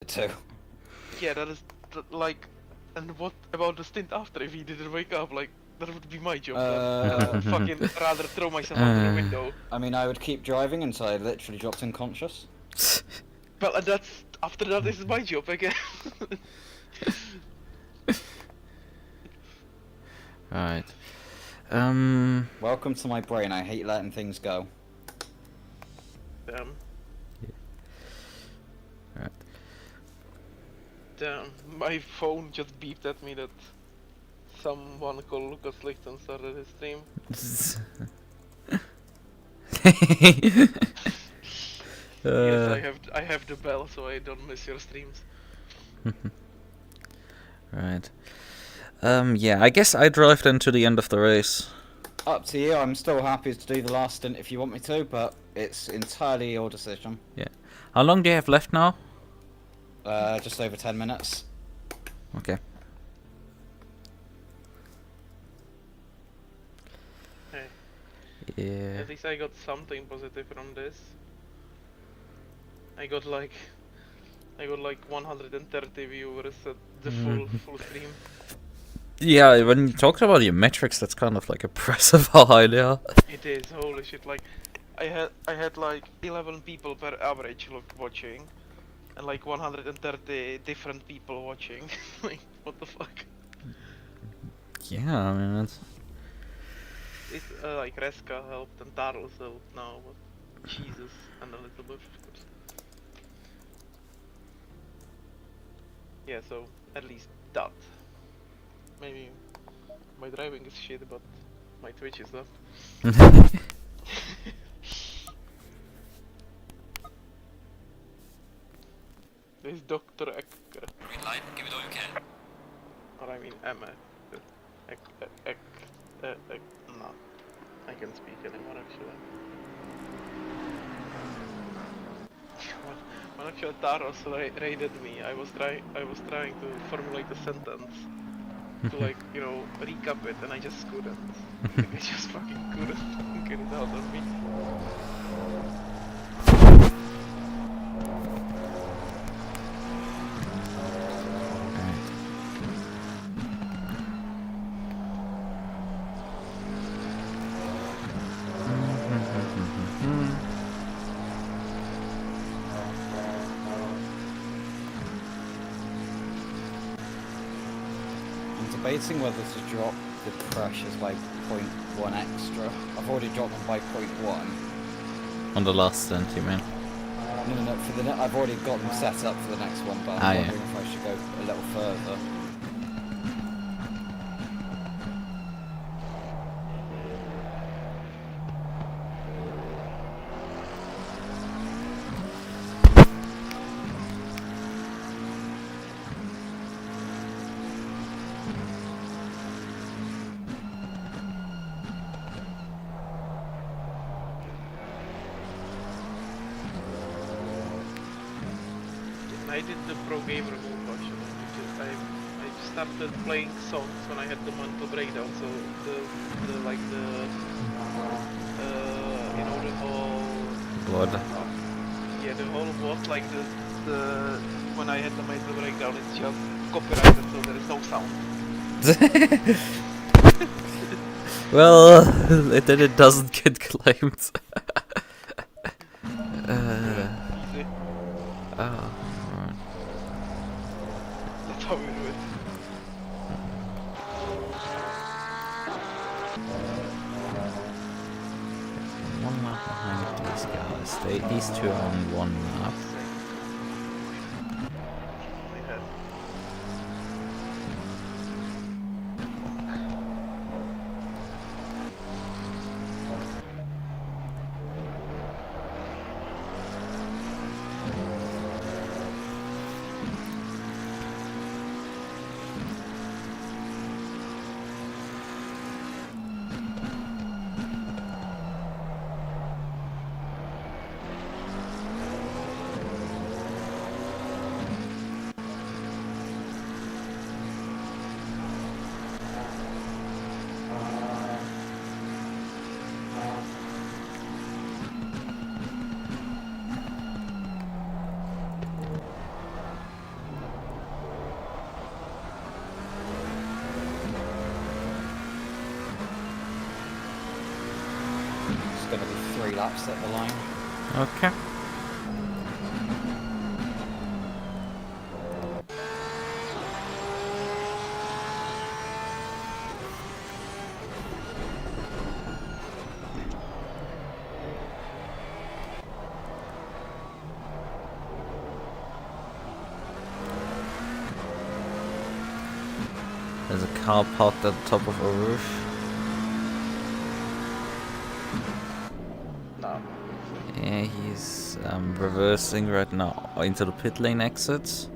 too. Yeah, that is like, and what about the stint after if he didn't wake up? Like, that would be my job then. And I'd fucking rather throw myself out the window. I mean, I would keep driving until I literally dropped unconscious. Well, and that's, after that is my job again. Right. Welcome to my brain, I hate letting things go. Damn. Right. Damn, my phone just beeped at me that someone called Lukas Lichten started his stream. Yes, I have the bell, so I don't miss your streams. Right. Yeah, I guess I drive then to the end of the race. Up to you, I'm still happy to do the last stint if you want me to, but it's entirely your decision. Yeah. How long do you have left now? Just over 10 minutes. Okay. Hey. Yeah. At least I got something positive from this. I got like 130 viewers at the full stream. Yeah, when you talked about your metrics, that's kind of like impressive how high they are. It is, holy shit, like I had like 11 people per average watching and like 130 different people watching. Like, what the fuck? Yeah, I mean, that's... It's like Reska helped and Taros helped now, but Jesus, and a little bit of course. Yeah, so at least that. Maybe my driving is shit, but my Twitch is that. There's Dr. Ek. Green light, give it all you can. Or I mean Emma. No. I can't speak anymore actually. When actually Taros raided me, I was trying to formulate a sentence to, like, you know, recap it, and I just couldn't. Like, I just fucking couldn't get it out of me. Debating whether to drop the pressures by 0.1 extra. I've already dropped them by 0.1. On the last stint, you mean? No, for the I've already got them set up for the next one, but I'm wondering if I should go a little further. I did the pro gamer move actually, because I started playing songs when I had the mental breakdown, so the you know, the whole Blood. yeah, the whole was like the when I had the mental breakdown, it's just copyrighted, so there is no sound. Well, then it doesn't get claimed. Easy. Oh. That's how we do it. One lap behind these guys. These two are on one lap. My head. laps at the line. Okay. There's a car parked at the top of a roof. No. Yeah, he's reversing right now into the pit lane exit.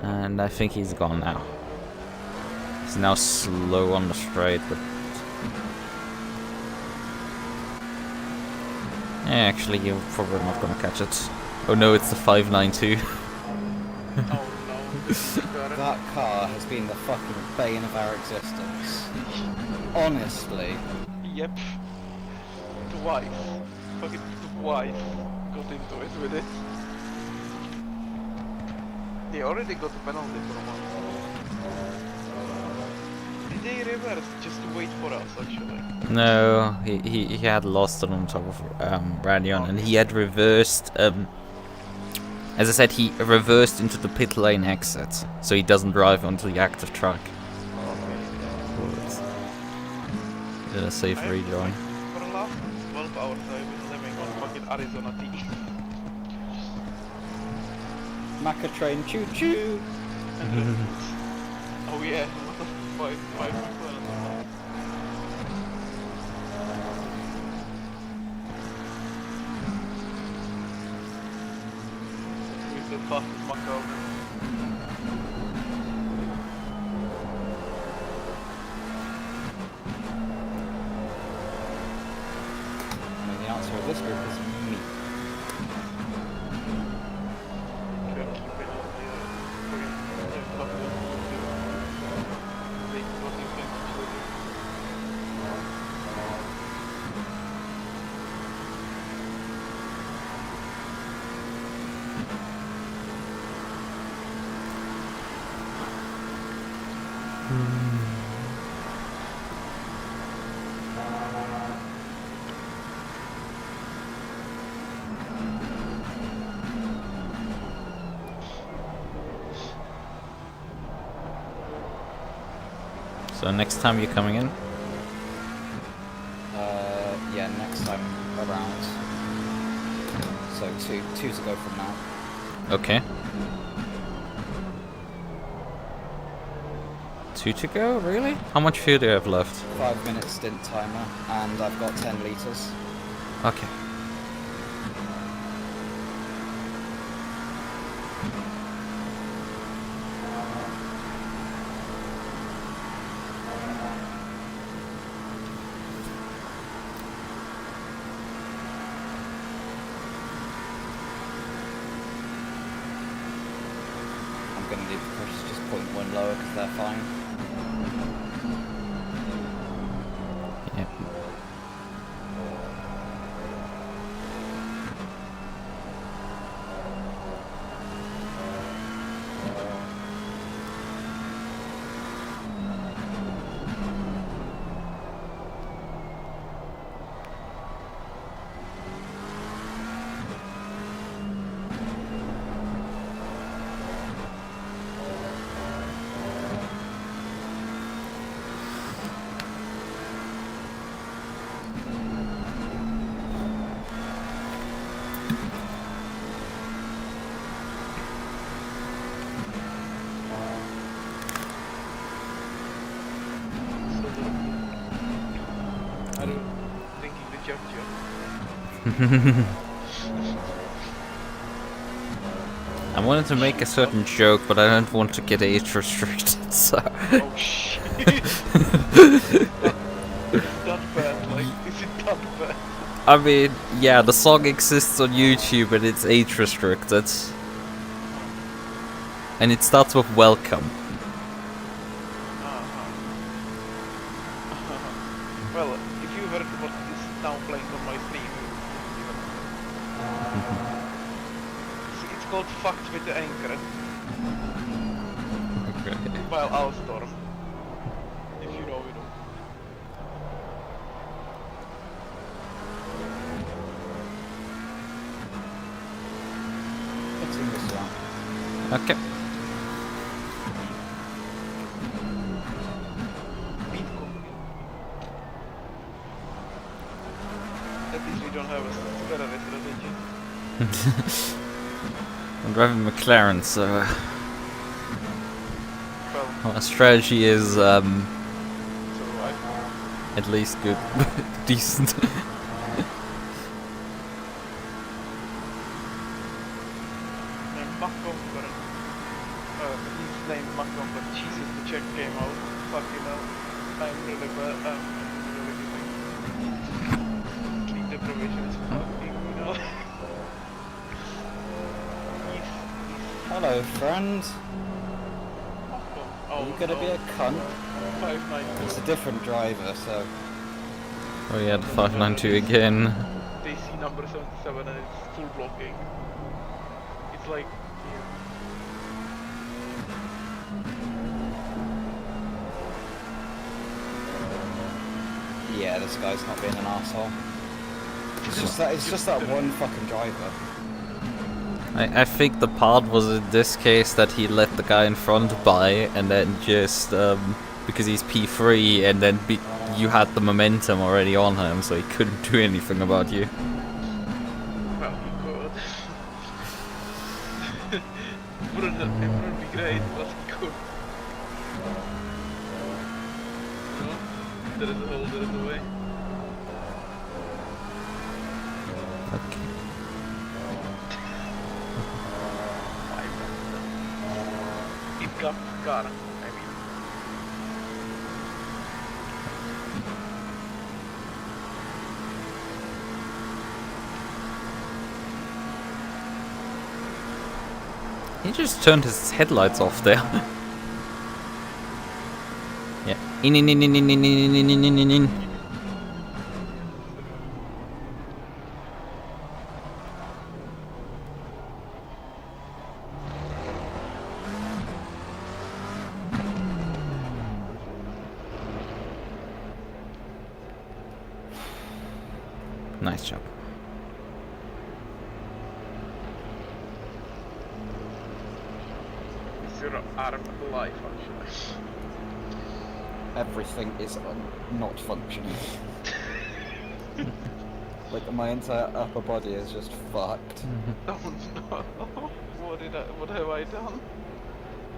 And I think he's gone now. He's now slow on the straight, but... Yeah, actually, you're probably not gonna catch it. Oh no, it's the 592. Oh no. That car has been the fucking bane of our existence. Honestly. Yep. Twice. Fucking twice. Got into it with it. They already got a penalty for one. Did they reverse just to wait for us actually? No, he had lost it on top of Radeon, and he had reversed. As I said, he reversed into the pit lane exit, so he doesn't drive onto the active track. Did a safe rejoin. For the last 12 hours I've been living on fucking Arizona tea. Maca train choo choo! Oh yeah, what the five people in the with the fastest Maca. And the answer of this group is me. So next time you're coming in? Yeah, next time around. So two to go from now. Okay. 2 to go, really? How much fuel do you have left? 5 minute stint timer, and I've got 10 litres. Okay. I'm going to leave the pressures just 0.1 lower because they're fine. Yep. Are you thinking the jump? I wanted to make a certain joke, but I don't want to get age restricted, so... Oh shit! It's that bad, like, is it that bad? I mean, yeah, the song exists on YouTube and it's age restricted. And it starts with welcome. Well, if you heard what is now playing on my stream, it's called Fucked with the Anchor Okay. by Alstorm. If you know, you know. yeah. Okay. At least we don't have a Ferrari strategy. I'm driving McLaren, so Well, our strategy is so I at least good, decent. named Macomber. He's named Macomber. Jesus, the check came out. Fucking hell. I'm really bad. I'm really giving sleep deprivation is fucking, you know. Hello, friend. Macomber. Are Oh, you gonna be a cunt? 592. It's a different driver, so. Oh yeah, the 592 again. They see number 77 and it's full blocking. It's like, Yeah, this guy's not being an asshole. It's just that one fucking driver. I think the part was in this case that he let the guy in front by, and then just because he's P3, and then you had the momentum already on him, so he couldn't do anything about you. well, he could. It wouldn't be great, but he could. No? There is a hole, there is a way. Okay. It got car, I mean. He just turned his headlights off there. Yeah. In. Nice job. Is your arm alive, actually? Everything is not functioning. Like my entire upper body is just fucked. Oh no! What have I done?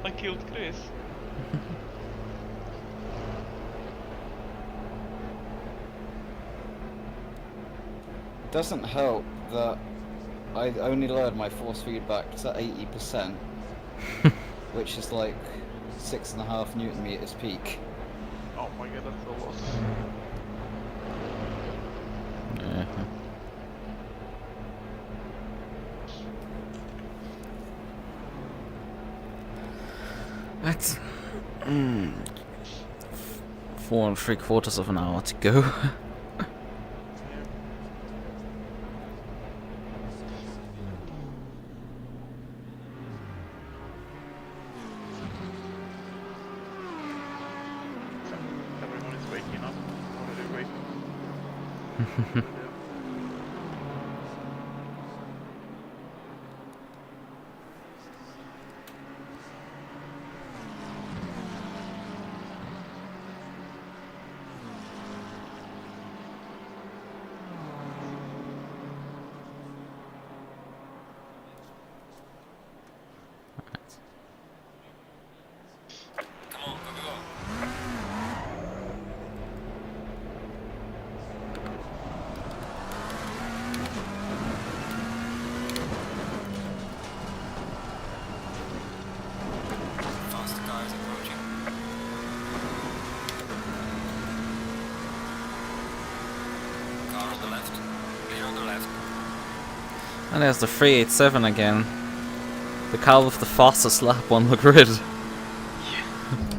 I killed Chris. Doesn't help that I only lowered my force feedback to 80%, which is like 6.5 Newton meters peak. Oh my god, that's a lot. Yeah. That's 4 3/4 of an hour to go. Everyone is waking up. Already waking. Come on, go, go, go. Faster cars approaching. Car on the left. Clear on the left. And there's the 387 again. The car with the fastest lap on the grid. Yeah, I think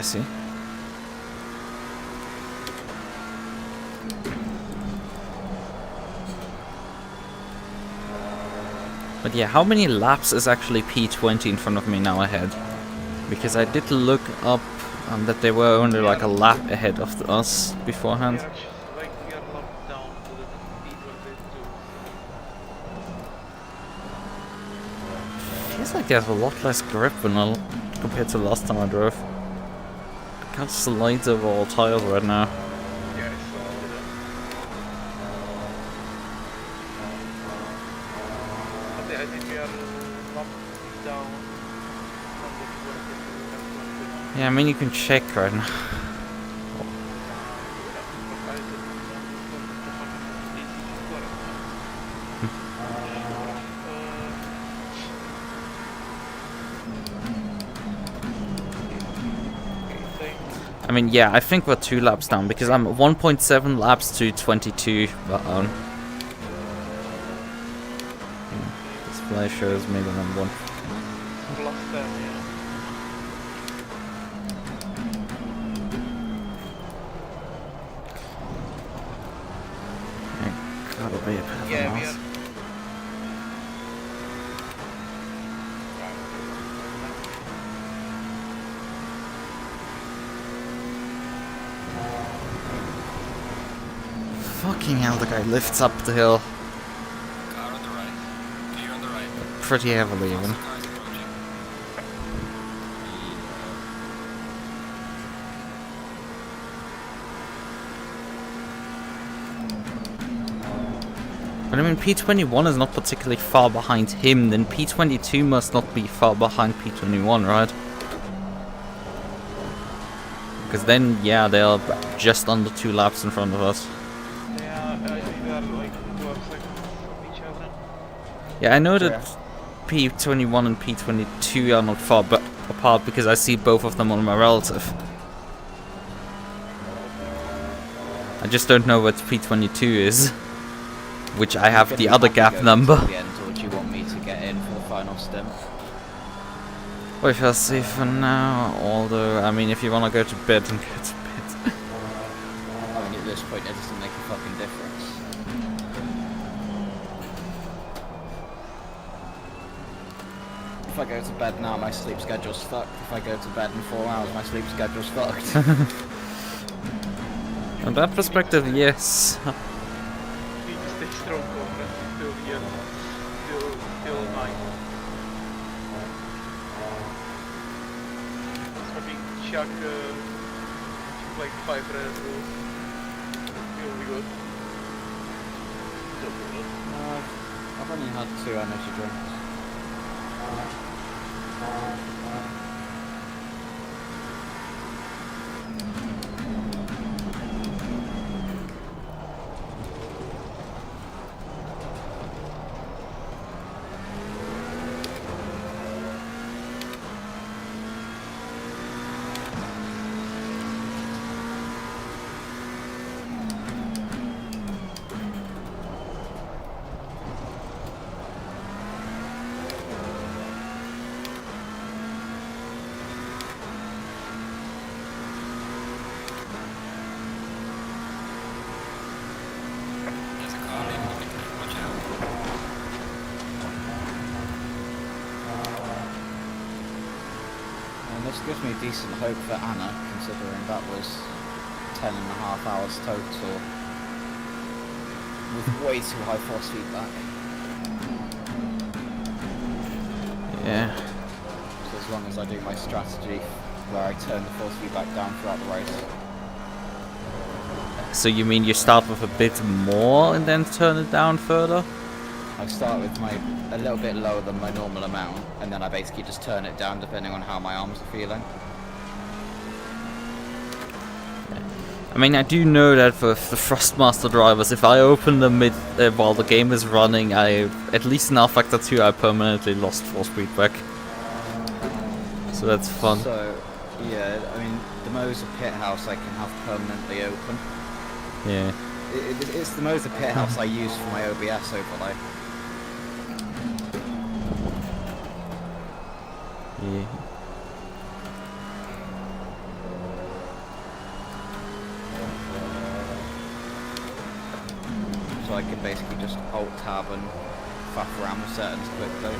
see. But yeah, how many laps is actually P20 in front of me now ahead? Because I did look up that they were only like a lap ahead of us beforehand. We are like we are locked down to the T22. Feels like there's a lot less grip compared to last time I drove. I can't slide over all tires right now. Yeah, I saw that. But I think we are locked down from the T22. Yeah, I mean you can check right now. I mean, yeah, I think we're 2 laps down because I'm 1.7 laps to 22. Display shows maybe I'm 1. Plus 10, yeah. Gotta be a bit of a Yeah, we loss. are. Fucking hell, the guy lifts up the hill Car on the right. Clear on the right. pretty heavily even. Cars approaching. But I mean, P21 is not particularly far behind him, then P22 must not be far behind P21, right? Because then, yeah, they are just under 2 laps in front of us. Yeah, I think they are like 12 seconds from each other. Yeah, I know that P21 and P22 are not far apart because I see both of them on my relative. I just don't know what P22 is, which I have the other gap number. The end, or do you want me to get in for the final stint? We shall see for now, although, I mean, if you want to go to bed, then go to bed. I mean, at this point, it doesn't make a fucking difference. If I go to bed now, my sleep schedule's fucked. If I go to bed in 4 hours, my sleep schedule's fucked. From that perspective, yes. We need to stay strong, comrade, till the end. Till 9. So I think Chuck like 5 Red Bulls. He'll be good. I've only had 2 energy drinks. There's a car leaving the picnic. Watch out. And this gives me decent hope for Anna, considering that was 10.5 hours total, with way too high force feedback. Yeah. So as long as I do my strategy where I turn the force feedback down throughout the race. So you mean you start with a bit more and then turn it down further? I start with a little bit lower than my normal amount, and then I basically just turn it down depending on how my arms are feeling. I mean, I do know that for the Thrustmaster drivers, if I open them while the game is running, at least in R-Factor 2, I permanently lost force feedback. So that's fun. So, yeah, I mean, the Moser pit house I can have permanently open. Yeah. It's the Moser pit house I use for my OBS overlay. Yeah. can basically just Alt-Tab and faff around with settings quickly.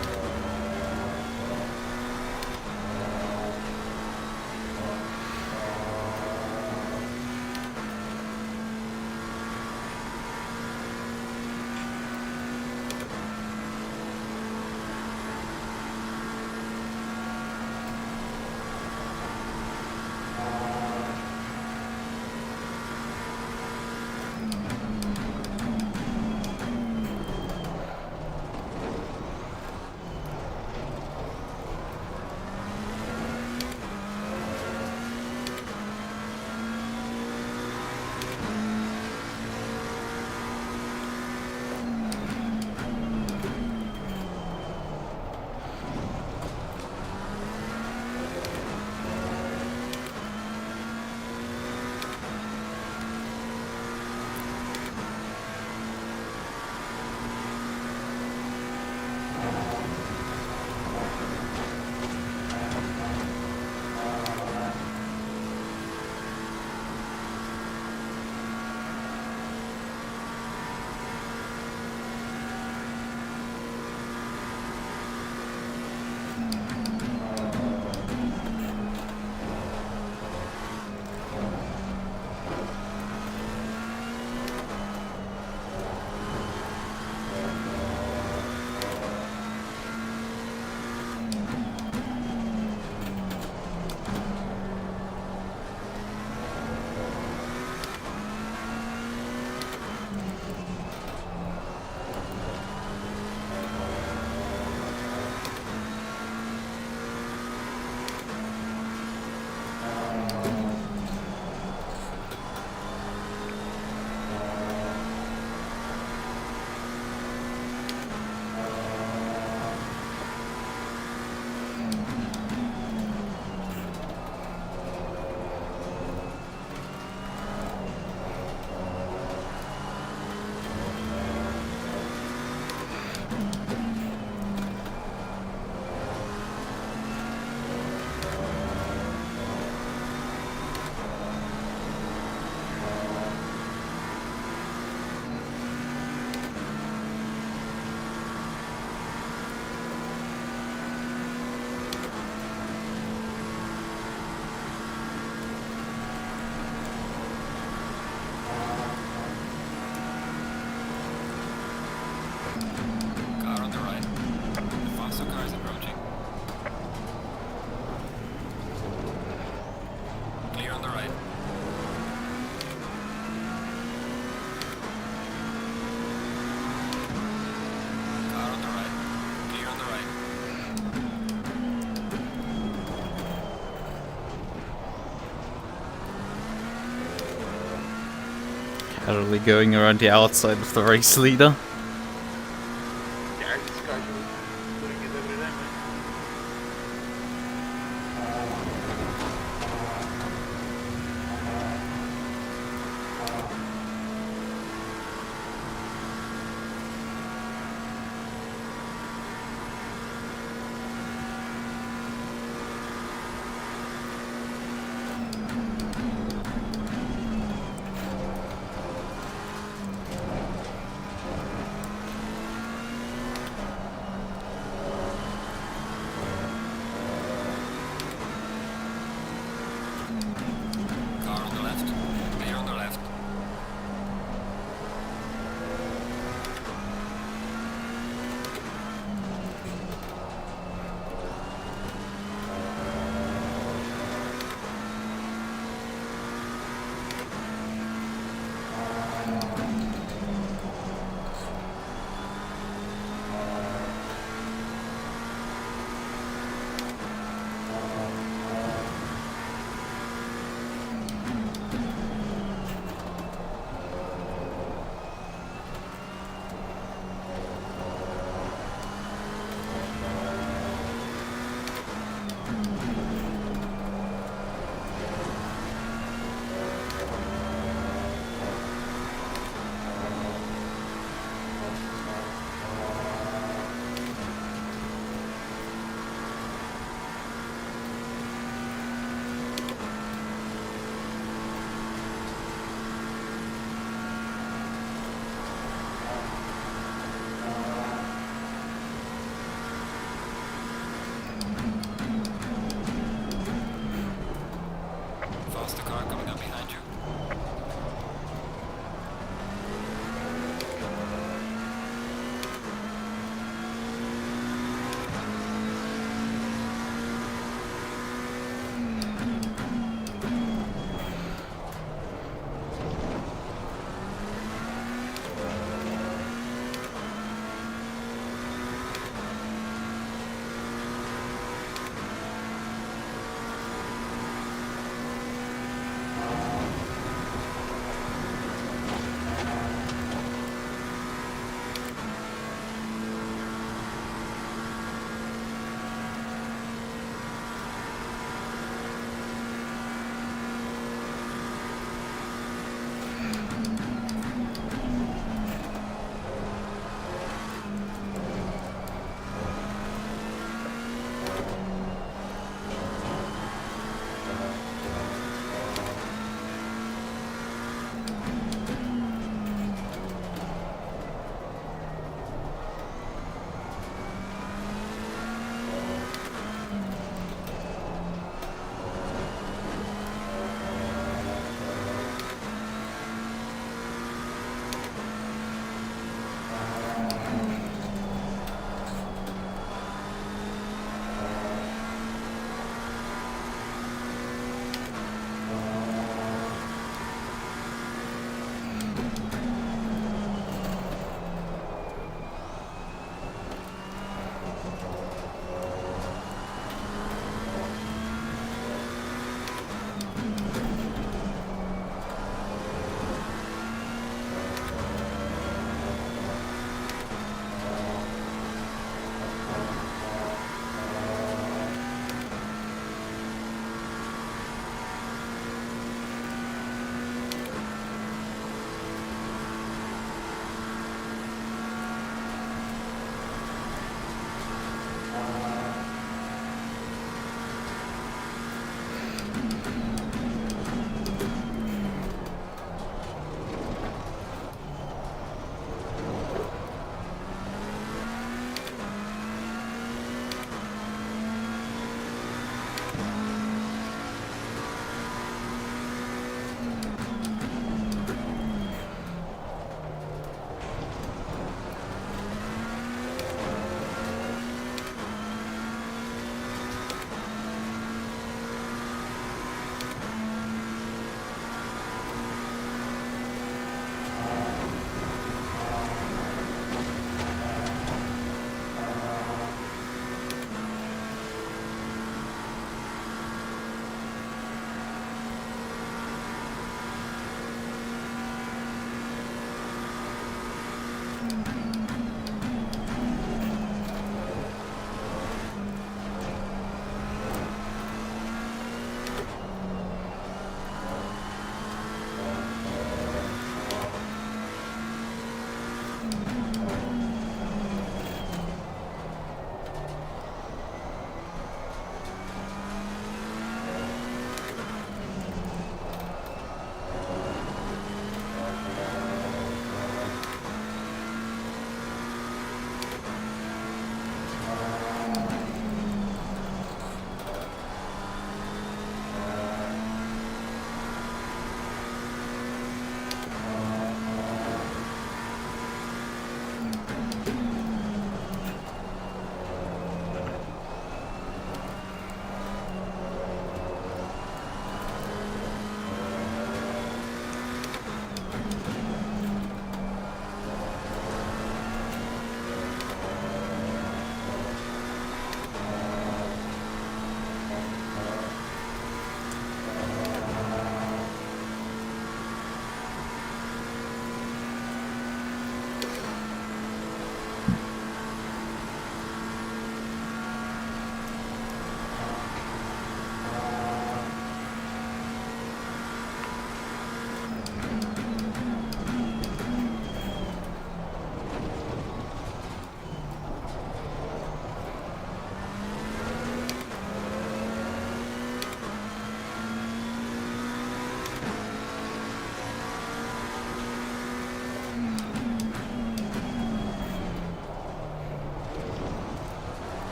Casually going around the outside of the race leader. Yeah, just casually doing it every day, man.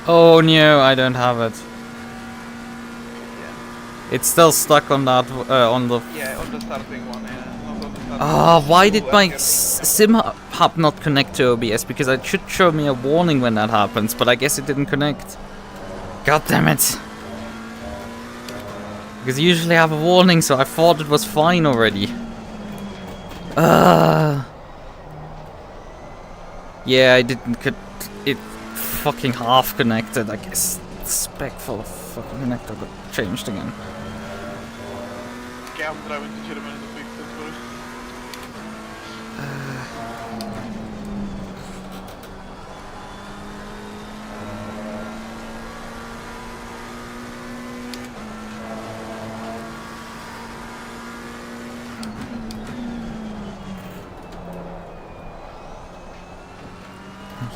Oh no, I don't have it. Yeah. It's still stuck on that, on the... Yeah, on the starting one, yeah. Not on the starting Ah, one. why Full did my Erik. sim hub not connect to OBS? Because it should show me a warning when that happens, but I guess it didn't connect. God damn it. Because usually I have a warning, so I thought it was fine already. Yeah, I didn't it fucking half connected, I guess. The spec for the fucking connector got changed again. Okay, I'm driving to Germany to fix it first.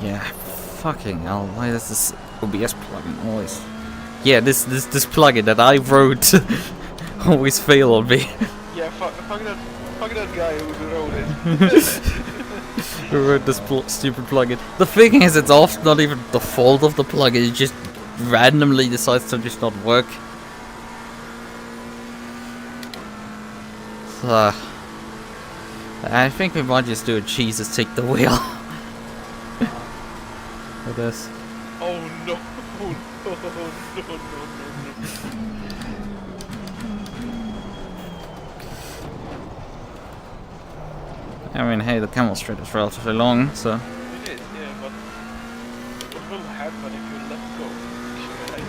Yeah, fucking hell, why does this OBS plugin always... Yeah, this plugin that I wrote always fail on me. Yeah, fuck that guy who wrote it. Who wrote this stupid plugin? The thing is, it's often not even the fault of the plugin, it just randomly decides to just not work. So, I think we might just do a Jesus take the wheel. For this. Oh no, no. I mean, hey, the camel straight is relatively long, so... It is, yeah, but what will happen if you let go? Actually,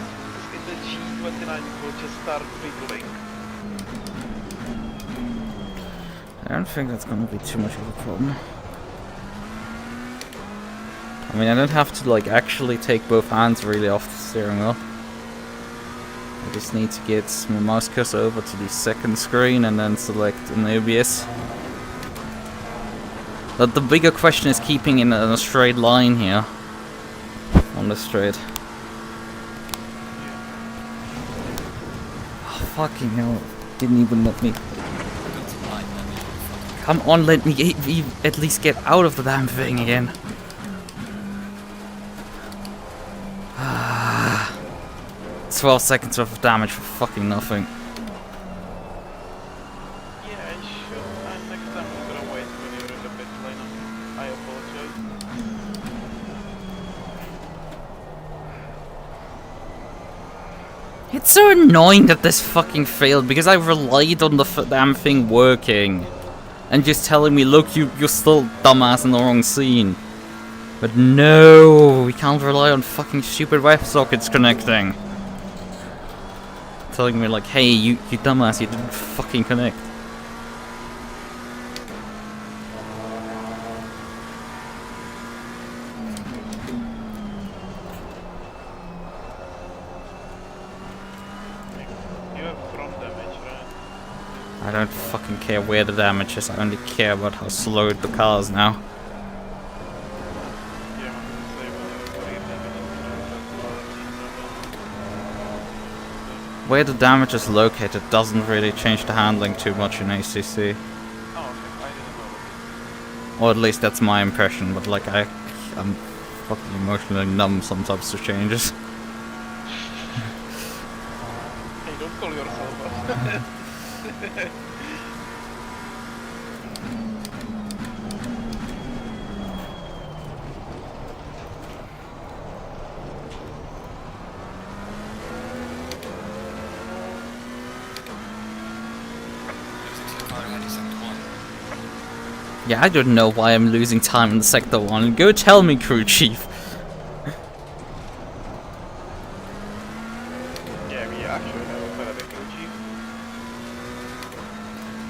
in the G29 it will just start wiggling. I don't think that's gonna be too much of a problem. I mean, I don't have to, like, actually take both hands really off the steering wheel. I just need to get my mouse cursor over to the second screen and then select an OBS. But the bigger question is keeping in a straight line here. On the straight. Oh, fucking hell. Didn't even let me... Come on, let me at least get out of the damn thing again. 12 seconds worth of damage for fucking nothing. Yeah, I should. Next time I'm gonna wait when you're in the pit lane. I apologize. It's so annoying that this fucking failed because I relied on the damn thing working. And just telling me, look, you're still dumbass in the wrong scene. But no, we can't rely on fucking stupid web sockets connecting. Telling me like, hey, you dumbass, you didn't fucking connect. You have front damage, right? I don't fucking care where the damage is, I only care about how slow the car is now. Yeah, I'm gonna say whatever rear damage is. Where the damage is located doesn't really change the handling too much in ACC. Oh, okay. I didn't know. Or at least that's my impression, but like I'm fucking emotionally numb sometimes to changes. Hey, don't call yourself up. Yeah, I don't know why I'm losing time in the Sector 1. Go tell me, crew chief. Yeah, we actually have a Ferrari crew chief.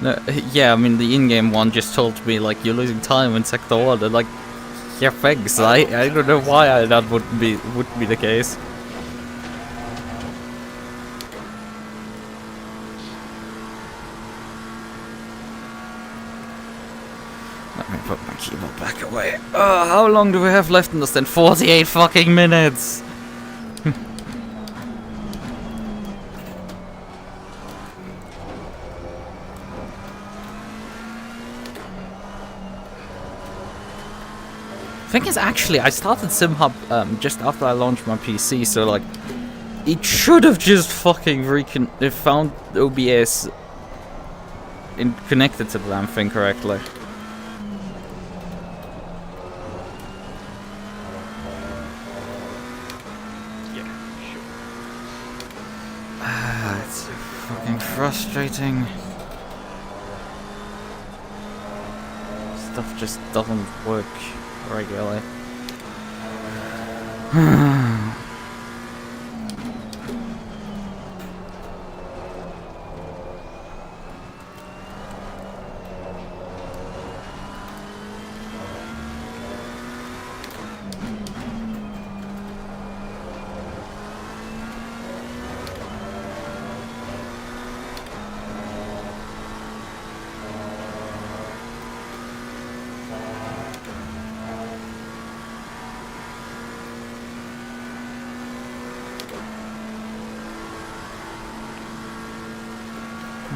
No, yeah, I mean the in-game one just told me like you're losing time in Sector 1. And like, yeah, thanks. I don't know why that would be the case. Let me put my keyboard back away. How long do we have left in this then? 48 fucking minutes! Thing is, actually, I started SimHub just after I launched my PC, so like, it should have just fucking found OBS and connected to the damn thing correctly. Yeah, sure. It's fucking frustrating. Stuff just doesn't work regularly.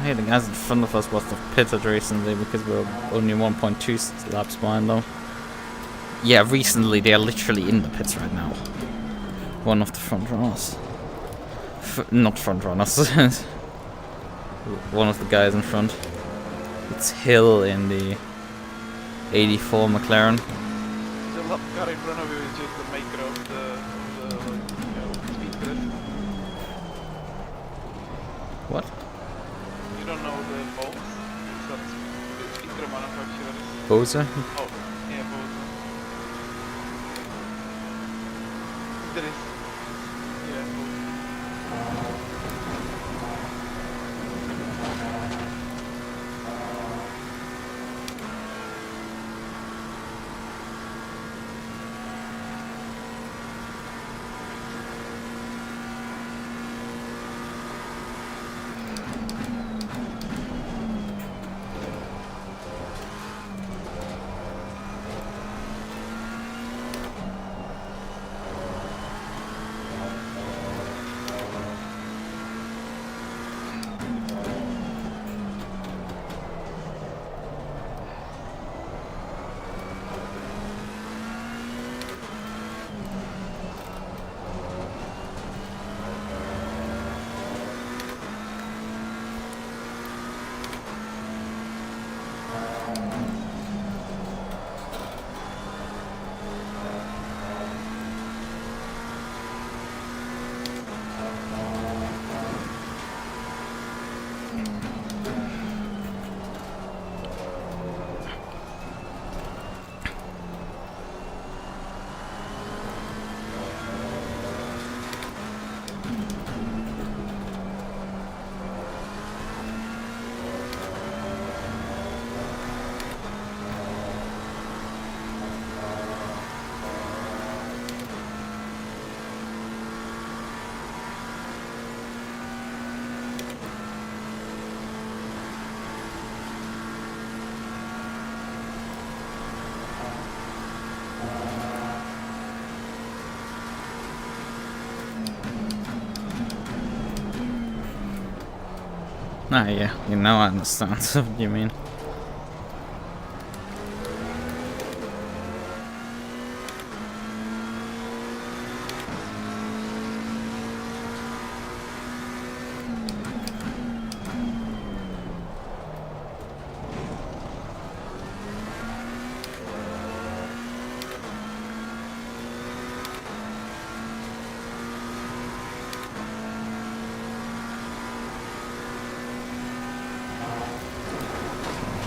Hey, the guys in front of us must have pitted recently because we were only 1.2 laps behind them. Yeah, recently they are literally in the pits right now. One of the front runners. Not front runners. One of the guys in front. It's Hill in the 84 McLaren. The lap car in front of you is just the maker of the speed grid. What? You don't know the Bose? That's speaker manufacturers. Bose? Oh, yeah, Bose. There is. Yeah, Bose. Ah, yeah, you know I understand what you mean.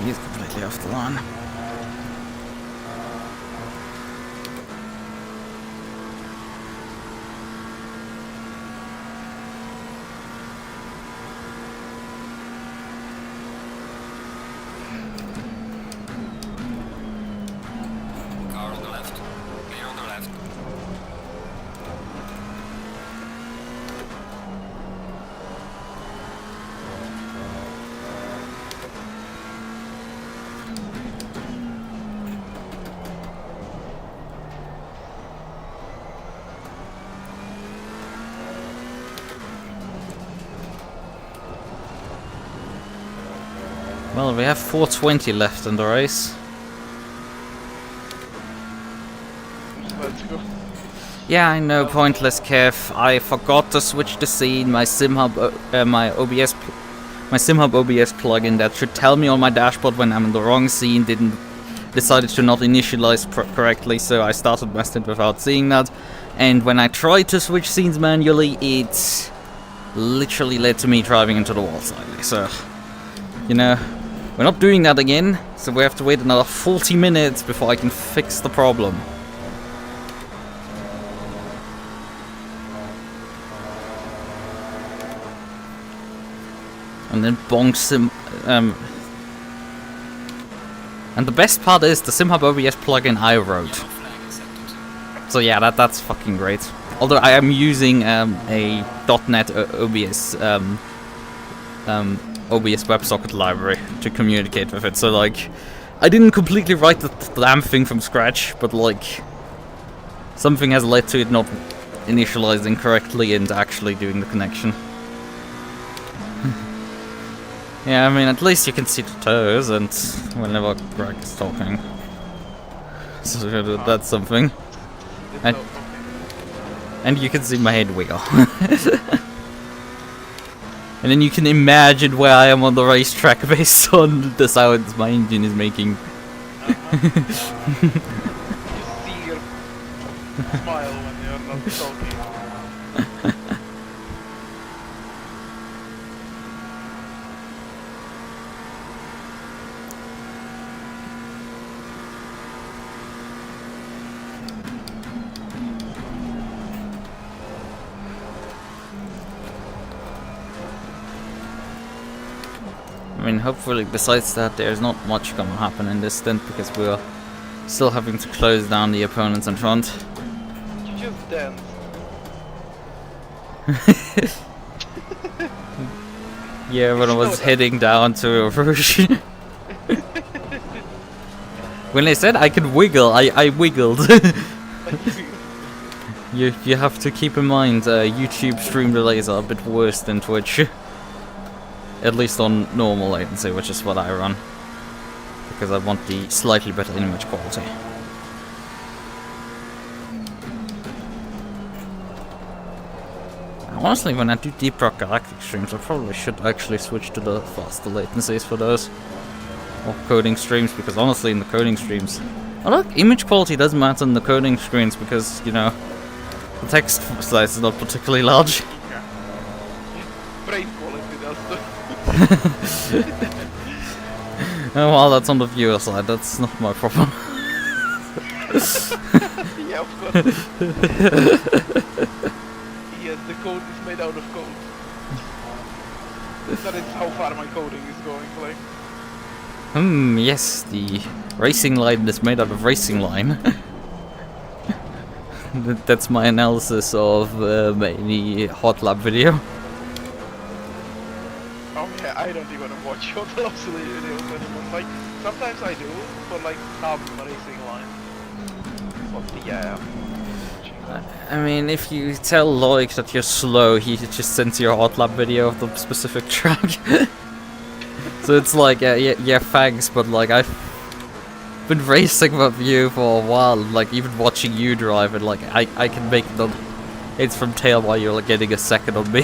He's completely off the line. Car on the left. Clear on the left. Well, we have 4:20 left in the race. Let's go. Yeah, I know, pointless, Kev. I forgot to switch the scene. My SimHub, my SimHub OBS plugin that should tell me on my dashboard when I'm in the wrong scene decided to not initialize correctly, so I started my stint without seeing that. And when I tried to switch scenes manually, it literally led to me driving into the wall slightly. So, you know, we're not doing that again, so we have to wait another 40 minutes before I can fix the problem. And then bonk sim. And the best part is the SimHub OBS plugin I wrote. So yeah, that's fucking great. Although I am using a .NET OBS OBS WebSocket library to communicate with it. So like, I didn't completely write the damn thing from scratch, but like, something has led to it not initializing correctly and actually doing the connection. Yeah, I mean, at least you can see the toes, and whenever Greg is talking. So that's something. And you can see my head wiggle. And then you can imagine where I am on the racetrack based on the sounds my engine is making. You see your smile when you're not talking. I mean, hopefully, besides that, there's not much gonna happen in this stint because we're still having to close down the opponents in front. You just dance. Yeah, when I was heading down to a Rouge. When they said I could wiggle, I wiggled. You have to keep in mind, YouTube stream delays are a bit worse than Twitch. At least on normal latency, which is what I run. Because I want the slightly better image quality. Honestly, when I do Deep Rock Galactic streams, I probably should actually switch to the faster latencies for those. Or coding streams, because honestly, in the coding streams... Oh look, image quality doesn't matter in the coding screens, because, you know, the text size is not particularly large. Yeah. Brain quality does too. Oh, well, that's on the viewer side, that's not my problem. Yeah, of course. Yes, the code is made out of code. That is how far my coding is going, like. Yes, the racing line is made out of racing line. That's my analysis of any hot lap video. Oh yeah, I don't even watch hot laps videos anymore. Like, sometimes I do, for like some racing line. But yeah. I mean, if you tell Loic that you're slow, he just sends you a hot lap video of the specific track. So it's like, yeah, thanks, but like, I've been racing with you for a while, like, even watching you drive, and like, I can make it on it's from tail while you're like, getting a second on me.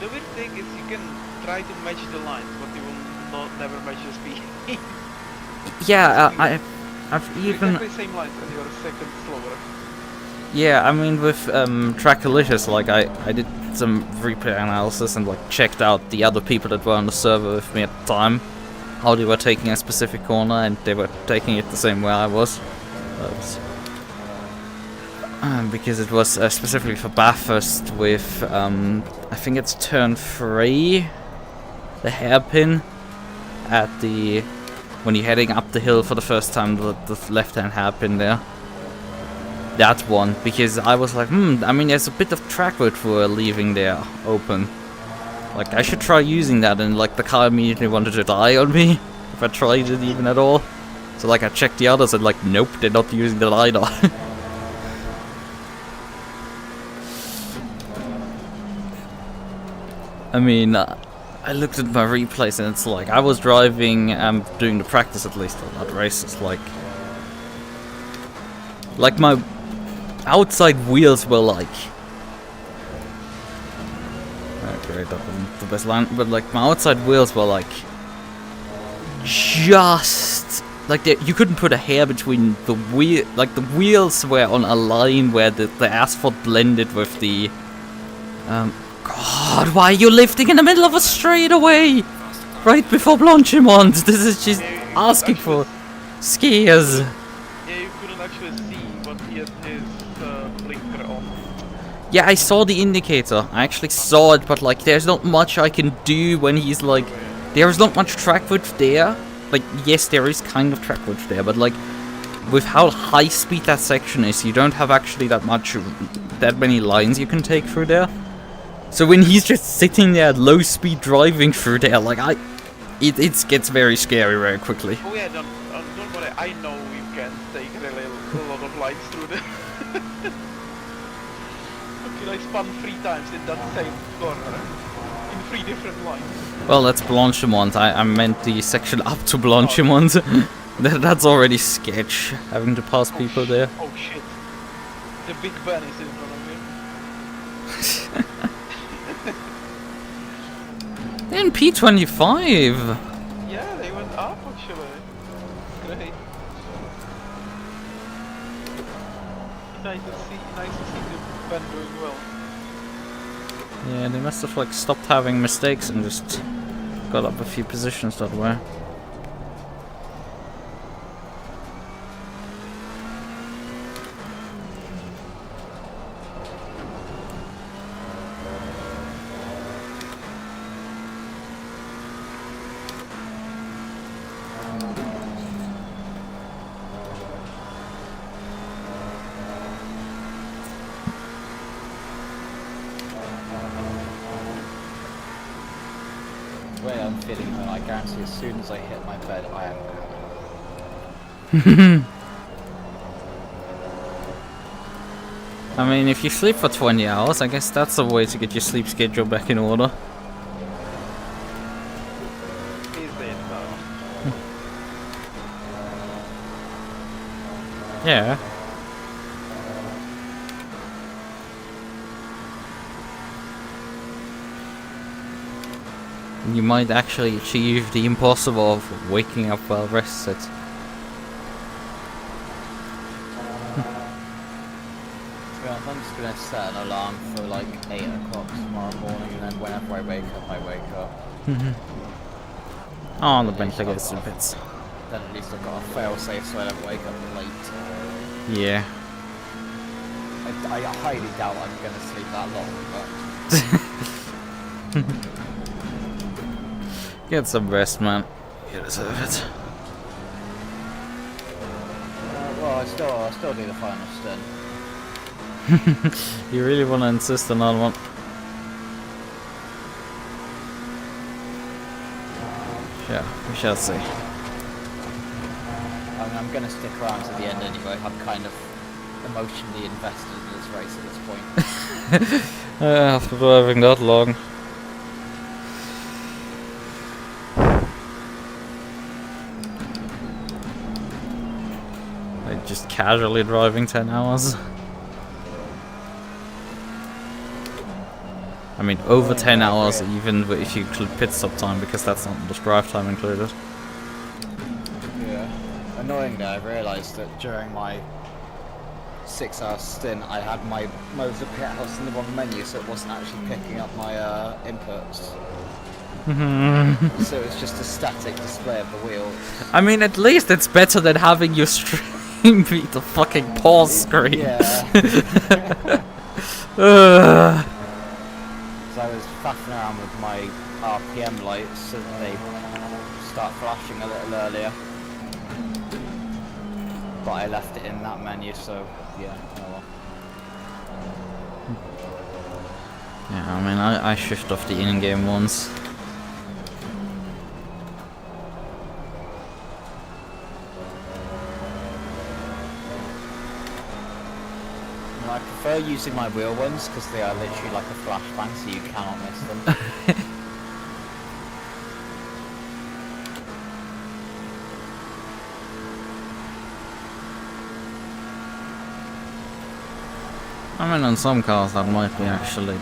The weird thing is you can try to match the lines, but you will never match the speed. Yeah, I've even... Exactly same lines and you're a second slower. Yeah, I mean, with Trackalicious, like, I did some replay analysis and like checked out the other people that were on the server with me at the time, how they were taking a specific corner, and they were taking it the same way I was. Because it was specifically for Bathurst with, I think it's turn 3, the hairpin at the, when you're heading up the hill for the first time, the left-hand hairpin there. That one, because I was like, I mean, there's a bit of track width for leaving there open. Like, I should try using that, and like the car immediately wanted to die on me if I tried it even at all. So like I checked the others and like, nope, they're not using the LiDAR. I mean, I looked at my replays and it's like, I was driving, doing the practice at least on that race, it's like, Like my outside wheels were like... Oh, great, that wasn't the best line. But like my outside wheels were like... Just... Like you couldn't put a hair between the wheel... Like the wheels were on a line where the asphalt blended with the... God, why are you lifting in the middle of a straightaway? Right before Blanchimont. This is just asking for skiers. Yeah, you couldn't actually see, but he had his blinker on. Yeah, I saw the indicator. I actually saw it, but like, there's not much I can do when he's like... There's not much track width there. Like, yes, there is kind of track width there, but like, with how high speed that section is, you don't have actually that many lines you can take through there. So when he's just sitting there at low speed driving through there, like it gets very scary very quickly. Oh yeah, don't worry, I know you can take really a lot of lines through there. Okay, I spun 3 times in that same corner, in 3 different lines. Well, that's Blanchimont. I meant the section up to Blanchimont. That's already sketch, having to pass people there. Oh shit. The Big Ben is in front of me. In P25! Yeah, they went up actually. Great. Nice to see the Ben doing well. Yeah, they must have like stopped having mistakes and just got up a few positions that way. The way I'm feeling, man, I guarantee as soon as I hit my bed, I am out. I mean, if you sleep for 20 hours, I guess that's a way to get your sleep schedule back in order. He's dead now. Yeah. You might actually achieve the impossible of waking up well rested. To be honest, I'm just gonna set an alarm for like 8 o'clock tomorrow morning, and then whenever I wake up, I wake up. Oh, the bench gets some bits. Then at least I've got a fail-safe so I don't wake up late. Yeah. I highly doubt I'm gonna sleep that long, but... Get some rest, man. You deserve it. Well, I still do the final stint. You really want to insist on that one? Yeah, we shall see. I mean, I'm gonna stick around to the end anyway. I'm kind of emotionally invested in this race at this point. After driving that long. Like just casually driving 10 hours. I mean, over 10 hours even if you include pit stop time, because that's not the drive time included. Yeah. Annoyingly, I realised that during my 6-hour stint, I had my modes of pit house in the wrong menu, so it wasn't actually picking up my inputs. So it was just a static display of the wheel. I mean, at least it's better than having your stream be the fucking pause screen. Yeah. So I was faffing around with my RPM lights so that they start flashing a little earlier. But I left it in that menu, so yeah, oh well. Yeah, I mean, I shift off the in-game ones. I prefer using my wheel ones because they are literally like a flashbang, so you cannot miss them. I mean, on some cars that might be actually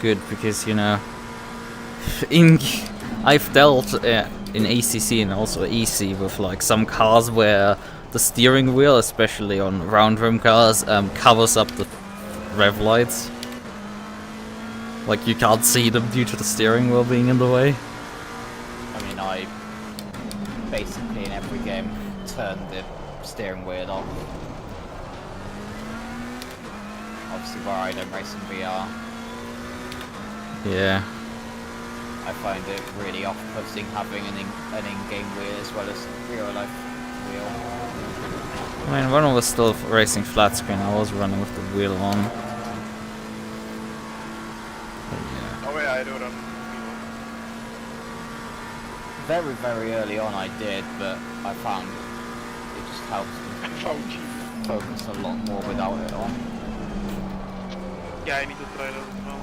good because, you know, I've dealt in ACC and also EC with like some cars where the steering wheel, especially on round rim cars, covers up the rev lights. Like you can't see them due to the steering wheel being in the way. I mean, I basically in every game turned the steering wheel off. Obviously, where I don't race in VR, Yeah. I find it really off-putting having an in-game wheel as well as real-life wheel. I mean, when I was still racing flat screen, I was running with the wheel on. But yeah. Oh yeah, I do run. Very, very early on I did, but I found it just helps I found you. focus a lot more without it on. Yeah, I need to try that as well.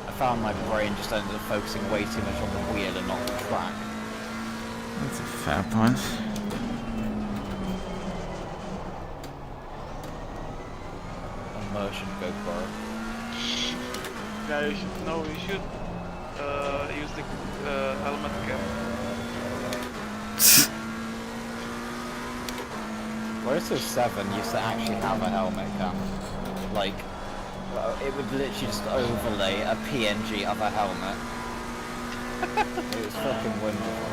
I found my brain just ended up focusing way too much on the wheel and not the track. That's a fair point. Immersion GoPro. Yeah, you should use the helmet cam. Whereas 7 used to actually have a helmet cam. Like, it would literally just overlay a PNG of a helmet. It was fucking wonderful.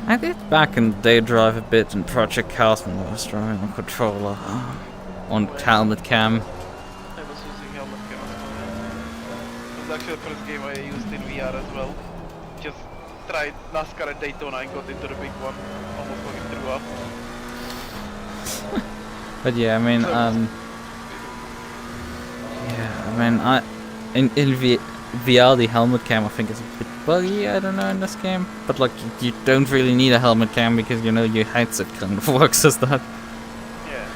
I did back in the day drive a bit in Project Cars when I was driving a controller on helmet cam. I was using helmet cam as well. It was actually the first game I used in VR as well. Just tried NASCAR at Daytona and got into the big one. Almost fucking threw up. But yeah, I mean, in VR the helmet cam I think is a bit buggy, I don't know, in this game. But like, you don't really need a helmet cam because, you know, your headset kind of works as that. Yeah.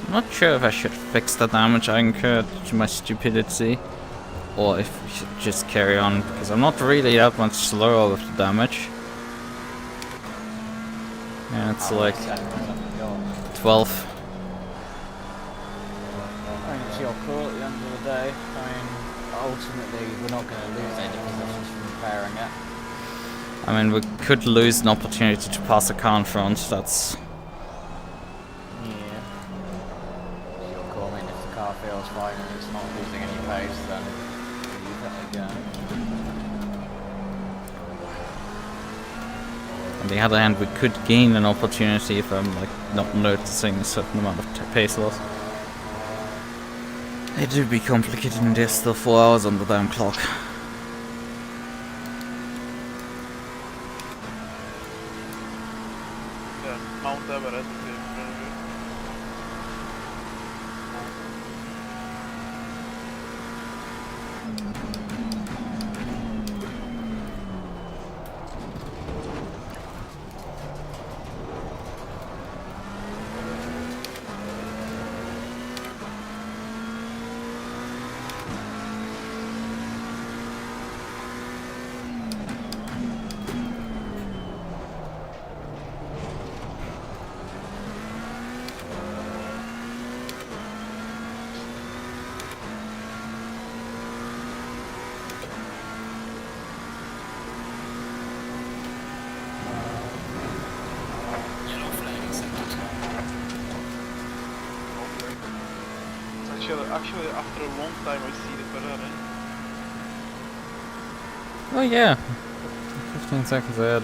I'm not sure if I should fix the damage I incurred to my stupidity, or if we should just carry on, because I'm not really that much slower with the damage. Yeah, it's like 12. I mean, it's your call at the end of the day. I mean, ultimately, we're not going to lose any positions from repairing it. I mean, we could lose an opportunity to pass a car in front, that's... Yeah. It's your call. I mean, if the car feels fine and it's not losing any pace, then leave it again. On the other hand, we could gain an opportunity if I'm like not noticing a certain amount of pace loss. It would be complicated and there's still 4 hours on the damn clock. Yeah, Mount Everest is very good. Actually, after a long time, I see the Ferrari. Oh yeah, 15 seconds ahead.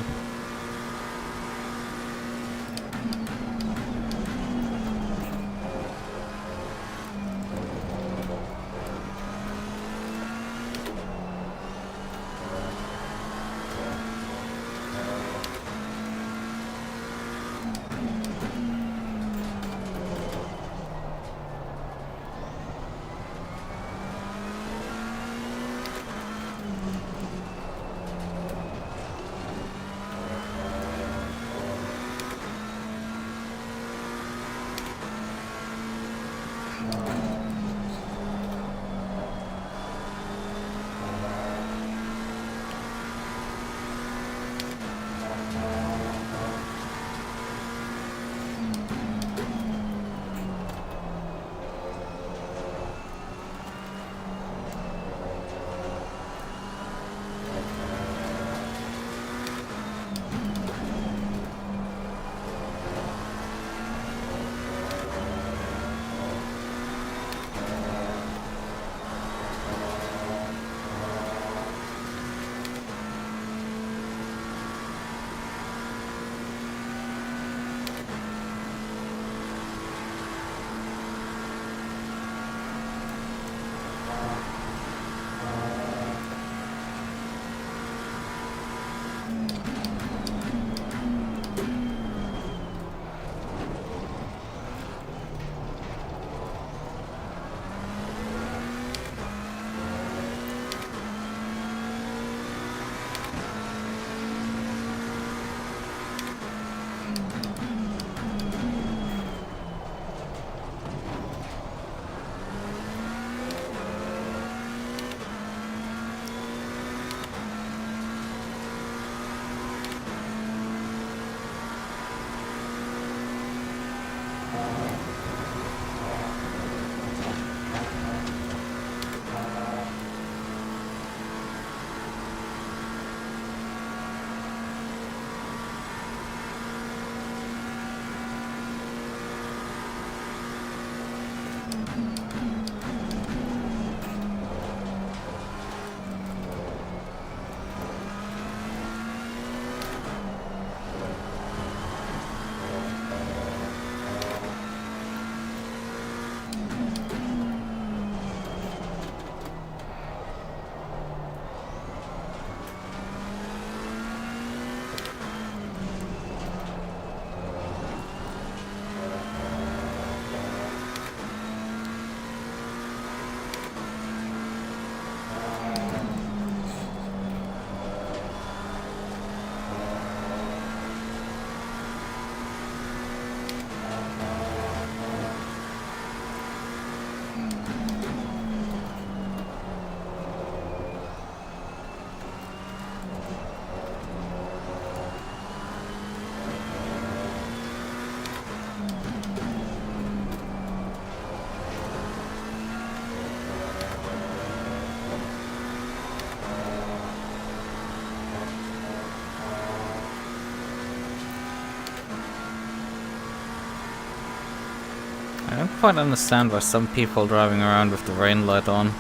I don't quite understand why some people driving around with the rain light on.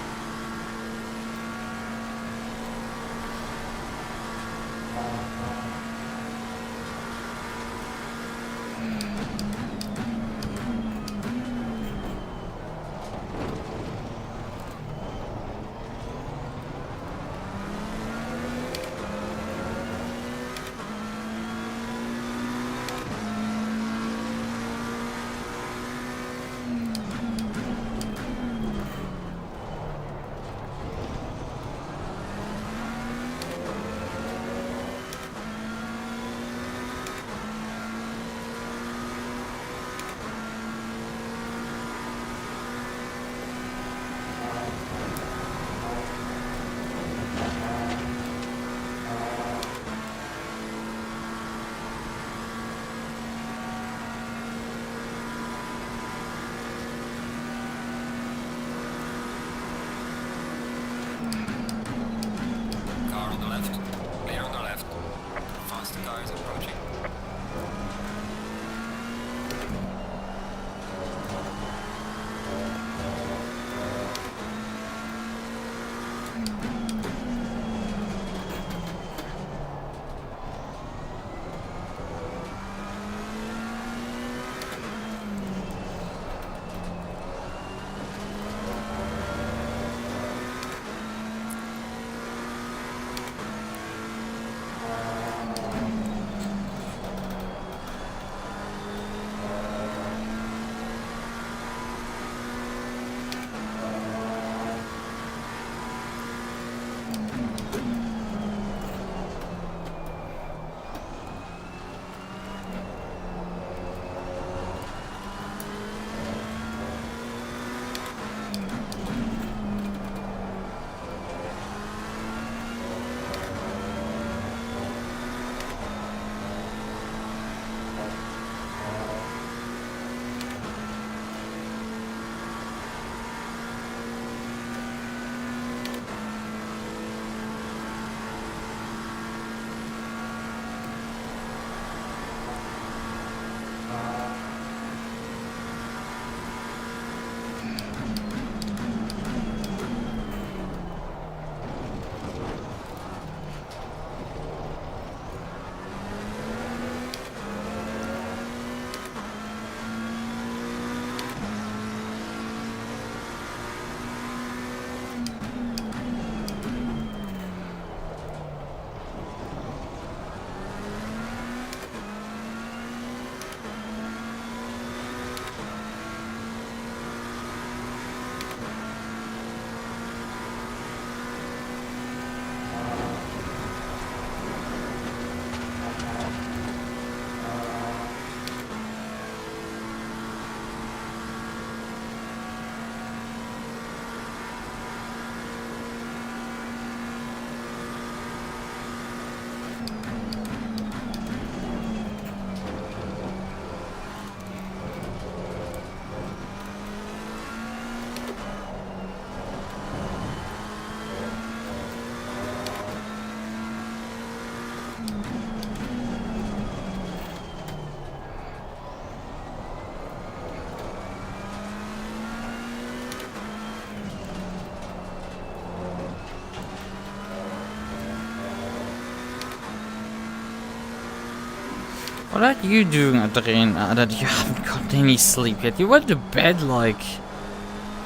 What are you doing, Adrian? That you haven't got any sleep yet? You went to bed like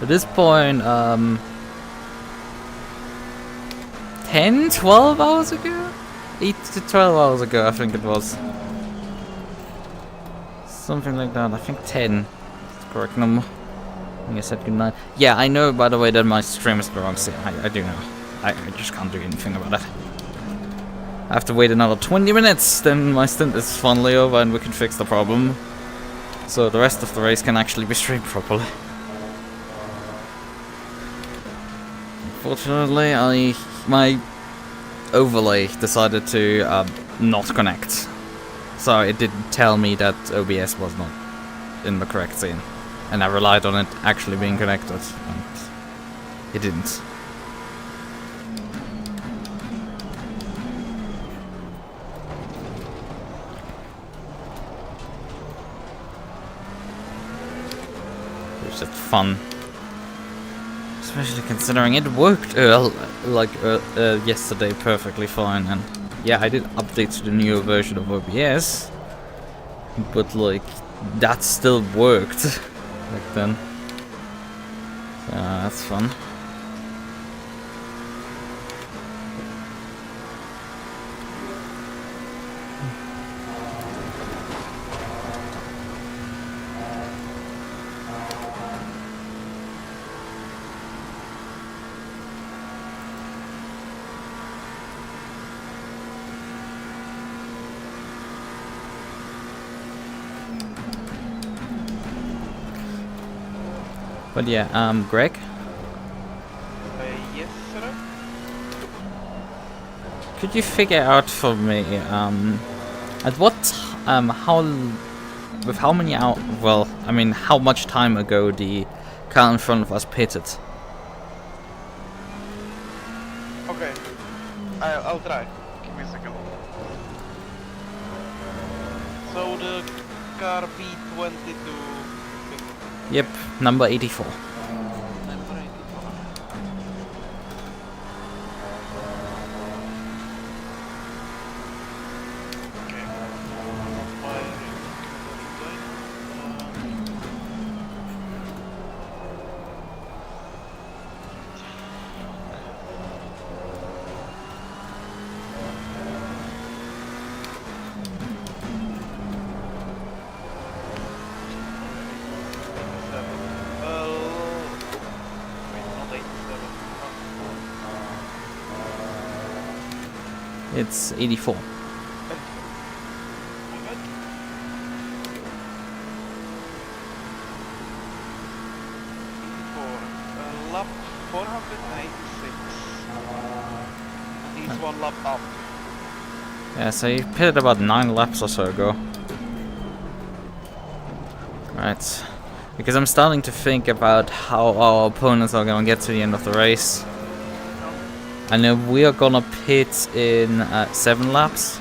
at this point, 10, 12 hours ago? 8 to 12 hours ago, I think it was. Something like that. I think 10. That's the correct number. I think I said goodnight. Yeah, I know, by the way, that my stream is the wrong set. I do know. I just can't do anything about it. I have to wait another 20 minutes, then my stint is finally over and we can fix the problem. So the rest of the race can actually be streamed properly. Unfortunately, my overlay decided to not connect. So it didn't tell me that OBS was not in the correct scene. And I relied on it actually being connected, and it didn't. Which is fun. Especially considering it worked yesterday perfectly fine, and yeah, I did update to the newer version of OBS, but like that still worked back then. So that's fun. But yeah, Greg? Yes, sir? Could you figure out for me, at what, with how many hours, well, I mean, how much time ago the car in front of us pitted? Okay. I'll try. Give me a second. So the car P22... Yep, number 84. Number 84. Okay. It's 84. Lap 496. He's one lap up. Yeah, so you pitted about 9 laps or so ago. Right. Because I'm starting to think about how our opponents are gonna get to the end of the race. I know we are gonna pit in 7 laps.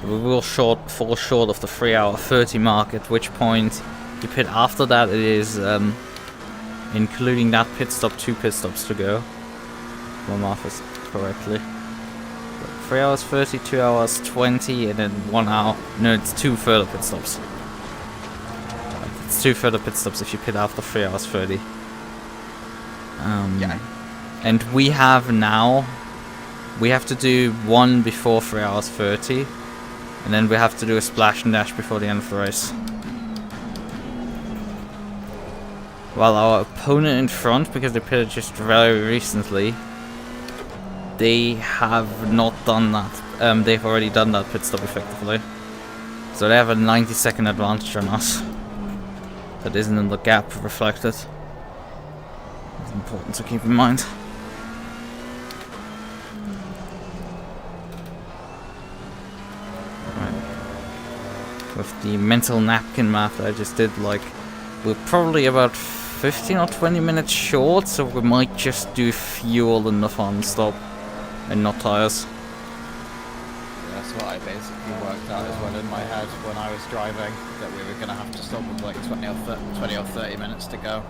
We will fall short of the 3-hour 30 mark, at which point you pit after that. It is, including that pit stop, 2 pit stops to go. If my math is correctly. 3 hours 30, 2 hours 20, and then 1 hour. No, it's 2 further pit stops. It's 2 further pit stops if you pit after 3 hours 30. Yeah. And we have to do 1 before 3 hours 30, and then we have to do a splash and dash before the end of the race. While our opponent in front, because they pitted just very recently, they have not done that. They've already done that pit stop effectively. So they have a 90-second advantage on us. That isn't in the gap reflected. It's important to keep in mind. Right. With the mental napkin math I just did, like, we're probably about 15 or 20 minutes short, so we might just do fuel in the fun stop and not tires. That's what I basically worked out as well in my head when I was driving, that we were going to have to stop with like 20 or 30 minutes to go.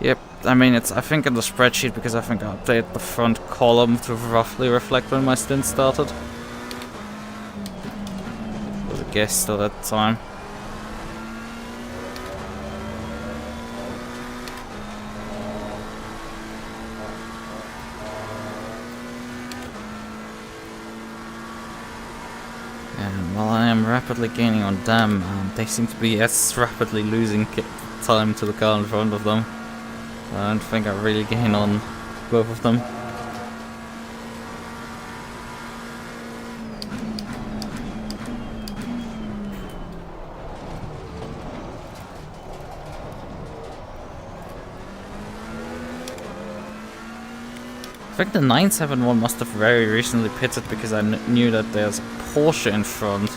Yep. I mean, it's I think in the spreadsheet because I think I updated the front column to roughly reflect when my stint started. It was a guess still at the time. And while I am rapidly gaining on them, they seem to be as rapidly losing time to the car in front of them. I don't think I really gain on both of them. I think the 971 must have very recently pitted because I knew that there's a Porsche in front.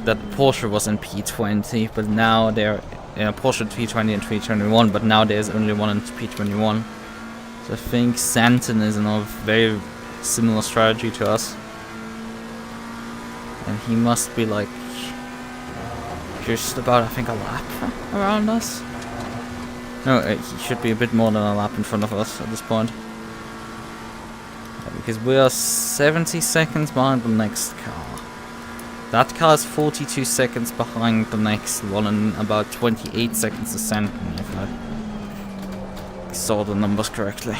That Porsche was in P20, but now they're in a Porsche P20 and P21, but now there's only one in P21. So I think Santon is in a very similar strategy to us. And he must be like just about, I think, a lap around us. No, he should be a bit more than a lap in front of us at this point. Because we are 70 seconds behind the next car. That car is 42 seconds behind the next one and about 28 seconds to Santon, if I saw the numbers correctly.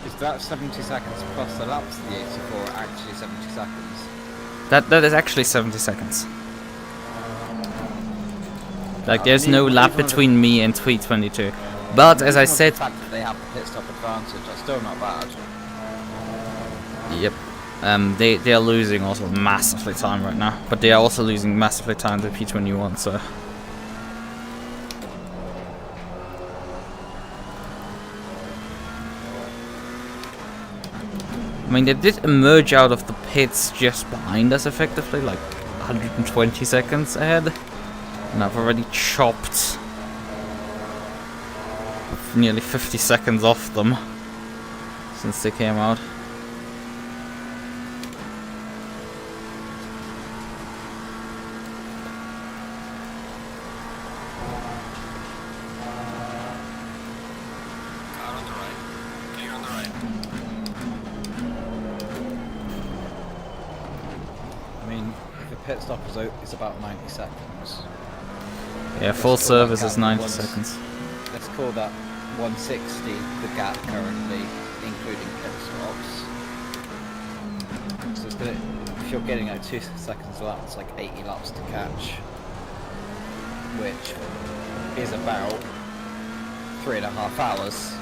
Is that 70 seconds plus the laps of the 84 actually 70 seconds? That is actually 70 seconds. Like there's no lap between me and 322. But as I said, the fact that they have the pit stop advantage, that's still not bad. Yep. They are losing also massively time right now, but they are also losing massively time to P21. So. I mean, they did emerge out of the pits just behind us effectively, like 120 seconds ahead. And I've already chopped nearly 50 seconds off them since they came out. Car on the right. Clear on the right. I mean, if the pit stop is about 90 seconds. Yeah, full service is 90 seconds. Let's call that 160 the gap currently, including pit stops. So it's gonna, if you're getting like 2 seconds lap, it's like 80 laps to catch, which is about 3.5 hours.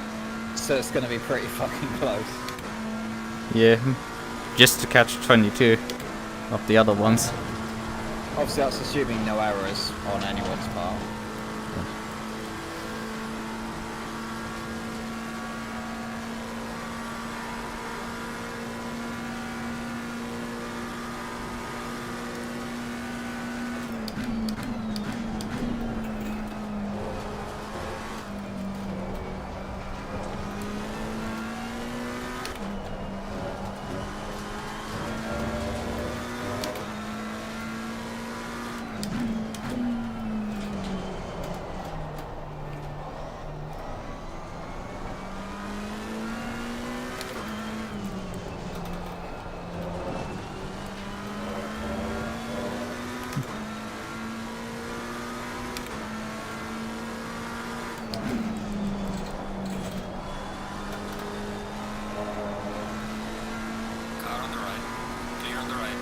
So it's gonna be pretty fucking close. Yeah, just to catch 22 of the other ones. Obviously that's assuming no errors on anyone's part. Car on the right. Clear on the right.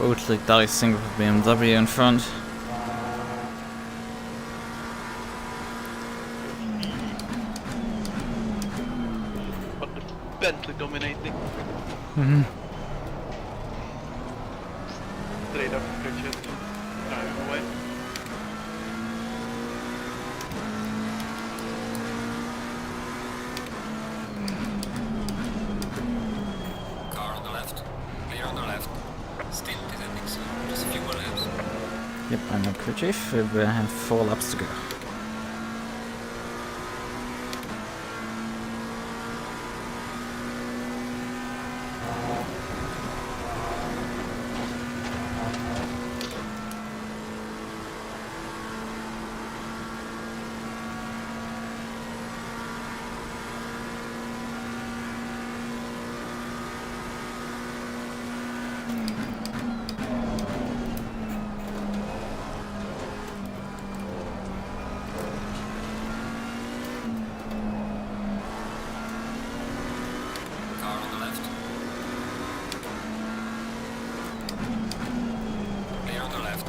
brutally dicing with BMW in front. But the Bentley dominating. Mhm. Straight up Richard driving away. Car on the left. Clear on the left. Stint is ending soon. Just a few more laps. Yep, I'm a crew chief. We have 4 laps to go. Car on the left. Clear on the left.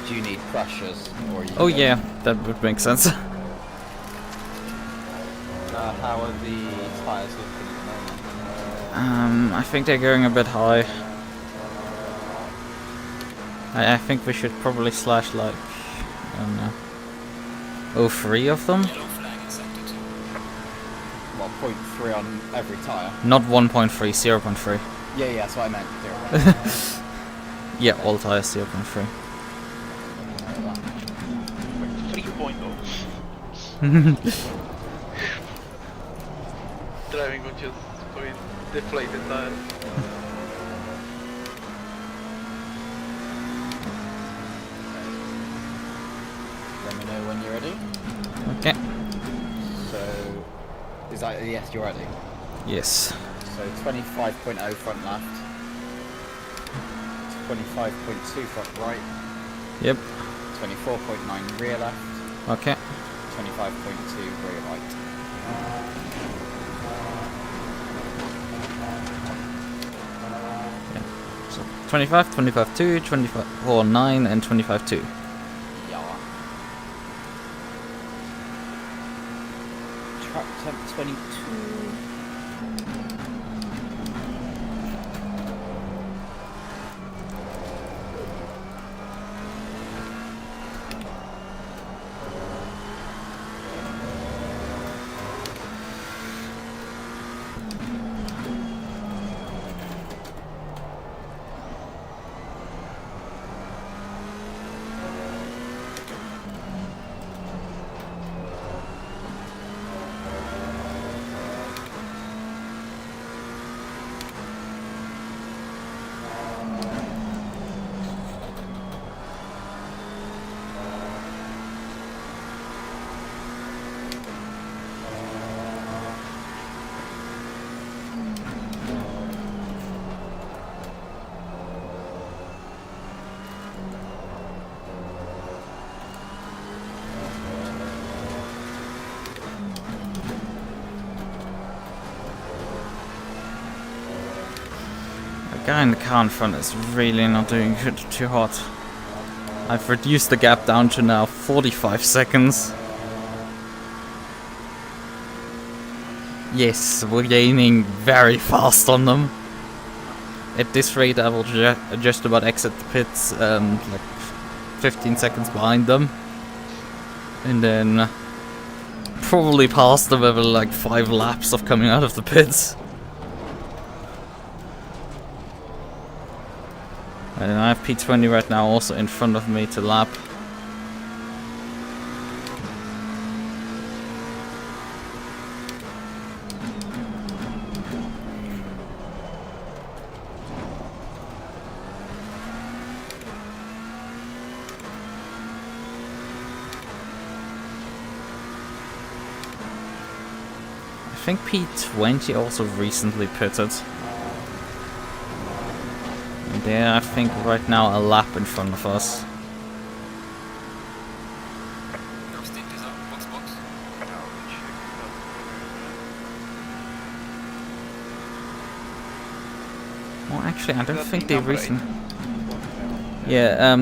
Do you need pressures, or you Oh yeah, that would make sense. How are the tyres looking at the moment? I think they're going a bit high. I think we should probably slash like, I don't know, 03 of them? Yellow flag is active. Well, 0.3 on every tyre. Not 1.3, 0.3. Yeah, that's what I meant. 0. Yeah, all tires 0.3. Like 3.0. Driving on just fucking deflated tire. Let me know when you're ready. Okay. So, is that, yes, you're ready. Yes. So 25.0 front left. 25.2 front right. Yep. 24.9 rear left. Okay. 25.2 rear right. So 25, 25.2, 24.9 and 25.2. Yeah. Track temp 22. The guy in the car in front is really not doing good, too hot. I've reduced the gap down to now 45 seconds. Yes, we're gaining very fast on them. At this rate I will just about exit the pits like 15 seconds behind them. And then probably pass them over like 5 laps of coming out of the pits. And I have P20 right now also in front of me to lap. think P20 also recently pitted. And they're, I think, right now a lap in front of us. Your stint is up. Box. Well, actually, I don't That's think the they number recently. Yeah,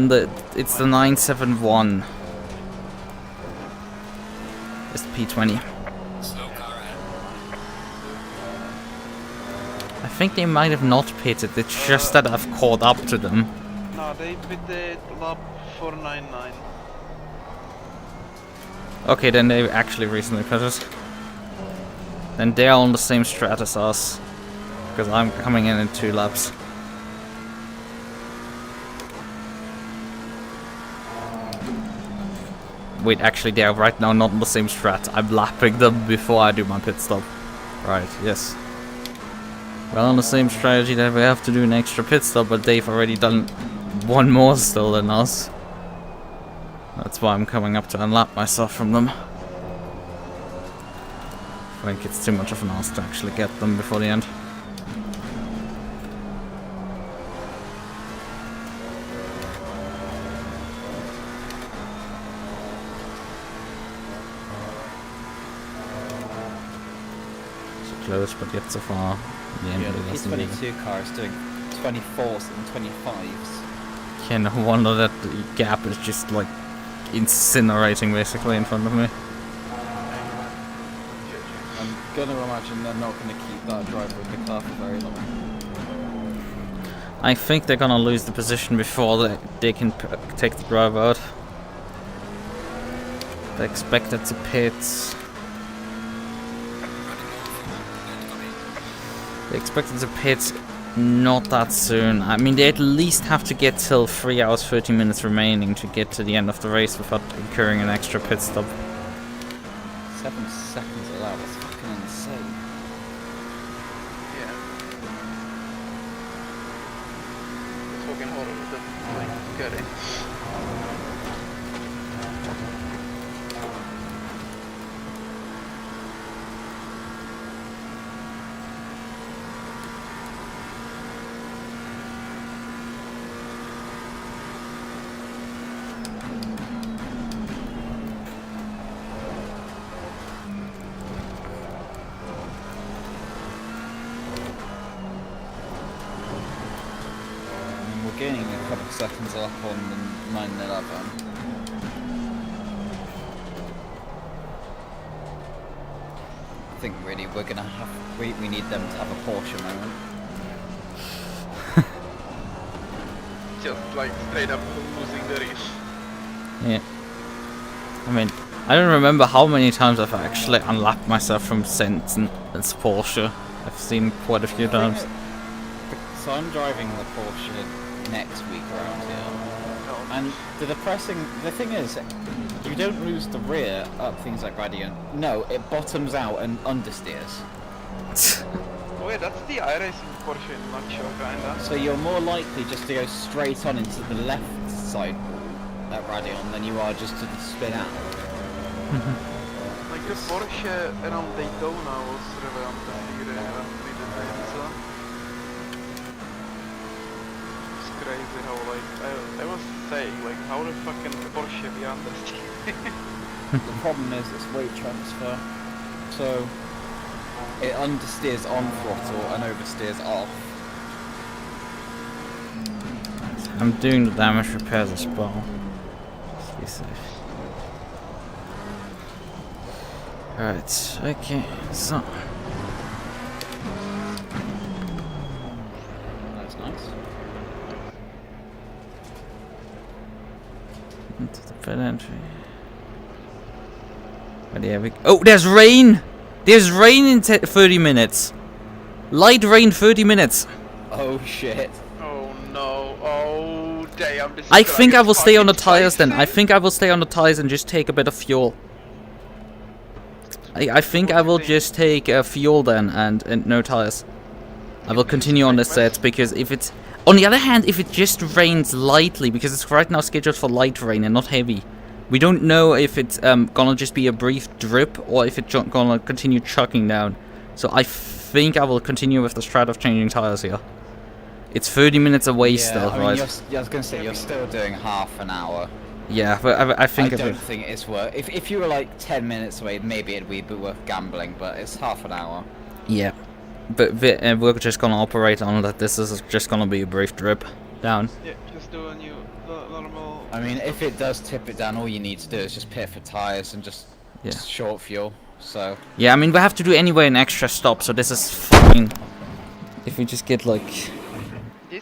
it's the 971. It's the P20. Slow car ahead. I think they might have not pitted. It's just that I've caught up to them. No, they pitted lap 499. Okay, then they actually recently pitted. Then they're on the same strat as us. Because I'm coming in 2 laps. Wait, actually they are right now not on the same strat. I'm lapping them before I do my pit stop. Right, yes. Well, on the same strategy that we have to do an extra pit stop, but they've already done 1 more still than us. That's why I'm coming up to unlap myself from them. I think it's too much of an ask to actually get them before the end. Close, but yet so far the end Yeah, the doesn't really. P22 car is doing 24s and 25s. Yeah, no wonder that the gap is just like incinerating basically in front of me. I'm gonna imagine they're not gonna keep that driver in the car for very long. I think they're gonna lose the position before they can take the driver out. They're expected to pit. They expected to pit not that soon. I mean, they at least have to get till 3 hours 30 minutes remaining to get to the end of the race without incurring an extra pit stop. 7 seconds allowed, that's fucking insane. Yeah. It's fucking horrible that like get it. Gaining a couple seconds up on the 911. I think really we're gonna have we need them to have a Porsche moment. Just like straight up losing the race. Yeah. I mean, I don't remember how many times I've actually unlapped myself from Stints and Porsche. I've seen quite a few times. So I'm driving the Porsche next week around here, and the thing is, you don't lose the rear up things like Radeon. No, it bottoms out and understeers. Oh yeah, that's the iRacing Porsche in a nutshell, kinda. So you're more likely just to go straight on into the left side wall at Radeon than you are just to spin out. Like the Porsche around Daytona was relatively so. Crazy how like I was saying like how the fucking Porsche be understeer. The problem is it's weight transfer, so it understeers on throttle and oversteers off. I'm doing the damage repairs as well. Just be safe. Alright, okay, so. That's nice. Into the pit entry. But yeah, oh, there's rain! There's rain in 30 minutes! Light rain 30 minutes! Oh shit. Oh no, oh damn, this I is think I will stay on the fucking tires then. spicy. I think I will stay on the tires and just take a bit of fuel. I think I will just take fuel then and no tires. I will continue on this set because if it's... On the other hand, if it just rains lightly, because it's right now scheduled for light rain and not heavy, we don't know if it's gonna just be a brief drip or if it's gonna continue chucking down. So I think I will continue with the strat of changing tires here. It's 30 minutes away still, I mean, right? I was gonna say you're still doing half an hour. Yeah, but I think I don't think it's worth. If you were like 10 minutes away, maybe it'd be worth gambling. But it's half an hour. yeah, but we're just gonna operate on that. This is just gonna be a brief drip down. Yeah, just do a new normal. I mean, if it does tip it down, all you need to do is just pit for tires and just short fuel. So Yeah, I mean we have to do anyway an extra stop, so this is fine. If we just get like,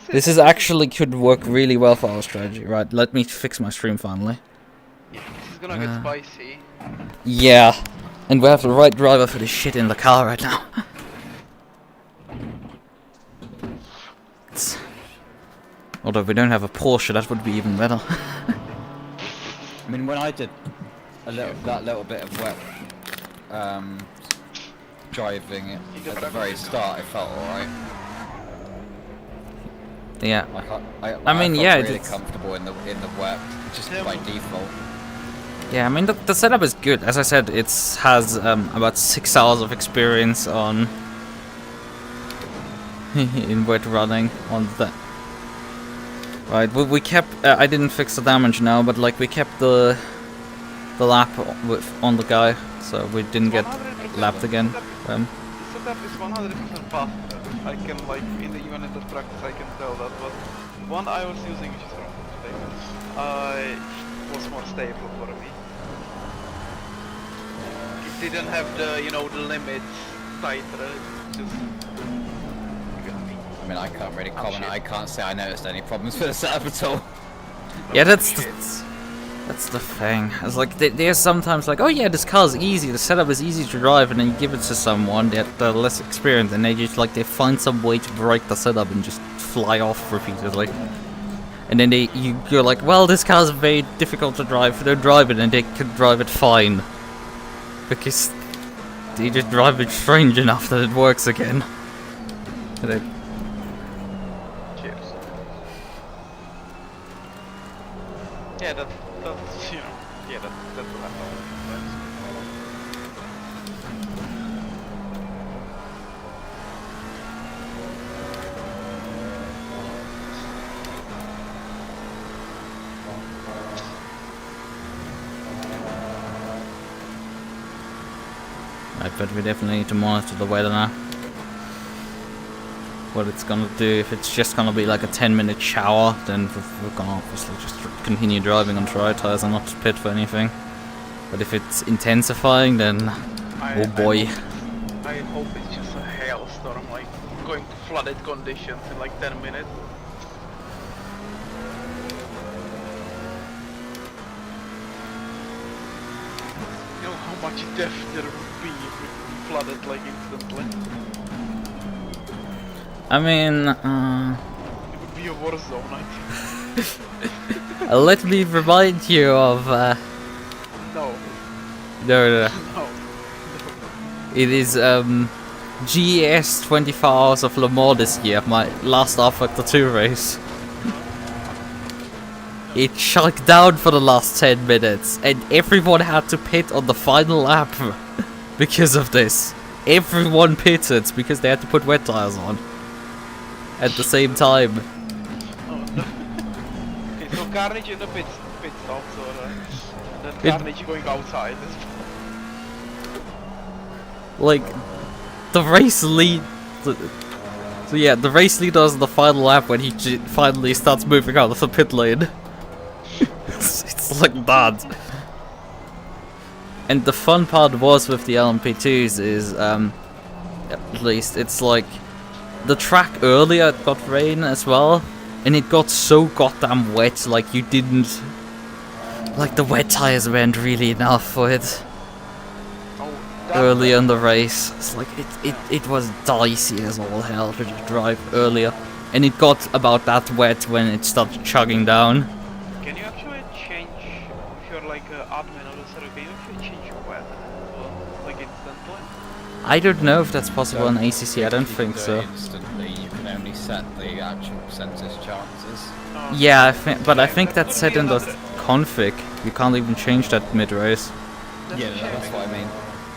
this is actually could work really well for our strategy, right? Let me fix my stream finally. This is gonna get spicy. Yeah, and we have the right driver for this shit in the car right now. Although we don't have a Porsche, that would be even better. I mean, when I did that little bit of wet driving it at the very start, I felt alright. Yeah. Like I mean, felt yeah, really it's comfortable in the wet, just by default. Yeah, I mean the setup is good. As I said, it has about 6 hours of experience on in wet running on that. Right, we kept. I didn't fix the damage now, but like we kept the lap on the guy, so we didn't get lapped again. The setup is 100% faster. I can like even in the practice I can tell that. But one I was using, which is wrong, was more stable for me. It didn't have the the limits tighter. Just I mean, I can't really comment. I can't say I noticed any problems with the setup at all. Yeah, that's the thing. It's like there's sometimes like, oh yeah, this car is easy, the setup is easy to drive, and then you give it to someone that less experienced, and they just like they find some way to break the setup and just fly off repeatedly. And then you're like, well, this car is very difficult to drive. They drive it and they can drive it fine because they just drive it strange enough that it works again. And yeah, that's that's what I thought. I bet we definitely need to monitor the weather now. What it's gonna do, if it's just gonna be like a 10-minute shower, then we're gonna obviously just continue driving on dry tires and not pit for anything. But if it's intensifying, then oh boy. I hope it's just a hailstorm, like going to flooded conditions in like 10 minutes. You know how much death there would be if we flooded like instantly? I mean, It would be a war zone, I think. let me remind you of No. no. No. It is GES 24 Hours of Le Mans this year, my last R-Factor 2 race. It shut down for the last 10 minutes, and everyone had to pit on the final lap because of this. Everyone pitted because they had to put wet tires on at the same time. Oh no. Okay, so carnage in the pit stops, or then carnage going outside. Like, the race lead. So yeah, the race leader is the final lap when he finally starts moving out of the pit lane. It's like that. And the fun part was with the LMP2s is, at least, it's like, the track earlier it got rain as well, and it got so goddamn wet, like you didn't, like the wet tires weren't really enough for it. Early in the race, it's like it was dicey as all hell to just drive earlier, and it got about that wet when it started chugging down. Can you actually change, if you're like admin or so, can you actually change your weather like instantly? I don't know if that's possible in ACC. I don't You think can do so. it instantly, you can only set the actual percentage chances. Yeah, but I think that's set in the config. You can't even change that mid-race. Yeah, that's what I mean.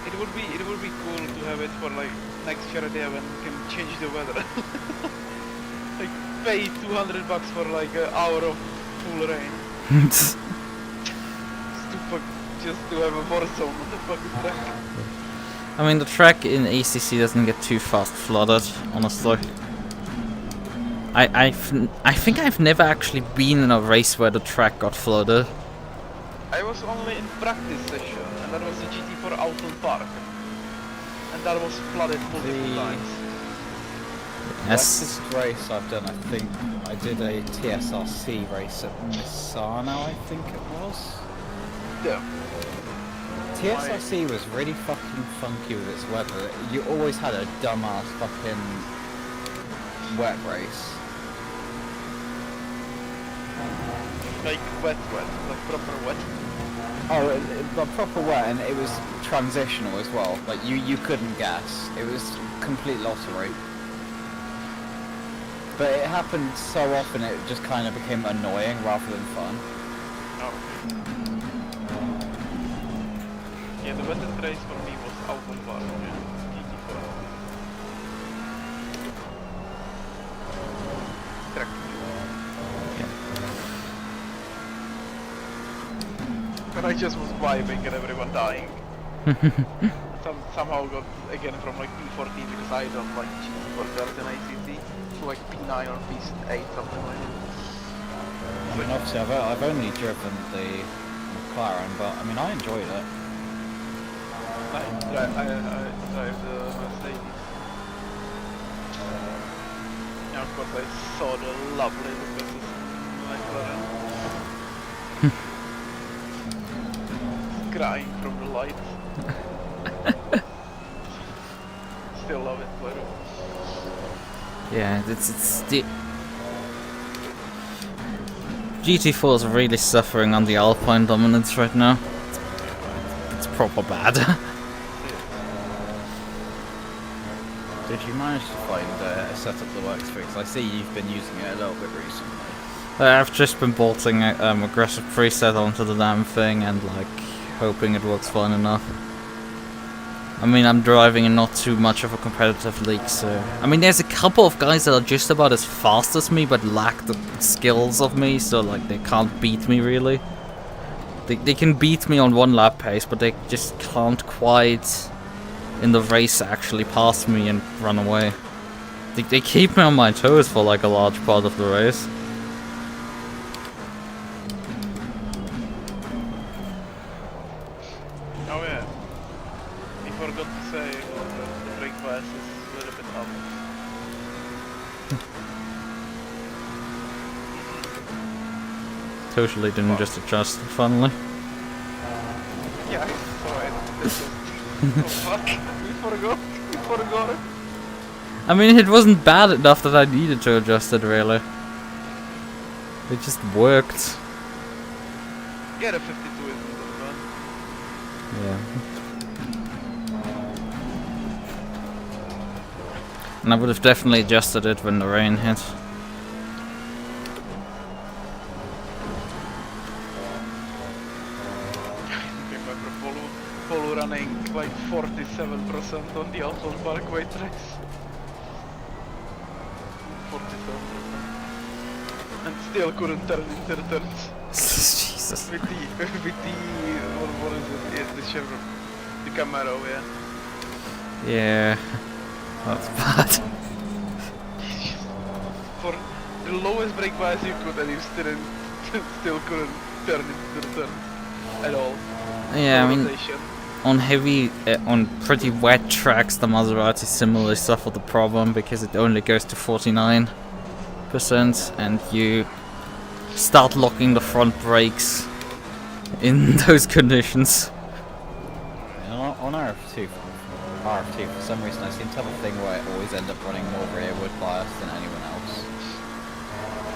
It would be cool to have it for like next Ferrari when we can change the weather. Like pay $200 for like an hour of full rain. Just to have a war zone on the fucking track. I mean, the track in ACC doesn't get too fast flooded, honestly. I think I've never actually been in a race where the track got flooded. I was only in practice session, and that was the GT4 Autumn Park. And that was flooded multiple times. Fastest race I've done, I think I did a TSRC race at Misano, I think it was. Yeah. TSRC was really fucking funky with its weather. You always had a dumbass fucking wet race. Like wet, like proper wet. Oh, but proper wet, and it was transitional as well. Like you couldn't guess. It was complete lottery. But it happened so often, it just kind of became annoying rather than fun. Oh. Yeah, the wettest race for me was Autumn Park, GT4. Track. And I just was vibing and everyone dying. Somehow got again from like P14 because I don't like GT4 cars in ACC to like P9 or P8, something like that. I mean, obviously I've only driven the McLaren, but I mean I enjoyed it. I drive the Mercedes. And of course I saw the lovely Lucas's McLaren. Crying from the lights. Still love it, but Yeah, it's the GT4 is really suffering on the Alpine dominance right now. It's proper bad. Did you manage to find a setup that works for it? 'Cause I see you've been using it a little bit recently. I've just been bolting aggressive preset onto the damn thing and like hoping it works fine enough. I mean, I'm driving in not too much of a competitive league, so... I mean, there's a couple of guys that are just about as fast as me, but lack the skills of me, so like they can't beat me really. They can beat me on one lap pace, but they just can't quite in the race actually pass me and run away. They keep me on my toes for like a large part of the race. oh yeah. I forgot to say the brake bias is a little bit up. Totally didn't just adjust, finally. Yeah, I saw it. Oh fuck, we forgot it. I mean, it wasn't bad enough that I needed to adjust it, really. It just worked. Yeah, the 52 isn't that bad. Yeah. And I would have definitely adjusted it when the rain hit. Remember Polo running like 47% on the Alton Parkway tracks. 47%. And still couldn't turn into the turns. Jesus. With the what is it? Yeah, the Chevron. The Camaro, yeah. Yeah. That's bad. For the lowest brake bias you could, and you still couldn't turn into the turn at all. Yeah, I mean, Rotation. on heavy, on pretty wet tracks, the Maserati similarly suffered the problem because it only goes to 49%, and you start locking the front brakes in those conditions. On RF2, for some reason I seem to have a thing where I always end up running more rearward bias than anyone else.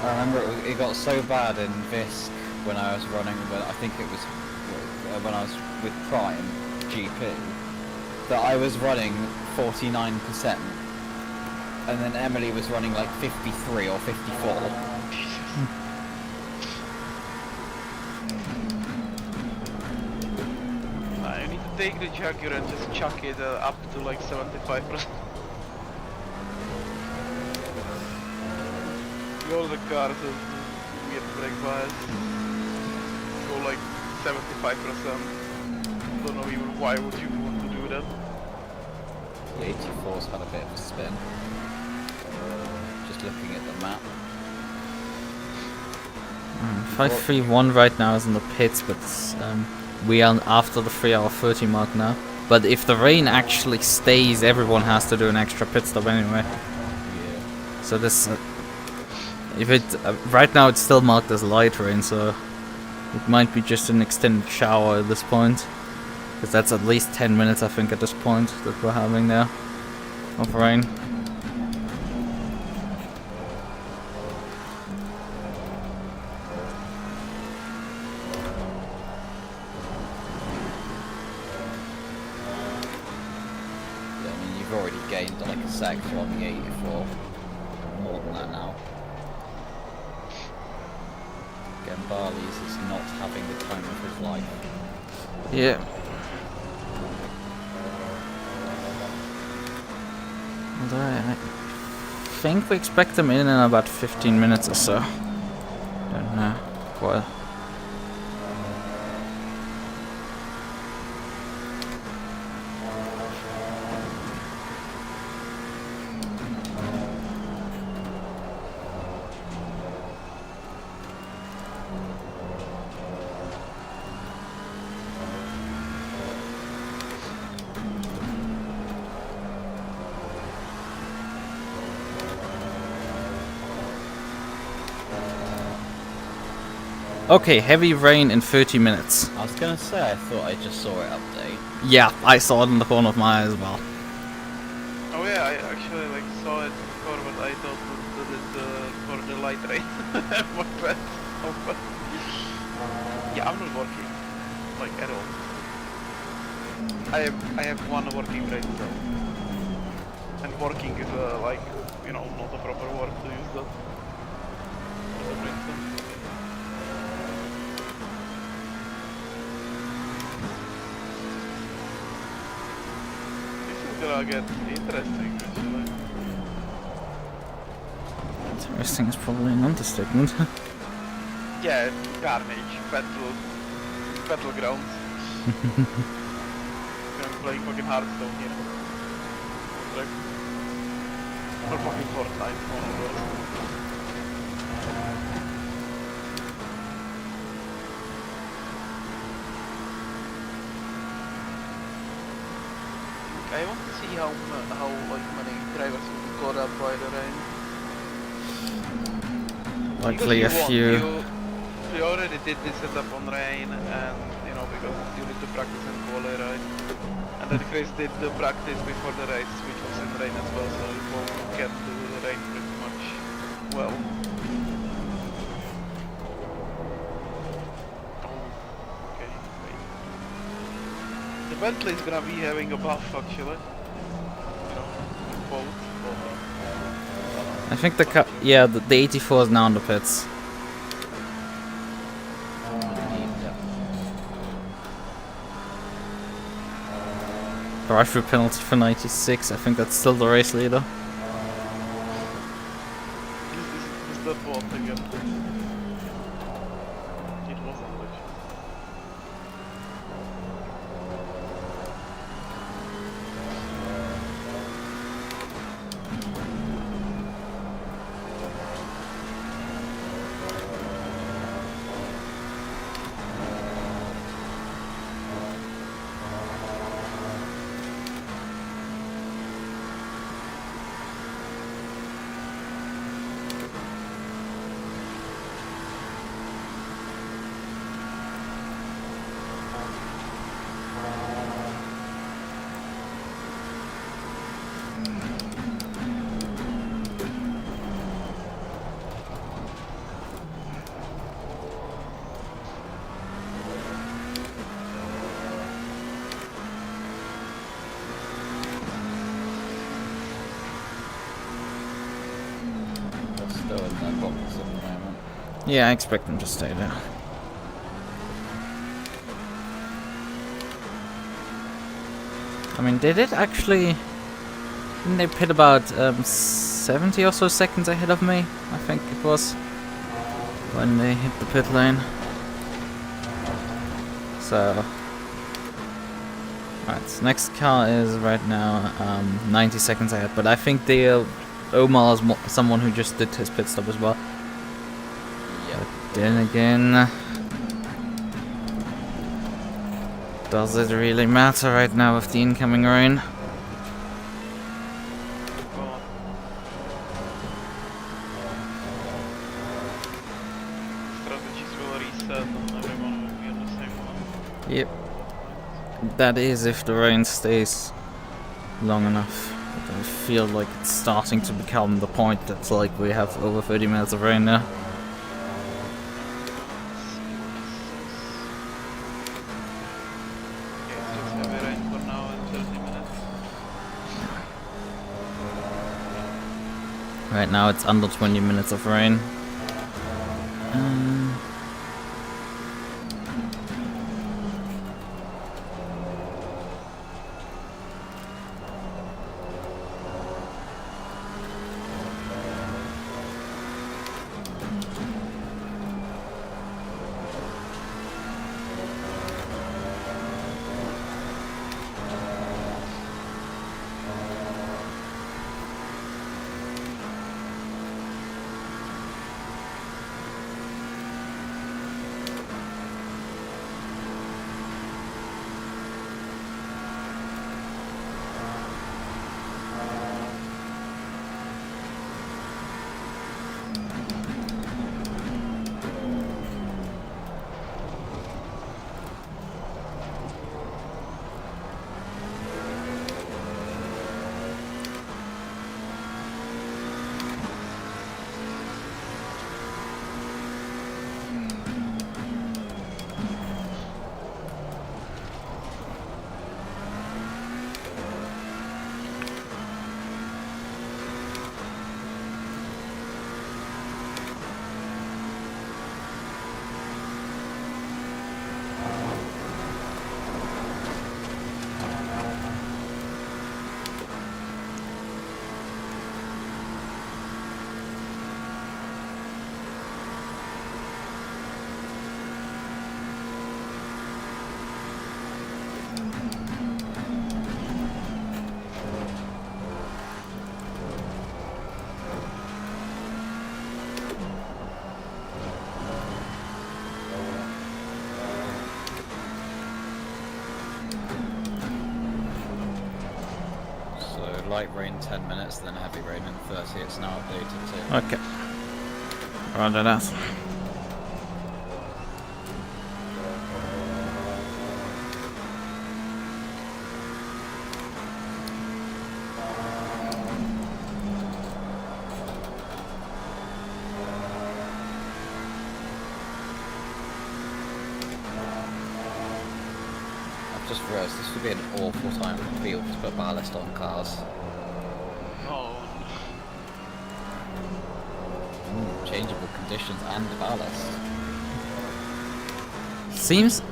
I remember it got so bad in Visk when I was running, I think it was when I was with Prime GP, that I was running 49%, and then Emily was running like 53 or 54. You need to take the Jaguar and just chuck it up to like 75%. all the cars have weird brake bias. Go like 75%. Don't know even why would you want to do that. The 84's had a bit of a spin. Just looking at the map. 531 right now is in the pits, but we are after the 3 hour 30 mark now. But if the rain actually stays, everyone has to do an extra pit stop anyway. Yeah. So this, if it right now it's still marked as light rain, so it might be just an extended shower at this point, because that's at least 10 minutes I think at this point that we're having there of rain. Already gained like a sector on the 84. More than that now. Again, Barley's is not having the time of his life. Yeah. And I think we expect them in about 15 minutes or so. Don't know. Well. Okay, heavy rain in 30 minutes. I was gonna say, I thought I just saw it update. Yeah, I saw it in the corner of my eye as well. Oh yeah, I actually like saw it before, but I thought that it's for the light rain. My bad. Oh, but yeah, I'm not working like at all. I have one working right now, and working is like, you know, not a proper word to use that. For instance. Gonna get interesting actually. Interesting is probably an understatement. Yeah, carnage, battlegrounds. I'm playing fucking Hearthstone here. Or fucking Fortnite, one of those. I want to see how like many drivers will be caught up by the rain. Likely a few. We already did this setup on rain, and you know, because you need to practice in quali, right? And then Chris did the practice before the race, which was in rain as well, so we both can do the rain pretty much well. Bentley is gonna be having a buff actually. You know, both. I think the yeah, the 84 is now in the pits. Drive-through penalty for 96. I think that's still the race leader. Is the bot again? It wasn't actually. Yeah, I expect them to stay there. I mean, they did actually... Didn't they pit about 70 or so seconds ahead of me, I think it was, when they hit the pit lane. So, right, next car is right now 90 seconds ahead, but I think the Omar is someone who just did his pit stop as well. Yeah. But then again, does it really matter right now with the incoming rain? Strategies will reset and everyone will be on the same one. Yep. That is if the rain stays long enough. But I feel like it's starting to become the point that's like we have over 30 minutes of rain now. Okay, it's just heavy rain for now and 30 minutes. Right now it's under 20 minutes of rain. Light rain 10 minutes, then heavy rain in 30. It's now updated to. Okay. Roger that. I've just realised this would be an awful time for the field to put ballast on cars. Oh, Changeable conditions and ballast.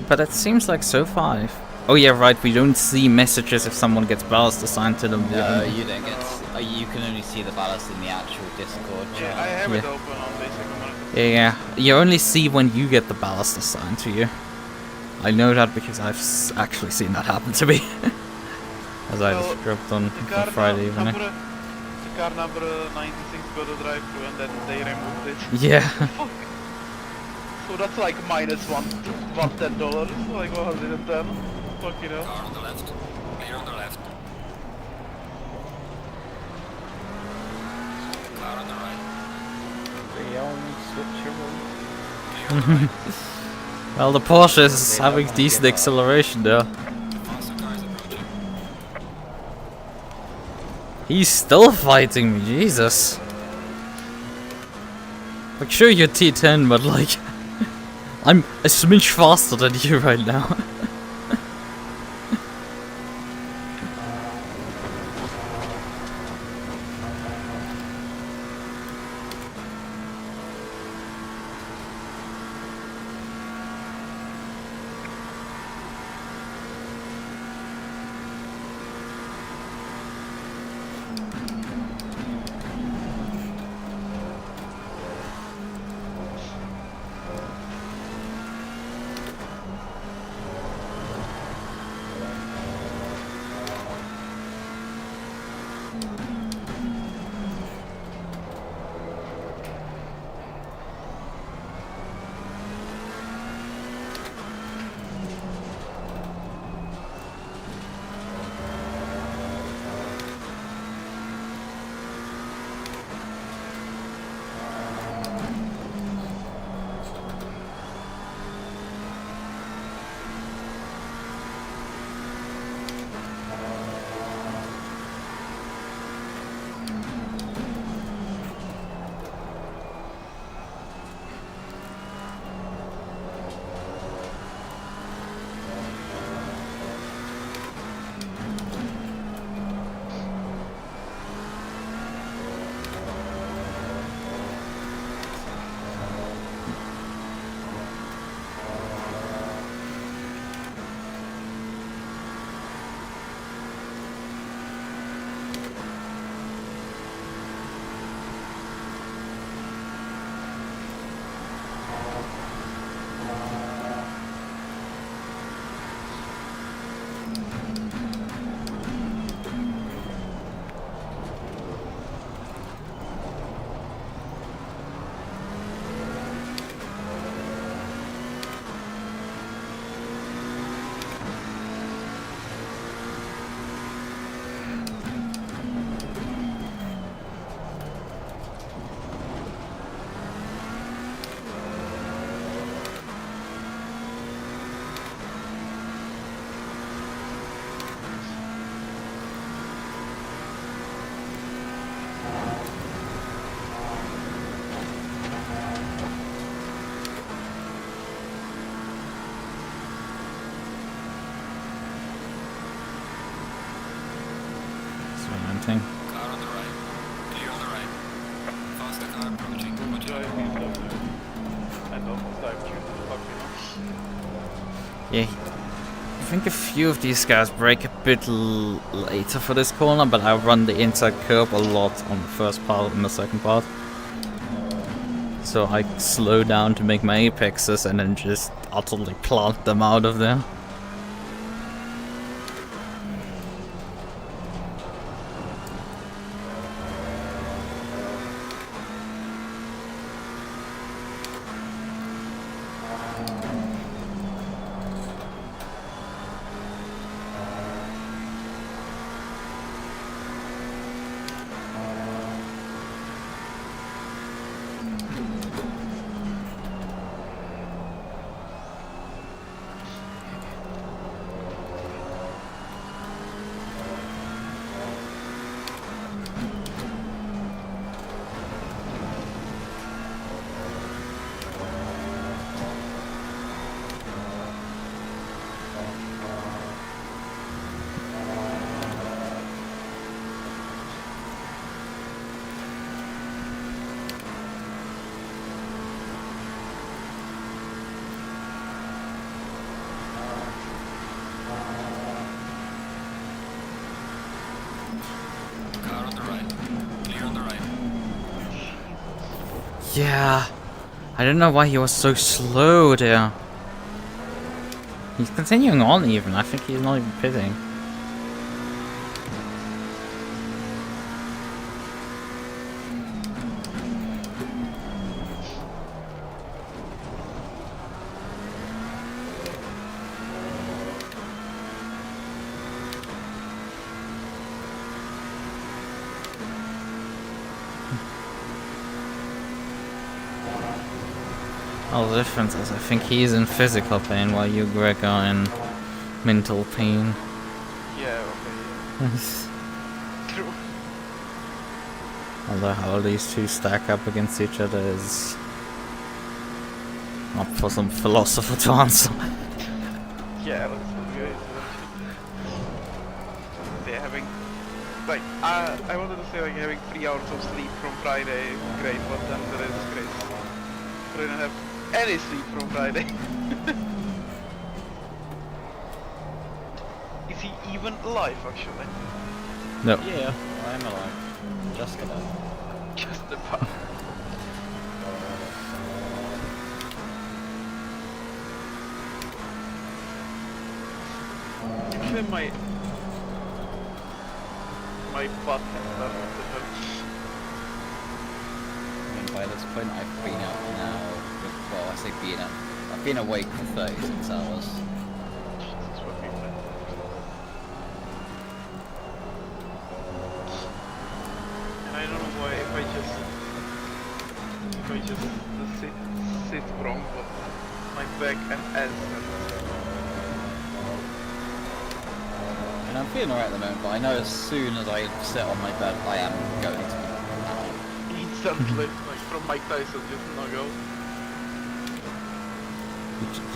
But it seems like so far. Oh yeah, right. We don't see messages if someone gets ballast assigned to them. No, you don't get. You can only see the ballast in the actual Discord yeah, channel. I have it Yeah. open on basic American. Yeah, you only see when you get the ballast assigned to you. I know that because I've actually seen that happen to me. As I just dropped on Friday evening. The car number 96 got a drive-through and then they removed it. Yeah. Fuck. So that's like minus $110, like 110. Fucking hell. Car on the left. Clear on the left. Car on the right. Clear on the right. Well, the Porsche is having decent acceleration there. Faster car is approaching. He's still fighting me, Jesus. Like, sure you're T10, but like, I'm a smidge faster than you right now. Car approaching. Watch Drive out. BMW. And almost dive through the fucking Yeah, I think a few of these guys brake a bit later for this corner, but I run the inside curb a lot on the first part and the second part. So I slow down to make my apexes and then just utterly plant them out of there. Car on the right. Clear on the right. Yeah, I don't know why he was so slow there. He's continuing on even, I think he's not even pitting. All the difference is I think he's in physical pain while you, Greg, are in mental pain. Yeah, okay. True. Although how these two stack up against each other is up for some philosopher to answer. Yeah, let's do it. They're having, like, I wanted to say like having 3 hours of sleep from Friday is great, but then there is great. I didn't have any sleep from Friday. Is he even alive actually? No. Yeah, I'm alive. Just about. Just about. Actually my butt has started to hurt. I mean, by this point, I've been out now. Well, I say been out. I've been awake for 36 hours. Jesus fucking man. And I don't know why if I just sit wrong, but my back and ass And I'm feeling alright at the moment, but I know as soon as I sit on my bed, I am going to be instantly, like from Mike Tyson, just knock out.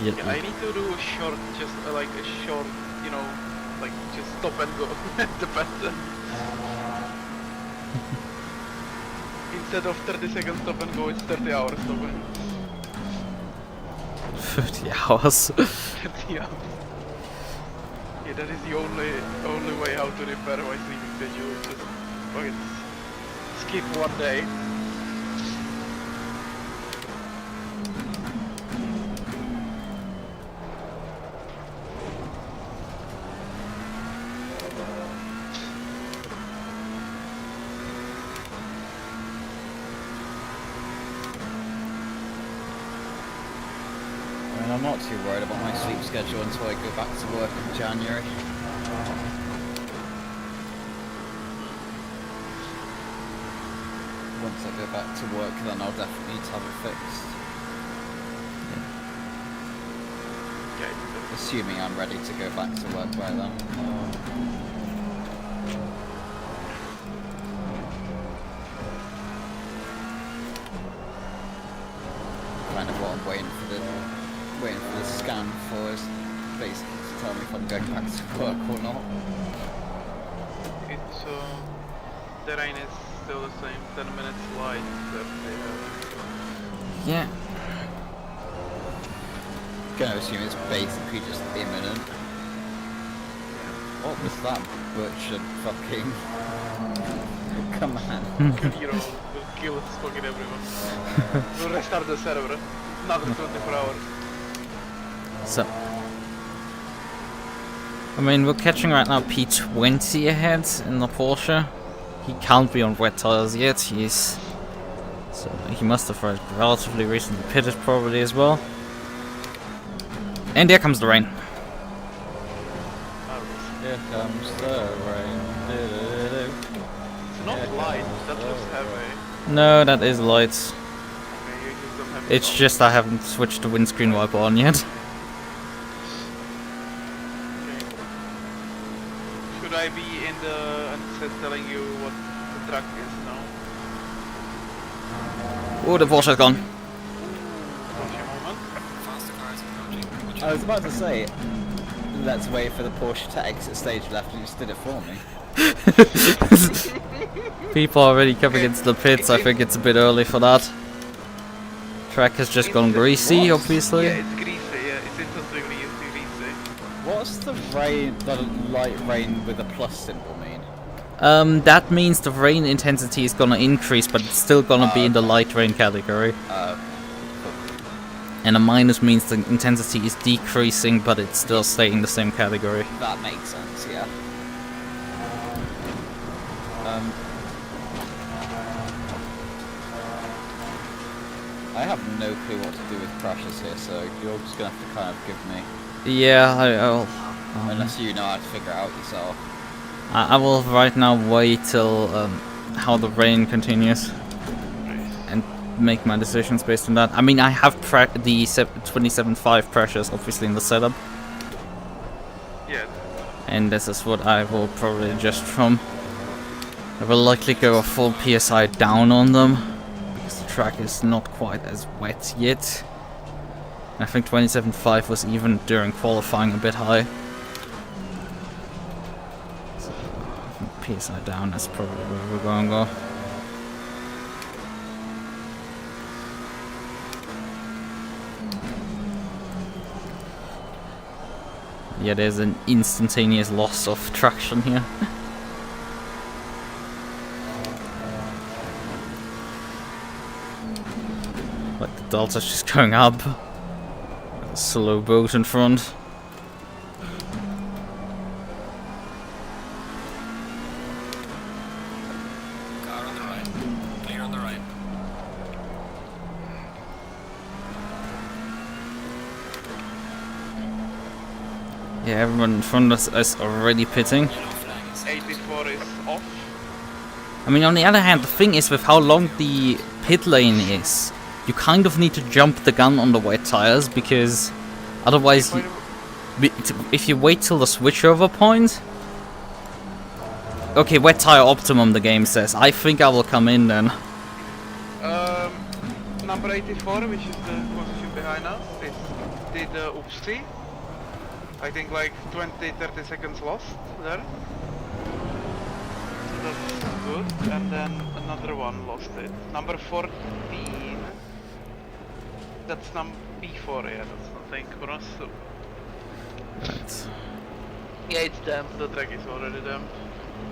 Yeah, I need to do a short, just like a short, you know, like just stop and go at the better. Instead of 30 seconds stop and go, it's 30 hours stop and go. 50 hours. 30 hours. Yeah, that is the only way how to repair my sleeping schedule. Just fucking skip one day. I'm not too worried about my sleep schedule until I go back to work in January. Once I go back to work, then I'll definitely need to have it fixed. Okay. Assuming I'm ready to go back to work by then. Kind of what I'm waiting for the scan for is basically to tell me if I'm going back to work or not. It's the rain is still the same. 10 minutes light that they have. Yeah. Gonna assume it's basically just imminent. What was that butchered fucking command? Hero will kill fucking everyone. We'll restart the server. Another 24 hours. So, I mean, we're catching right now P20 ahead in the Porsche. He can't be on wet tires yet. So he must have relatively recently pitted probably as well. And there comes the rain. Here comes the rain. It's not light, that was heavy. No, that is light. Okay, you just don't have It's just I haven't switched the windscreen wiper on yet. Should I be in the answer telling you what the track is now? Oh, the Porsche's gone. What's your moment? Faster cars approaching. I was about to say, let's wait for the Porsche to exit stage left, and you just did it for me. People are already coming into the pits. I think it's a bit early for that. Track has just gone greasy, What? obviously. Yeah, it's greasy, yeah, it's instantly greasy. What's the rain, the light rain with a plus symbol mean? That means the rain intensity is gonna increase, but it's still gonna be in the light rain category. And a minus means the intensity is decreasing, but it's still staying in the same category. That makes sense, yeah. I have no clue what to do with crashes here, so you're just gonna have to kind of give me, Yeah, I'll unless you know how to figure it out yourself. I will right now wait till how the rain continues and make my decisions based on that. I mean, I have the 27.5 pressures obviously in the setup, Yeah. and this is what I will probably adjust from. I will likely go a full PSI down on them because the track is not quite as wet yet. I think 27.5 was even during qualifying a bit high. So, I think PSI down is probably where we're going to go. Yeah, there's an instantaneous loss of traction here. Like the delta's just going up. A slow boat in front. Car on the right. Clear on the right. Yeah, everyone in front of us is already pitting. Yellow flag is 84 is off. I mean, on the other hand, the thing is with how long the pit lane is, you kind of need to jump the gun on the wet tires because otherwise, if you wait till the switchover point. Okay, wet tire optimum, the game says. I think I will come in then. Number 84, which is the position behind us, did oopsie. I think like 20-30 seconds lost there. So that's good. And then another one lost it. Number 14. That's B4, yeah, that's nothing for us. So. Right. Yeah, it's damp. The track is already damp.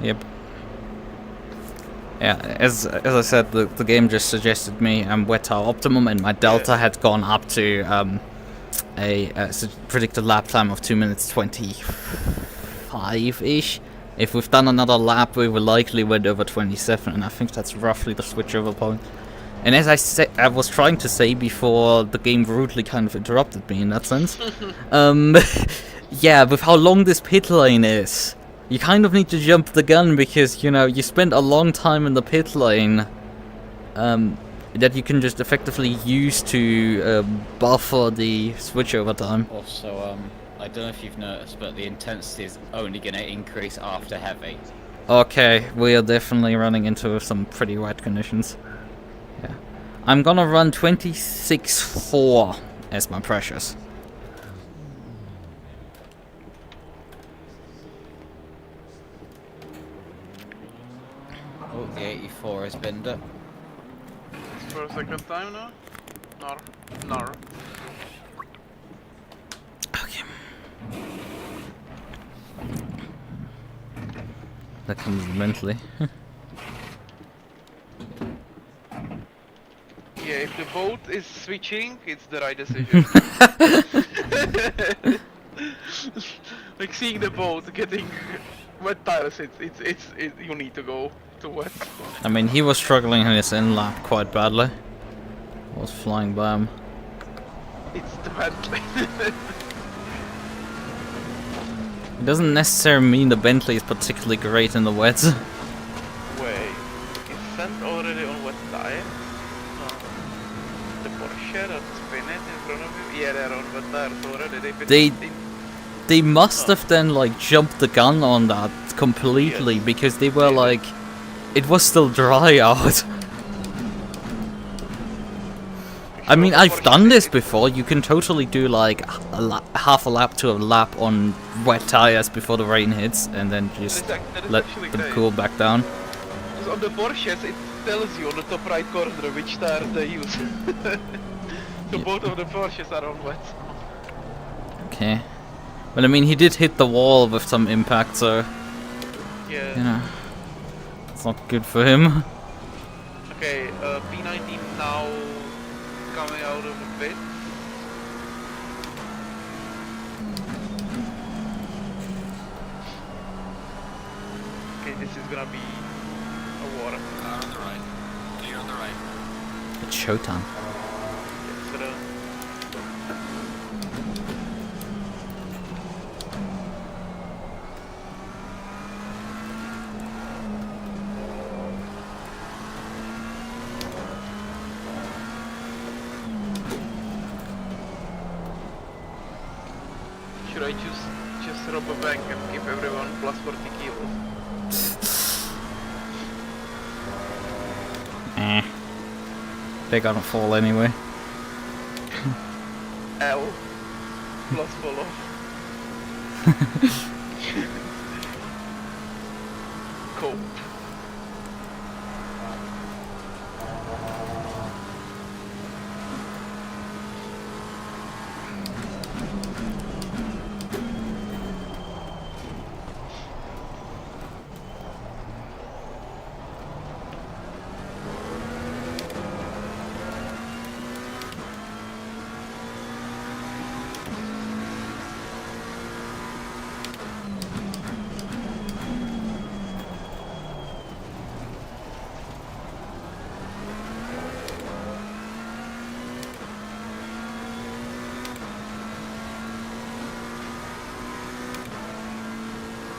Yep. Yeah, as I said, the game just suggested me wet tire optimum, and my delta had gone up to a predicted lap time of 2 minutes 25-ish. If we've done another lap, we will likely went over 27, and I think that's roughly the switchover point. And as I said, I was trying to say before, the game rudely kind of interrupted me in that sense. Yeah, with how long this pit lane is, you kind of need to jump the gun because, you know, you spend a long time in the pit lane that you can just effectively use to buffer the switchover time. Also, I don't know if you've noticed, but the intensity is only going to increase after heavy. Okay, we are definitely running into some pretty wet conditions. Yeah, I'm gonna run 26.4 as my pressures. Oh, the 84 or he's binned it. It's for a second time now? Nar. Okay. That comes mentally. Yeah, if the boat is switching, it's the right decision. Like seeing the boat getting wet tires, you need to go to wet. I mean, he was struggling in his in lap quite badly. I was flying by him. It's the Bentley. It doesn't necessarily mean the Bentley is particularly great in the wet. Wait, is Sent already on wet tire? No. The Porsche that spin it in front of you? Yeah, they're on wet tires already. They must have then like jumped the gun on that completely, Yes. because they were like, it was still dry out. I mean, I've done this before. You can totally do like half a lap to a lap on wet tires before the rain hits, and then just That is let actually them great. cool back down. Because on the Porsches it tells you on the top right corner which tires they use. So both of the Porsches are on wet. Okay. But I mean, he did hit the wall with some impact, so Yeah. you know, it's not good for him. Okay, P19 now coming out of the pit. Okay, this is gonna be a war. Car on the right. Clear on the right. It's showtime. Yes, should I just rob a bank and give everyone plus 40 kilos? They're gonna fall anyway. L plus follow. Cope.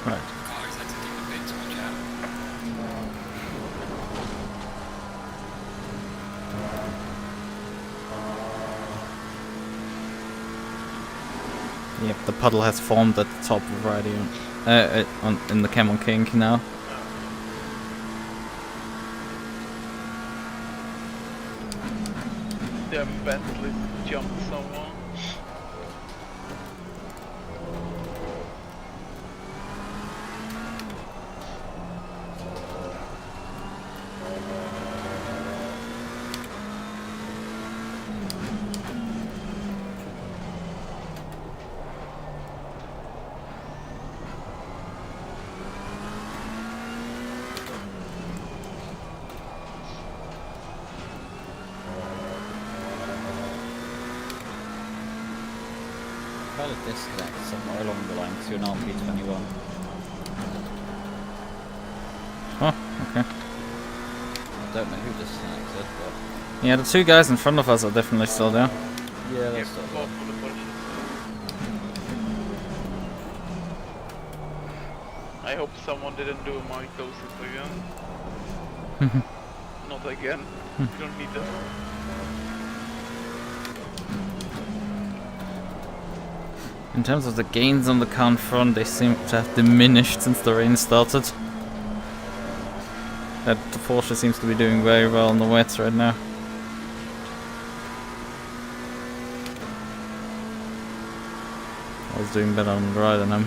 Right. Car is exiting the pits. Watch out. Yep, the puddle has formed at the top of Radeon. In the Camel King now. Damn Bentley jumped someone. I've had a disconnect somewhere along the line to an RP21. Oh, okay. I don't know who disconnected, but Yeah, the two guys in front of us are definitely still there. yeah, Yeah, that's still both of the Porsches. I hope someone didn't do mitosis again. Not again. You don't need that. In terms of the gains on the count front, they seem to have diminished since the rain started. That the Porsche seems to be doing very well on the wets right now. I was doing better on the ride than him.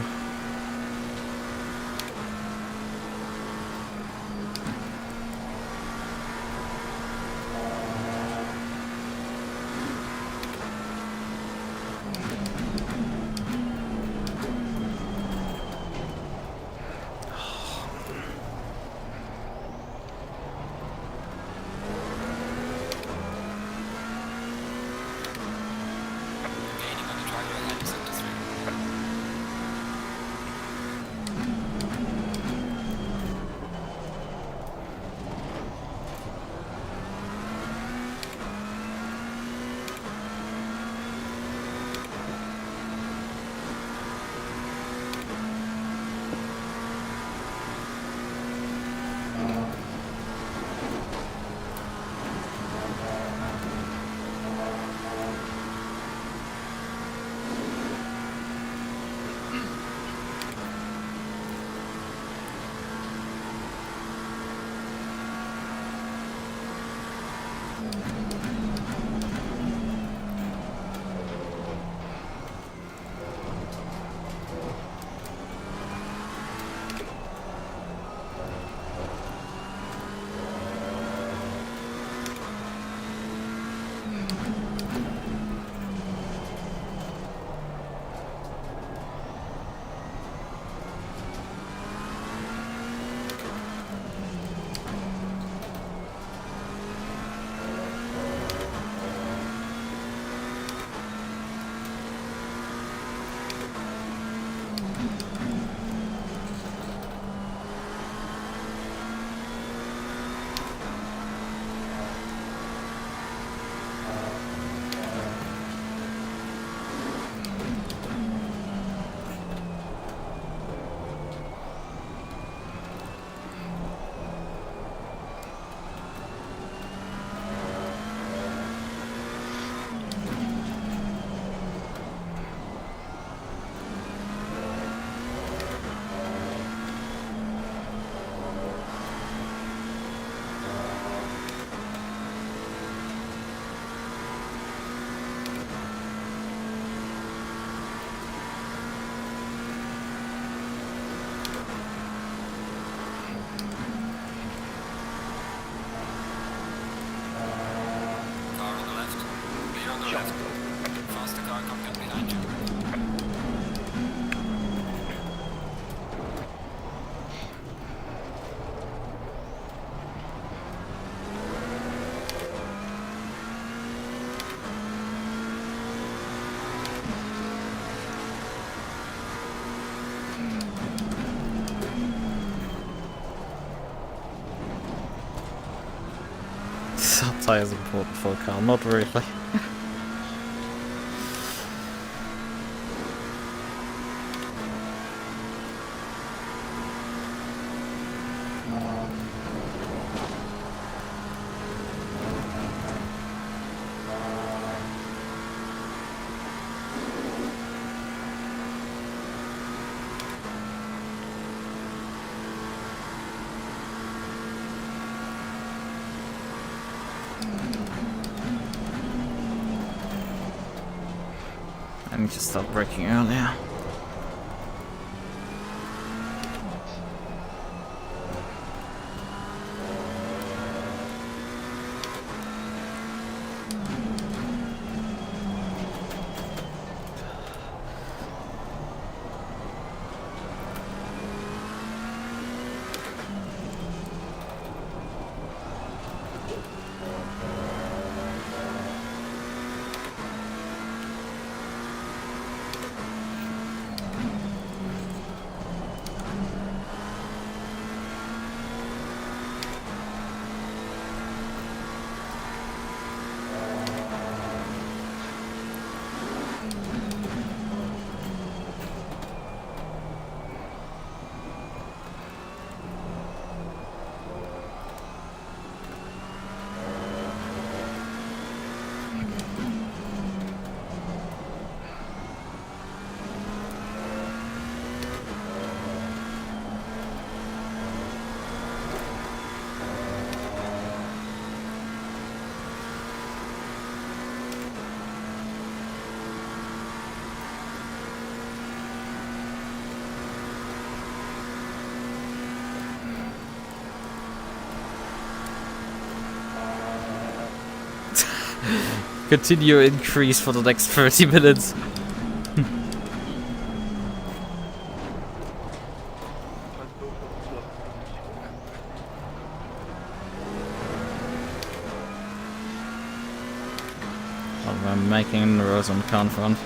left. Faster car coming up behind you. Sata is important for a car, not really. I need to start braking earlier. Continue increase for the next 30 minutes. Let's go for the slot. I'm making inroads on car front.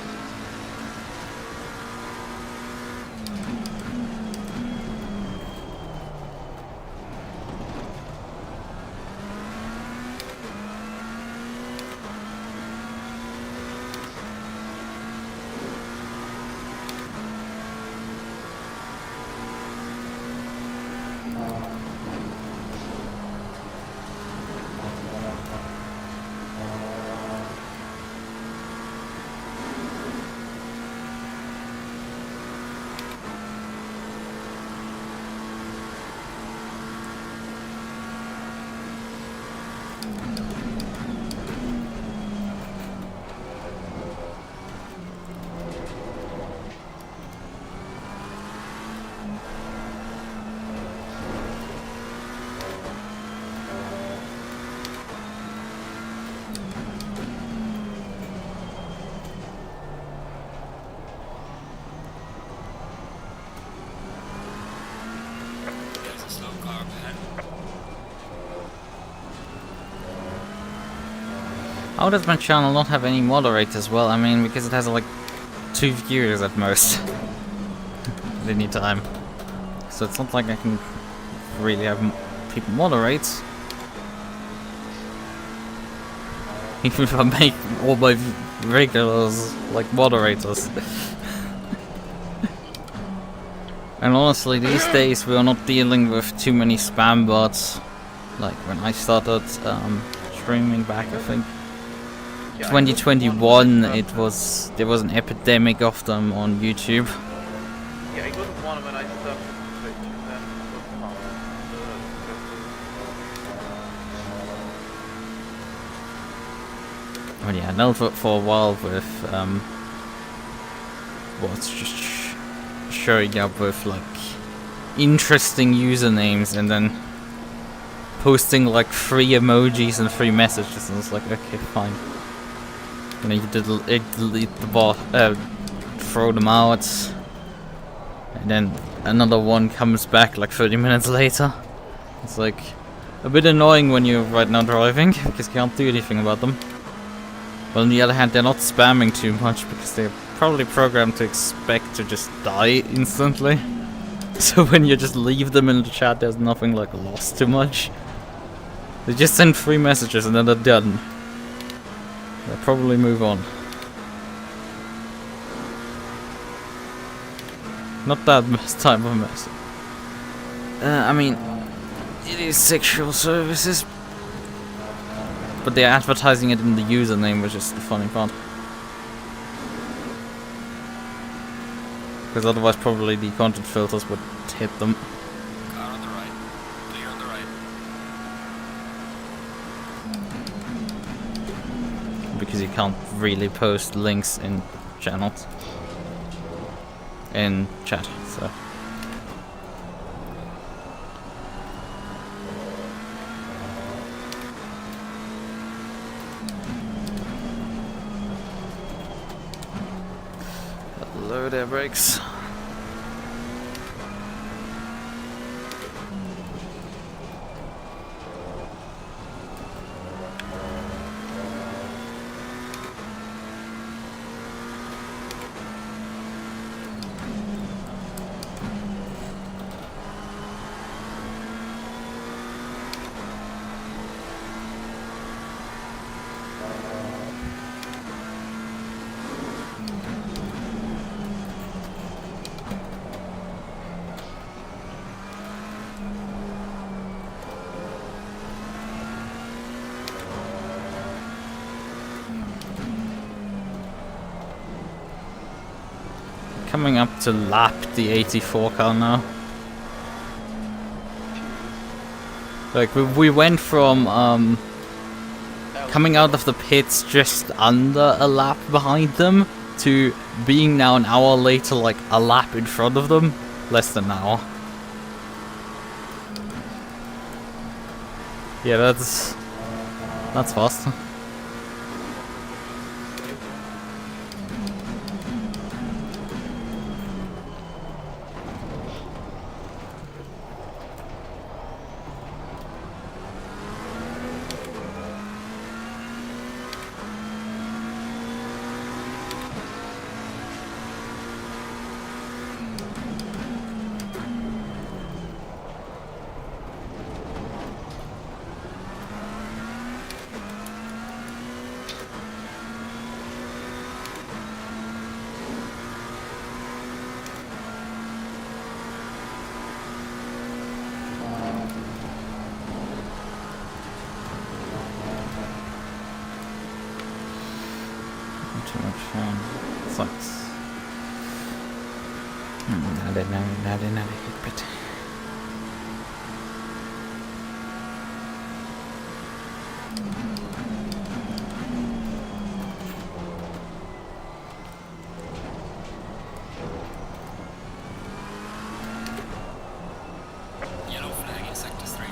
There's a slow car behind. How does my channel not have any moderators? Well, I mean, because it has like 2 viewers at most at any time. So it's not like I can really have people moderate. Even if I make all my regulars like moderators. And honestly, these days we are not dealing with too many spam bots. Like when I started streaming back, I think. Yeah, 2021, there was an epidemic of them on YouTube. Yeah, I got one when I started Twitch, and then it was found. Well, yeah, I dealt for a while with what's just showing up with like interesting usernames and then posting like 3 emojis and 3 messages, and it's like, okay, fine. And then you delete the bot, throw them out, and then another one comes back like 30 minutes later. It's like a bit annoying when you're right now driving because you can't do anything about them. But on the other hand, they're not spamming too much because they're probably programmed to expect to just die instantly. So when you just leave them in the chat, there's nothing like lost too much. They just send 3 messages and then they're done. They'll probably move on. Not that type of mess. I mean, it is sexual services, but they're advertising it in the username, which is the funny part. Because otherwise, probably the content filters would hit them. Car on the right. Clear on the right. Because you can't really post links in channels. In chat, so. Hello there, brakes. Coming up to lap the 84 car now. Like we went from coming out of the pits just under a lap behind them to being now an hour later like a lap in front of them. Less than an hour. Yeah, that's fast. Too much fun. Sucks. Another hit bit. Yellow flag in sector 3.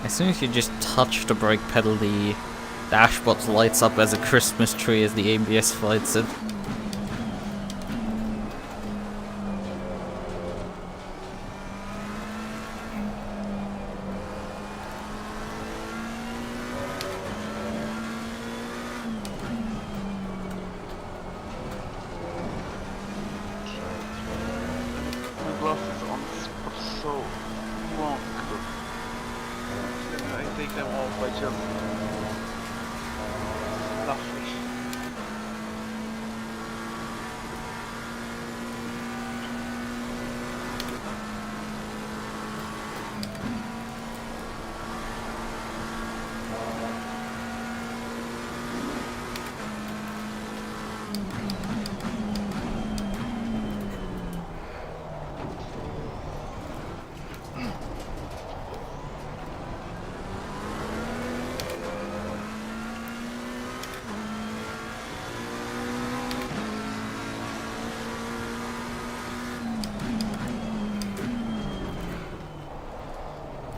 As soon as you just touch the brake pedal, the dashboard lights up as a Christmas tree as the ABS fights it. My glasses on for so long. I take them off by just laughing.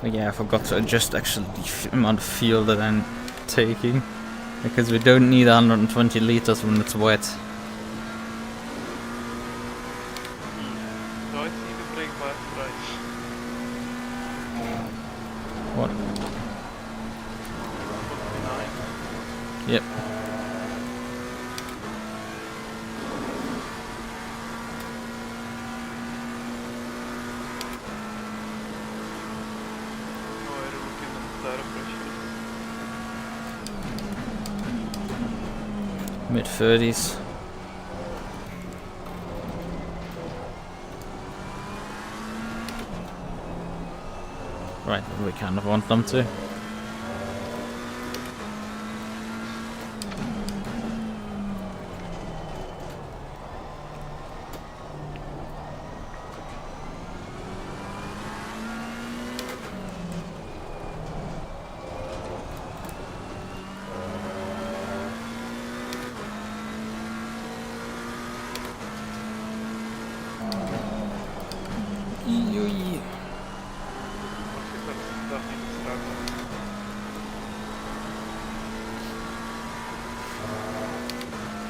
Oh yeah, I forgot to adjust actually the amount of fuel that I'm taking. Because we don't need 120 liters when it's wet. So I see the brake pads, right? What? 49. Yep. Oh, I'm looking at the tire pressure. Mid-30s. Right, we kind of want them to.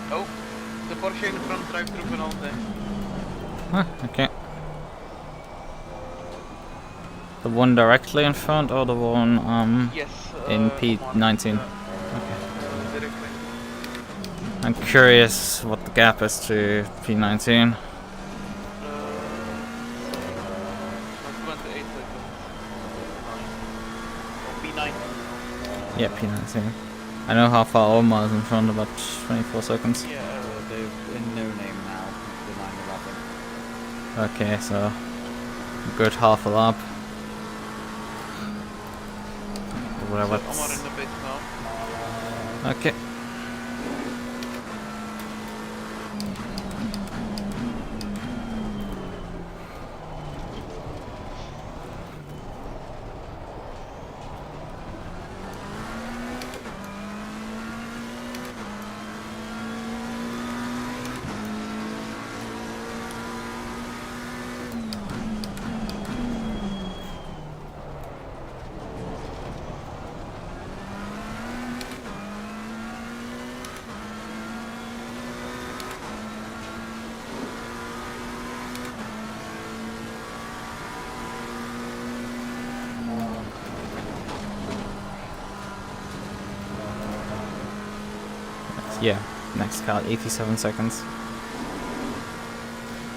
Oh, the Porsche in the front drive-through penalty. Huh, okay. The one directly in front or the one Yes. in P19. P19? Okay. Directly. I'm curious what the gap is to P19. 28 seconds. Oh, P19. Yeah, P19. I know how far Omar is in front, about 24 seconds. Yeah. They're in no name now, the 911. Okay, so a good half a lap. Whatever. So Omar in the base now. Okay. Yeah, next car, 87 seconds.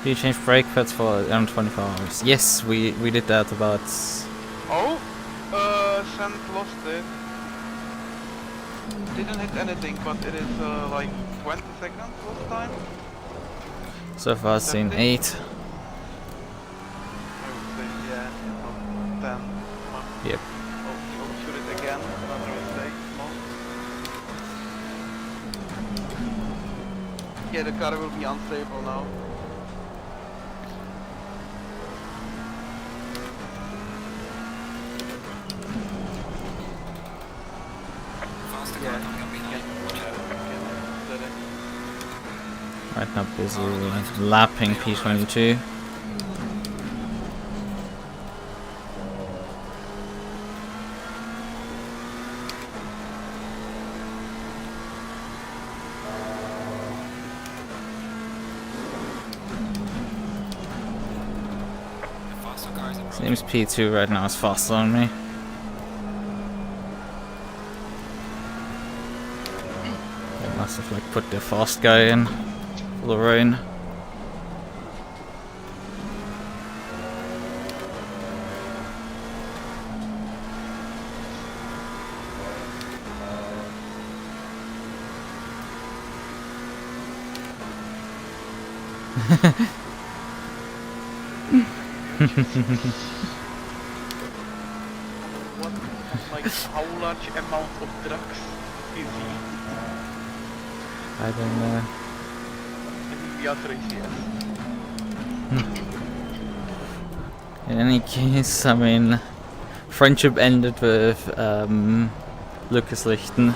Do you change brake pads for 24 hours? Yes, we did that about... Oh, Sand lost it. Didn't hit anything, but it is like 20 seconds lost time. So far I've seen 8. I would say, yeah, about 10. Yep. Oh, he'll shoot it again. Another mistake. Yeah, the car will be unstable now. Faster Yeah. car coming up behind. Watch out. Right now busy lapping P22. The faster car is approaching. Seems P2 right now is faster than me. They must have like put their fast guy in for the rain. What, like, how large amount of drugs is he? I don't know. In the other yes. In any case, I mean, friendship ended with Lukas Lichten.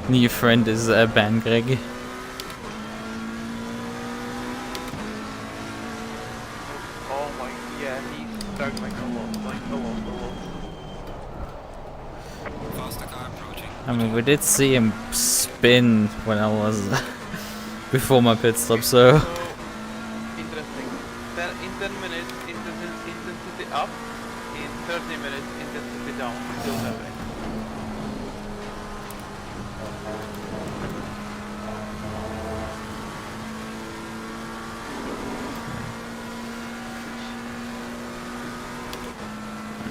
New friend is Ben Greg. Oh my, yeah, he's drugged like a lot, mean, we did see him spin when I was before my pit stop, so So interesting. In 10 minutes, intensity up. In 30 minutes, intensity down. Still happening.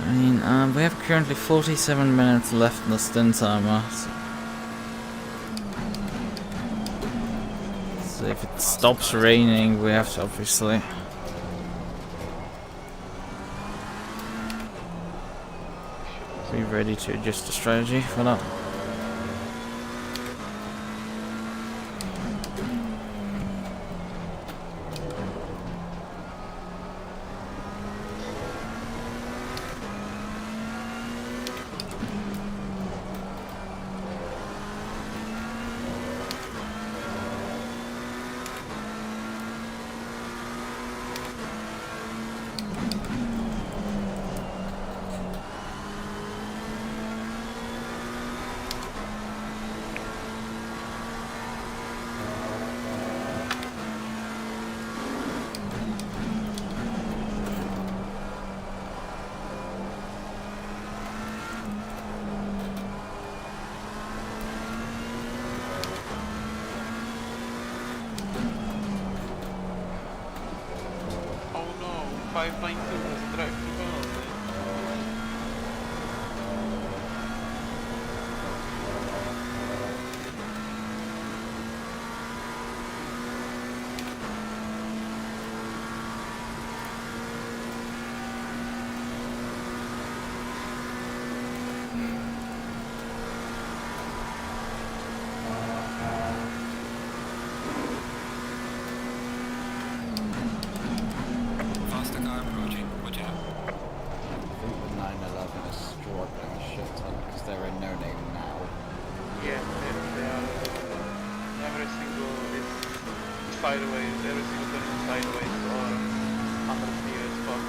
I mean, we have currently 47 minutes left in the stint timer. So if it stops raining, we have to obviously. Be ready to adjust the strategy for that. Oh no, 592 has drive to penalty. Faster car approaching. Watch out. I think the 911 is struggling a shit ton because they're in no name now. Yeah, they are. Every single is sideways, every single turn is sideways or 100 meters spot.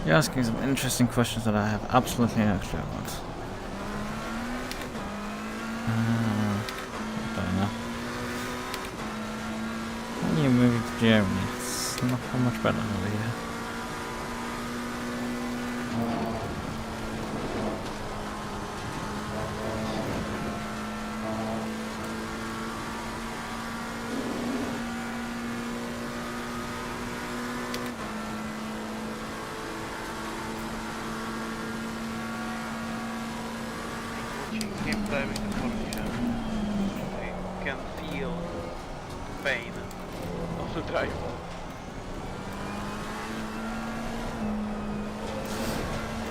You're asking some interesting questions that I have absolutely no clue about. I don't know. When you're moving to Germany, it's not that much better over here. Watching him driving the Porsche, I can feel the pain of the driver.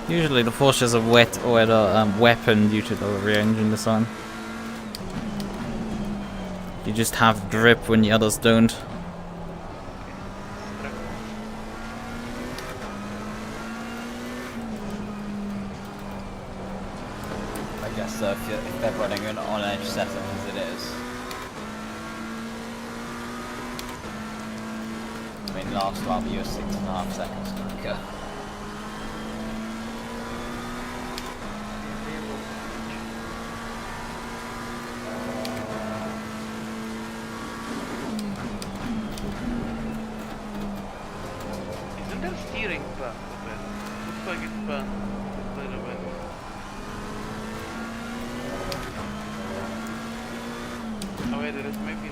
Usually the Porsche has a wetter weapon due to the rear engine design. You just have grip when the others don't. I guess so, if they're running an on-edge setup as it is. I mean, last lap you were 6.5 seconds quicker. Isn't there steering bent a bit? Looks like it's bent a little bit. Oh wait, there is maybe...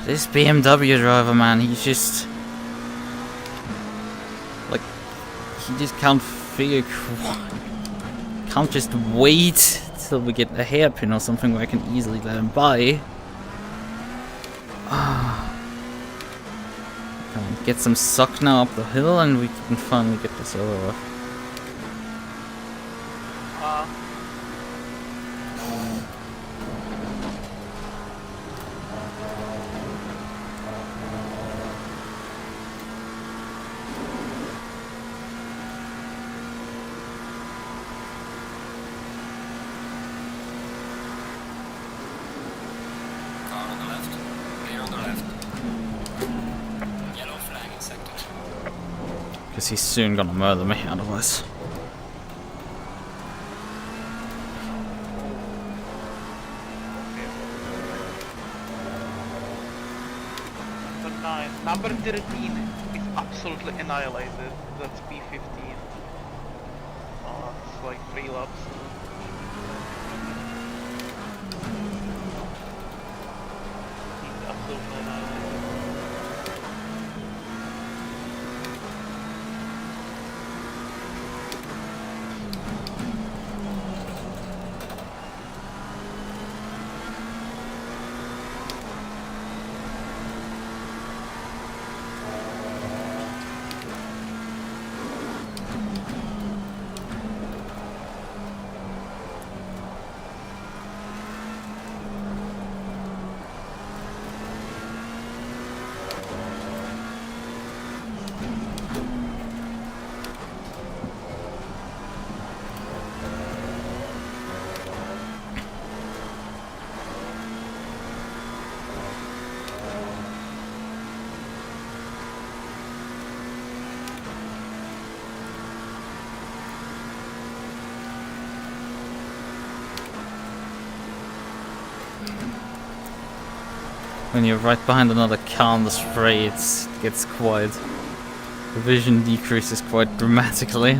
This BMW driver, man, he's just like he just can't just wait till we get a hairpin or something where I can easily let him by. Come on, get some suck now up the hill and we can finally get this over with. Car on the left. Clear on the left. Yellow flag in sector. Because he's soon gonna murder me otherwise. Number 13 is absolutely annihilated. That's P15. Oh, it's like 3 laps. He's absolutely annihilated. When you're right behind another car on the spray, it gets quite... the vision decreases quite dramatically.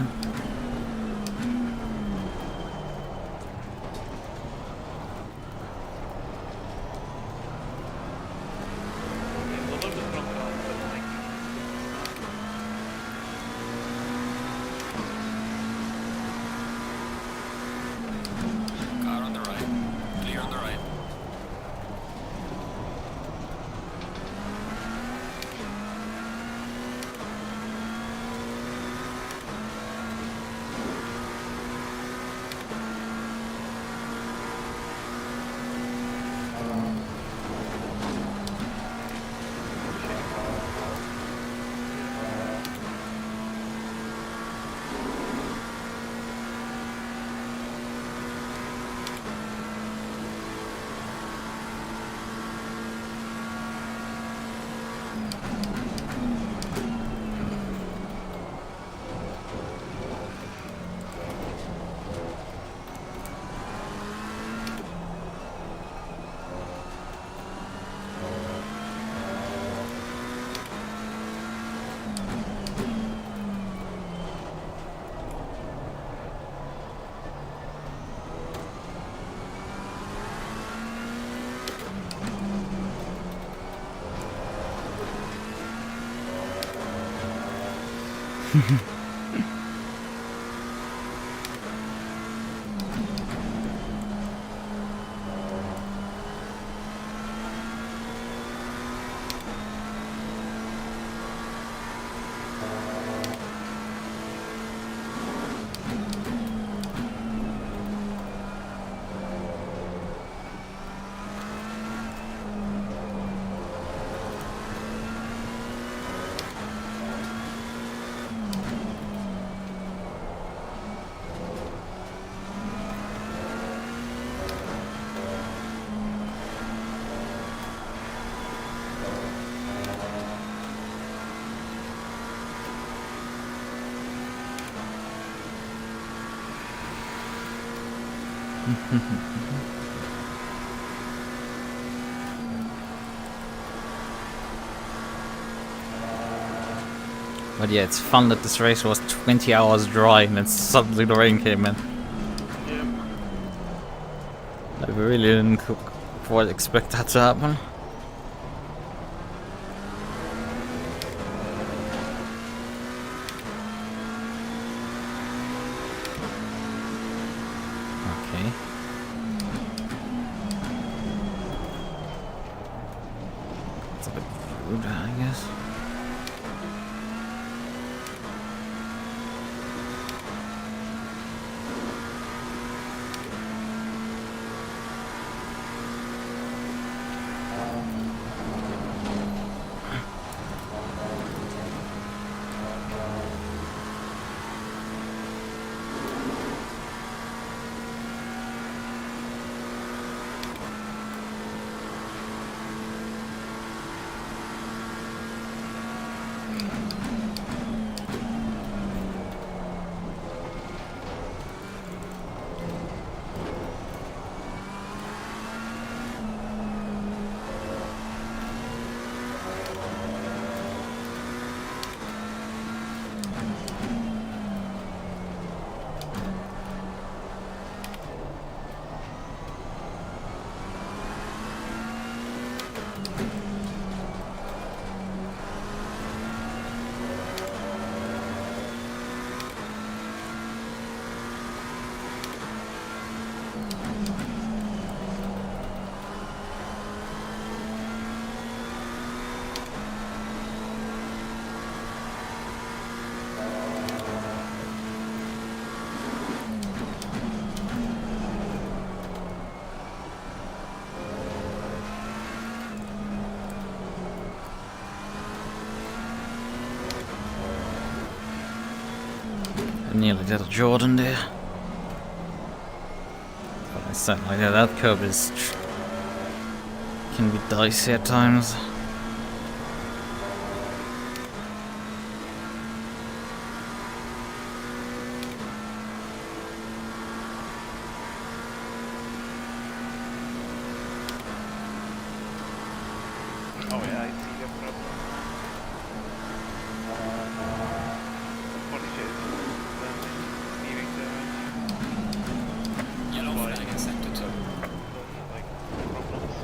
Car on the right. Clear on the right. But yeah, it's fun that this race was 20 hours dry and then suddenly the rain came in. Yeah. I really didn't quite expect that to happen. Okay. That's a bit rude, I guess. Nearly did a Jordan there. But I said like that curve can be dicey at times. Oh yeah, I see the problem. What is it? Steering damage. Yellow flag in sector 2. Like problems.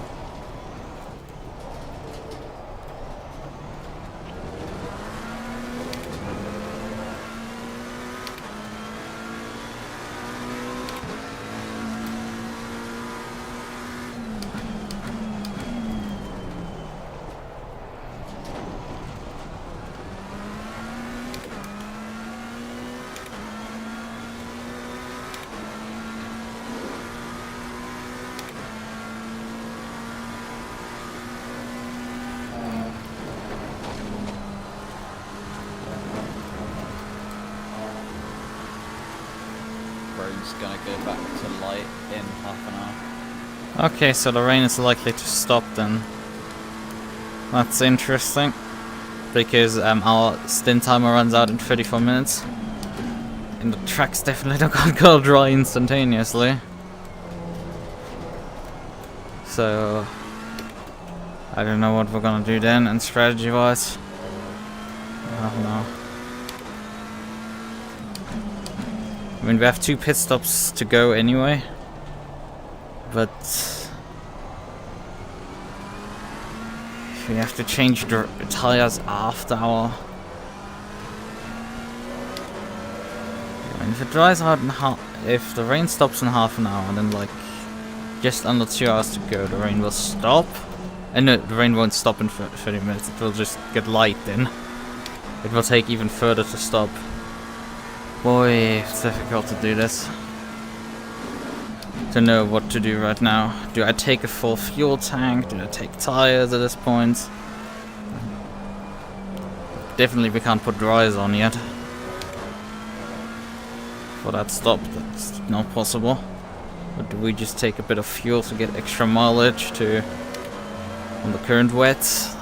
Road's gonna go back to light in half an hour. Okay, so the rain is likely to stop then. That's interesting. Because our stint timer runs out in 34 minutes. And the tracks definitely don't go dry instantaneously. So I don't know what we're gonna do then, and strategy wise. I don't know. I mean, we have 2 pit stops to go anyway. But if we have to change the tires after our... I mean, if it dries out in if the rain stops in half an hour, then like just under 2 hours to go, the rain will stop. And no, the rain won't stop in 30 minutes, it will just get light then. It will take even further to stop. Boy, it's difficult to do this. To know what to do right now. Do I take a full fuel tank? Do I take tires at this point? Definitely we can't put dryers on yet. For that stop, that's not possible. But do we just take a bit of fuel to get extra mileage to on the current wets?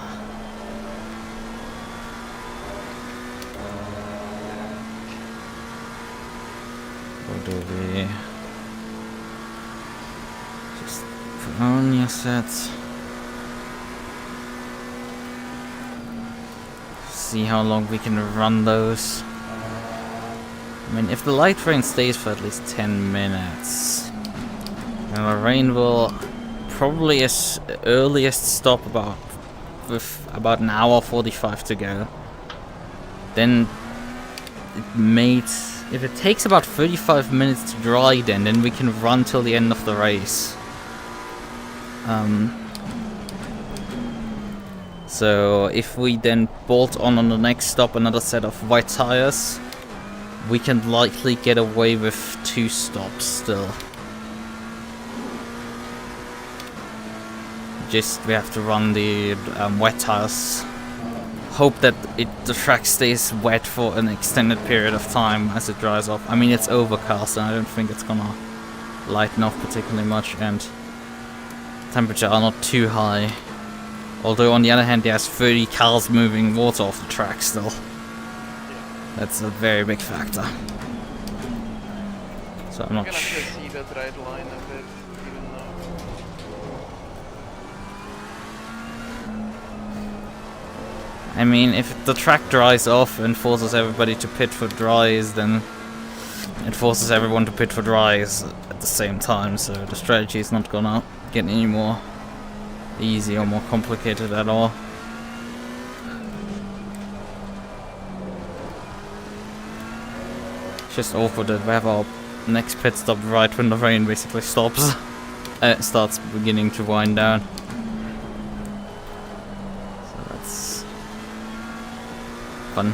Or do we just put on your sets? See how long we can run those. I mean, if the light rain stays for at least 10 minutes, and the rain will probably as earliest stop with about an hour 45 to go. Then it may, if it takes about 35 minutes to dry, then we can run till the end of the So if we then bolt on the next stop another set of white tires, we can likely get away with 2 stops still. Just we have to run the wet tires. Hope that the track stays wet for an extended period of time as it dries off. I mean, it's overcast and I don't think it's gonna lighten off particularly much, and temperature are not too high. Although on the other hand, there's 30 cars moving water off the track still. That's a very big factor. So I'm not sure. See that right line a bit, even though. I mean, if the track dries off and forces everybody to pit for dries, then it forces everyone to pit for dries at the same time, so the strategy is not gonna get any more easy or more complicated at all. It's just awkward that we have our next pit stop right when the rain basically stops. It starts beginning to wind down. So that's fun.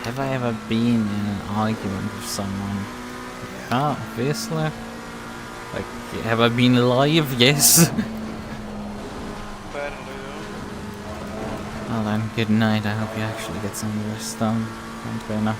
Have I ever been in an argument with someone? Yeah, obviously. Like, have I been alive? Yes. Well then, good night. I hope you actually get some rest done. Trainer.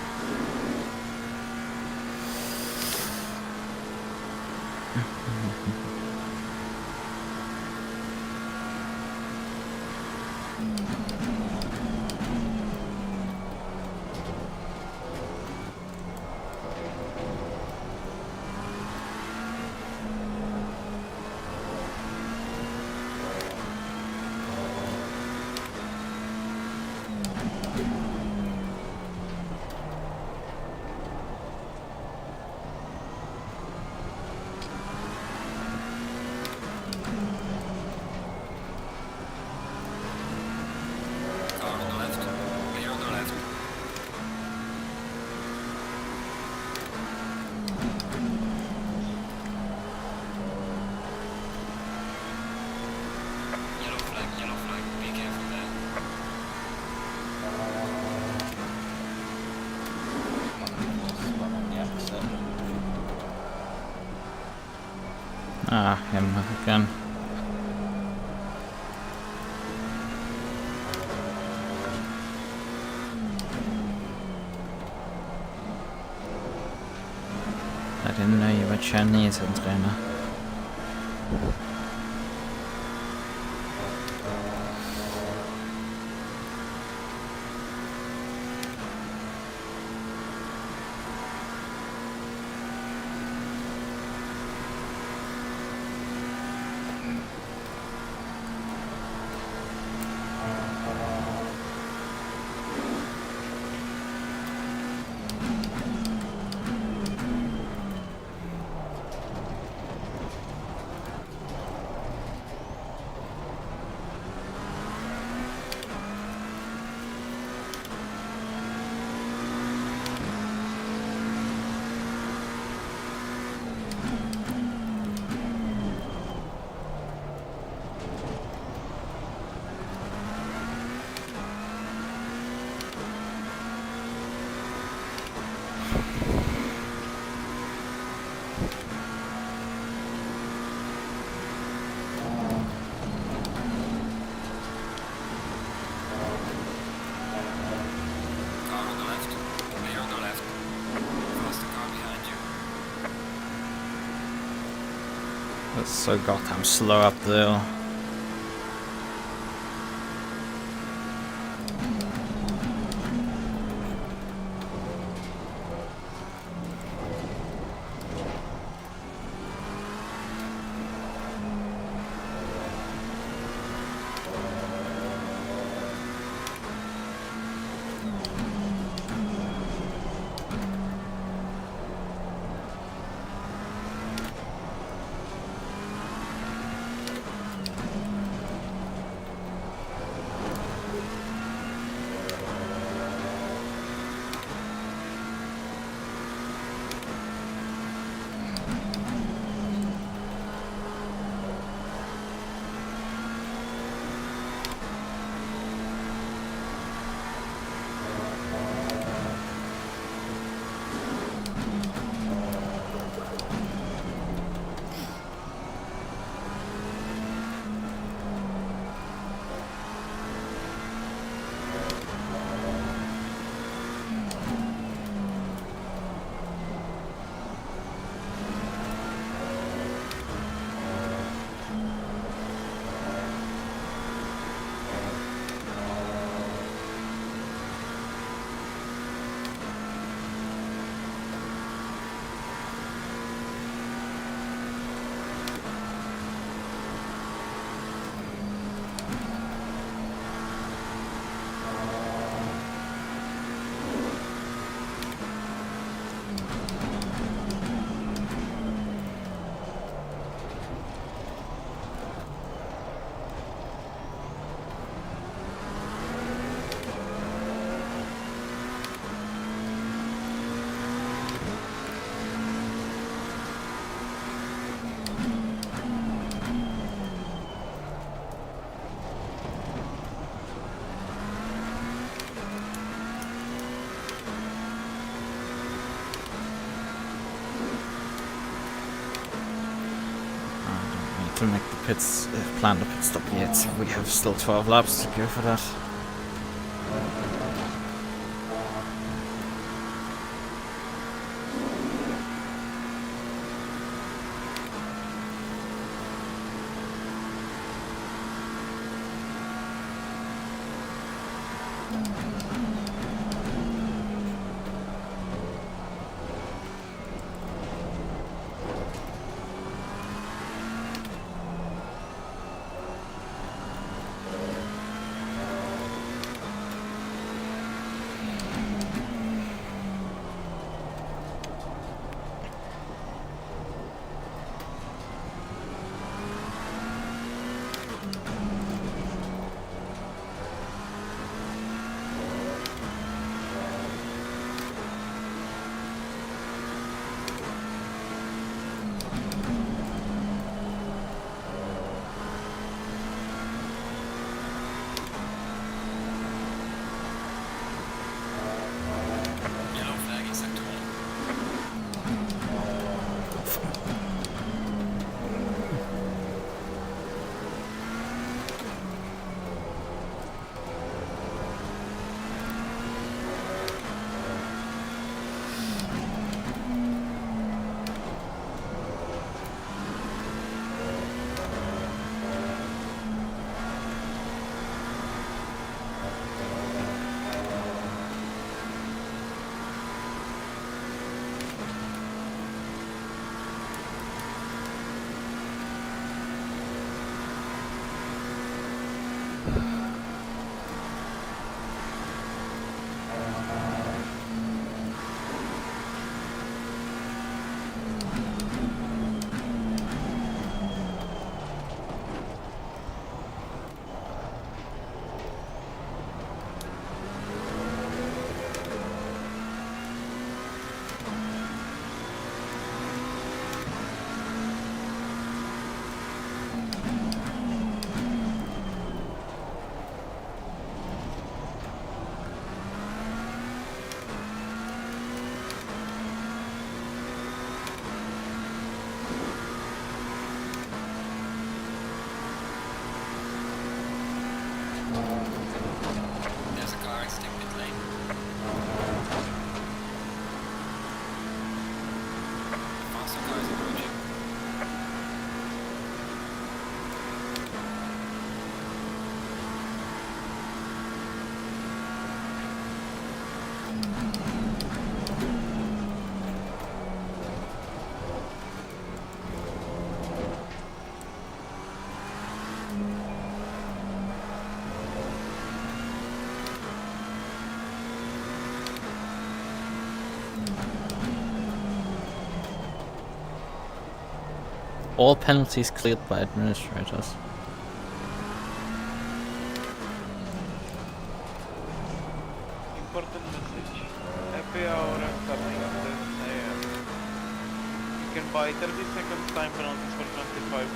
Ah, him again. I didn't know you were Chinese, trainer. That's so goddamn slow up there. To make the pits, plan the pit stop yet. We have still 12 laps to go for that. Yellow flag in sector 1. All penalties cleared by administrators. Important message. Happy hour starting at 10 a.m. You can buy 30 seconds time penalties for $25.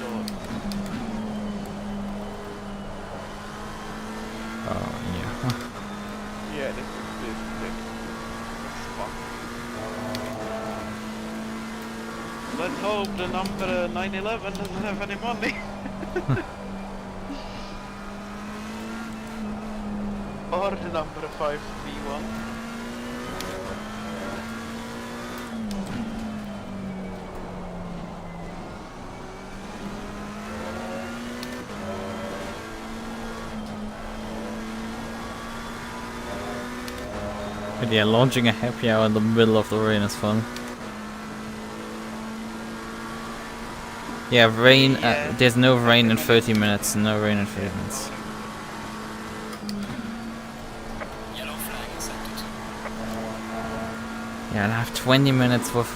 Oh, yeah. Yeah, this is fun. Let's hope the number 911 doesn't have any money. Or the number 531. But yeah, launching a happy hour in the middle of the rain is fun. Yeah, rain. There's no rain in 30 minutes. No rain in 30 minutes. Yellow flag accepted. Yeah, and I have 20 minutes worth.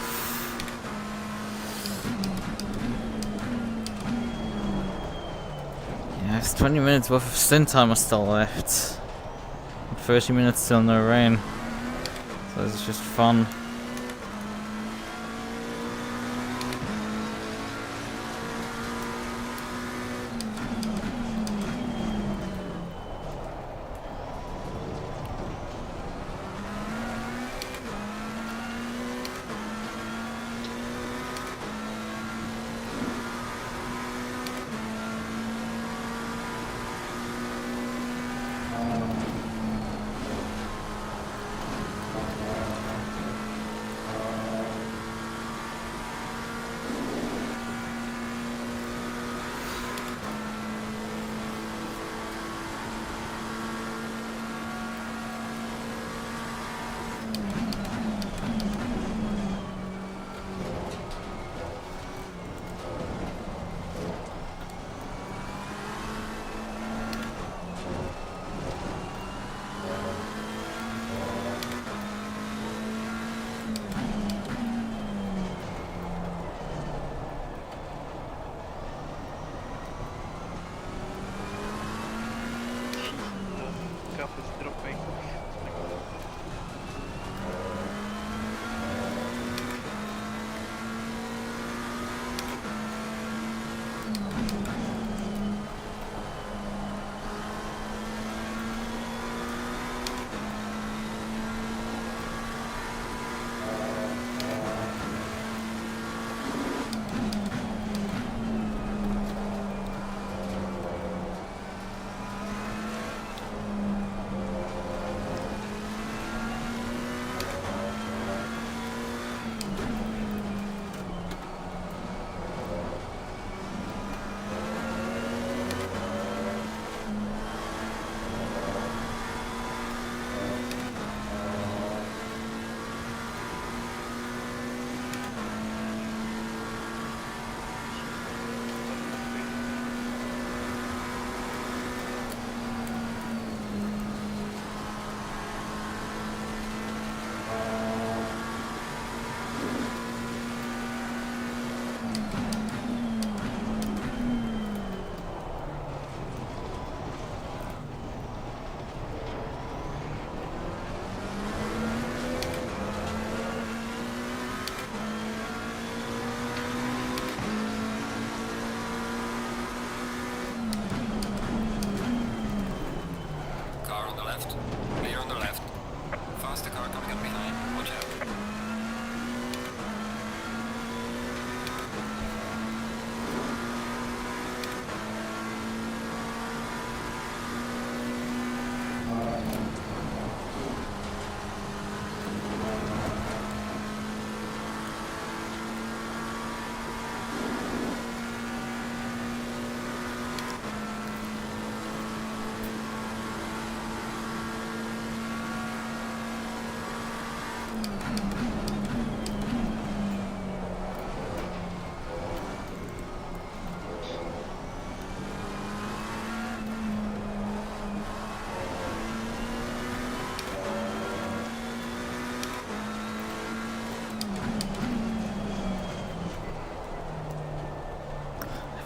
Yeah, it's 20 minutes worth of stint timer still left. 30 minutes still no rain. So it's just fun.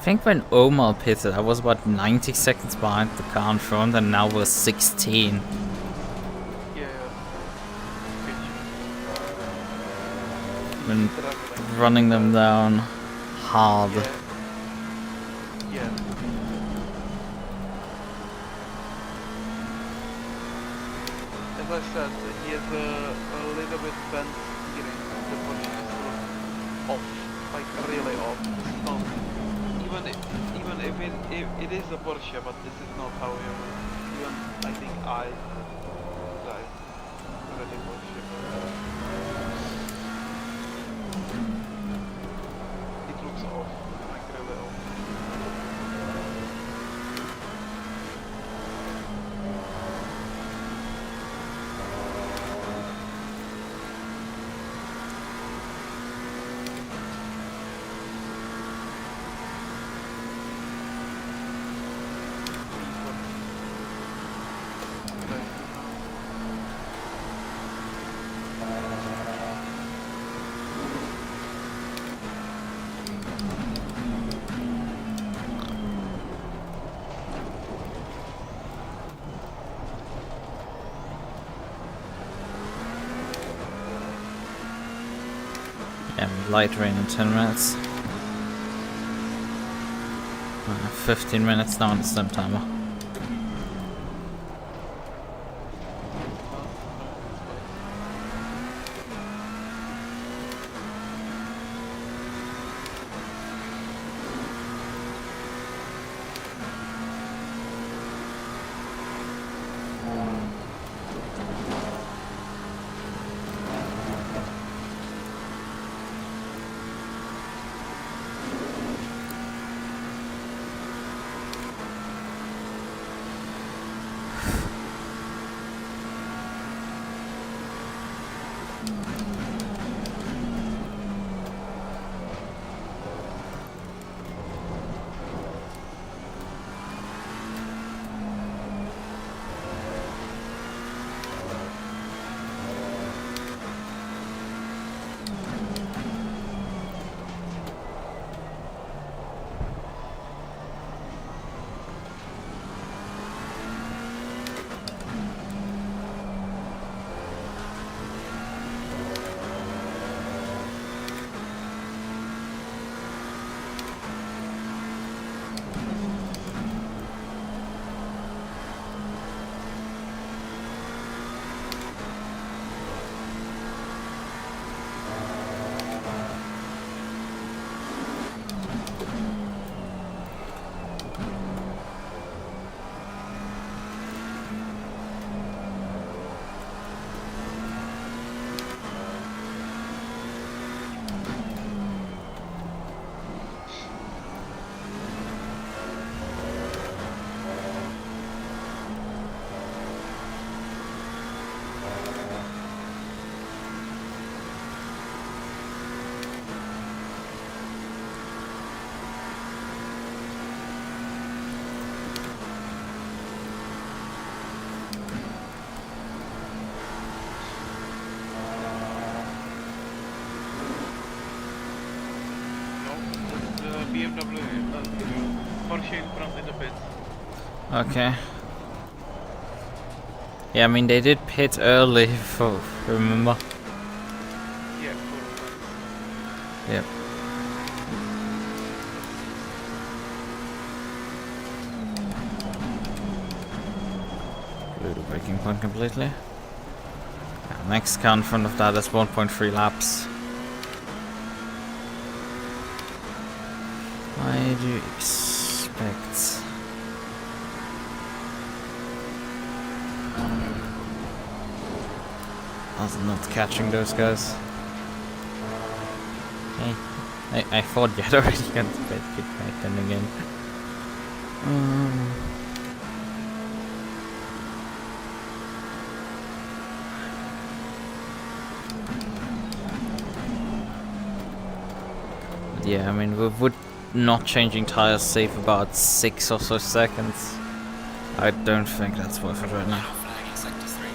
think when Omar pitted, I was about 90 seconds behind the car in front, and now we're 16. Yeah. Been running them down hard. Yeah. Yeah. As I said, he has a little bit bent steering. The Porsche is sort of off, like really off. This is not even if it is a Porsche, but this is not how even I think I drive really Porsche. It looks off, like really off. Yeah, light rain in 10 minutes. 15 minutes now on the stem timer. BMW, Porsche in front in the pits. Okay. Yeah, I mean they did pit early for remember. Yeah, Yep. Blew the braking point completely. Yeah, next car in front of that is 1.3 laps. Why do you expect? I was not catching those guys. Hey, I thought you had already got the bed kick back then again. Yeah, I mean, would not changing tires save about 6 or so seconds. I don't think that's worth it right now. Flagging sector 3.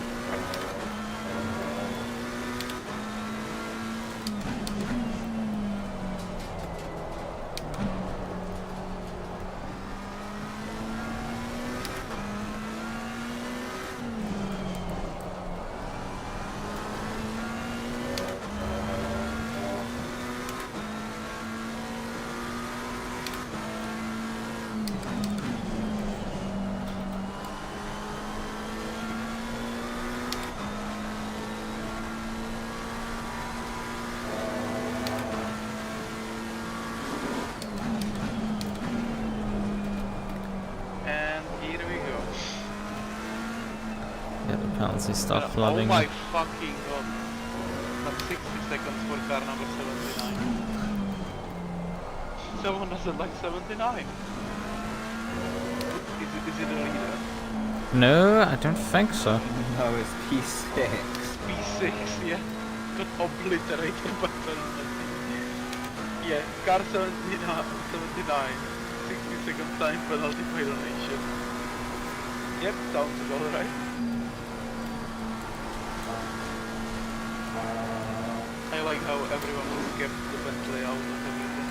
Penalty stop Oh flooding. my fucking god. That's 60 seconds for car number 79. Someone doesn't like 79. Is it a leader? No, I don't think so. No, it's P6. P6, yeah. Got obliterated by penalty. Yeah, car 79. 60 second time penalty violation. Yep, sounds about right. I like how everyone was kept the Bentley out of everything.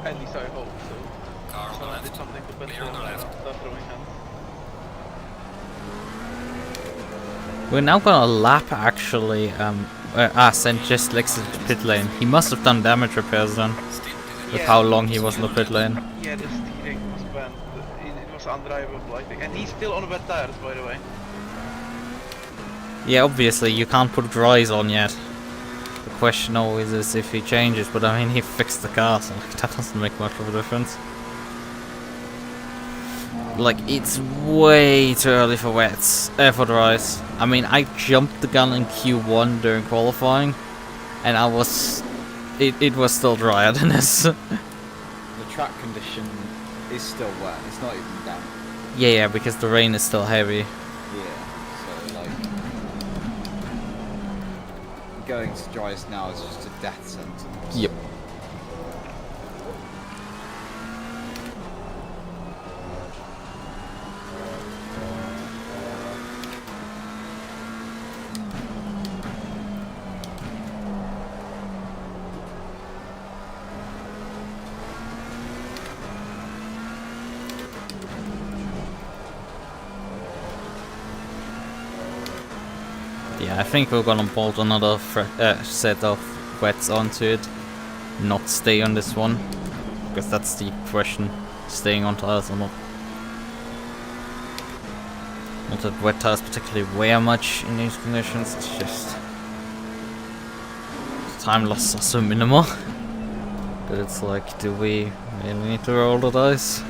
At least I hope so. Car on the Someone did left. something to Bentley Clear on the and left. start throwing hands. We're now gonna lap actually Sen just exited the pit lane. He must have done damage repairs then, Stint is with Yeah. how long he was in the pit lane. Yeah, the steering was bent. It was undrivable, I think. And he's still on wet tires, by the way. Yeah, obviously you can't put dries on yet. The question always is if he changes, but I mean he fixed the car, so like, that doesn't make much of a difference. Like, it's way too early for wets, for dries. I mean, I jumped the gun in Q1 during qualifying, and I was, it was still drier than this. The track condition is still wet. It's not even damp. Yeah, because the rain is still heavy. Yeah. So like, going to dries now is just a death sentence. Yep. Yeah, I think we're gonna bolt another set of wets onto it, not stay on this one, because that's the question, staying on tires or not. Not that wet tires particularly wear much in these conditions, it's just time loss are so minimal. But it's like, do we really need to roll the dice?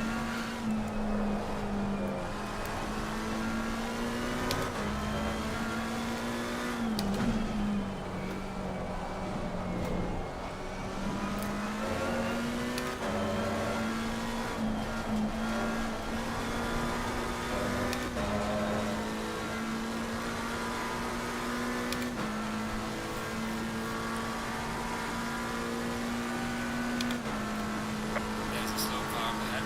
There's a slow car ahead.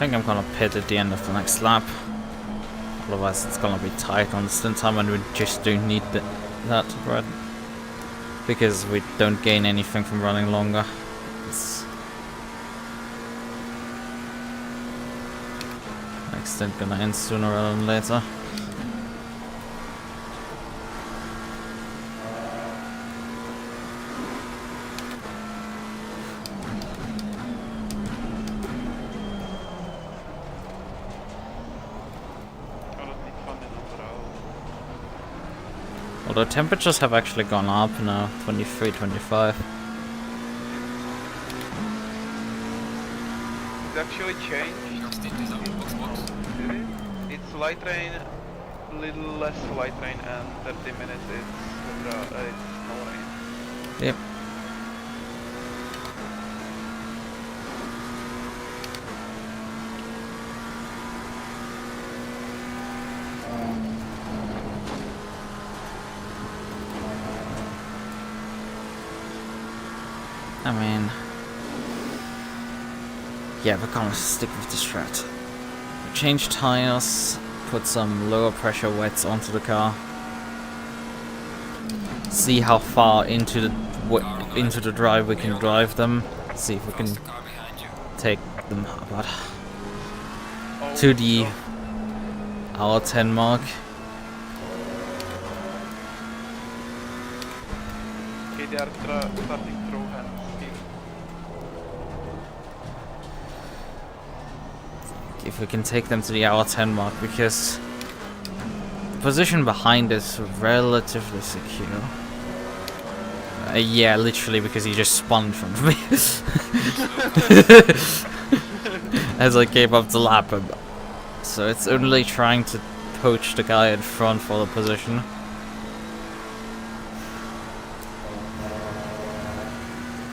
think I'm gonna pit at the end of the next lap. Otherwise it's gonna be tight on the stint time and we just don't need that, right? Because we don't gain anything from running longer. It's next stint gonna end sooner rather than later. Although temperatures have actually gone up now, 23, 25. It's actually changed. Stint is up, box. It's light rain, little less light rain, and 30 minutes it's no rain. Yep. I mean, yeah, we're gonna stick with the strat. Change tires, put some lower pressure wets onto the car. See how far into the drive we can drive them. See if we can take them about to the hour 10 mark. Okay, they are starting through hands. If we can take them to the hour 10 mark, because the position behind is relatively secure. Yeah, literally, because he just spun in front of me as I gave up the lap. So it's only trying to poach the guy in front for the position.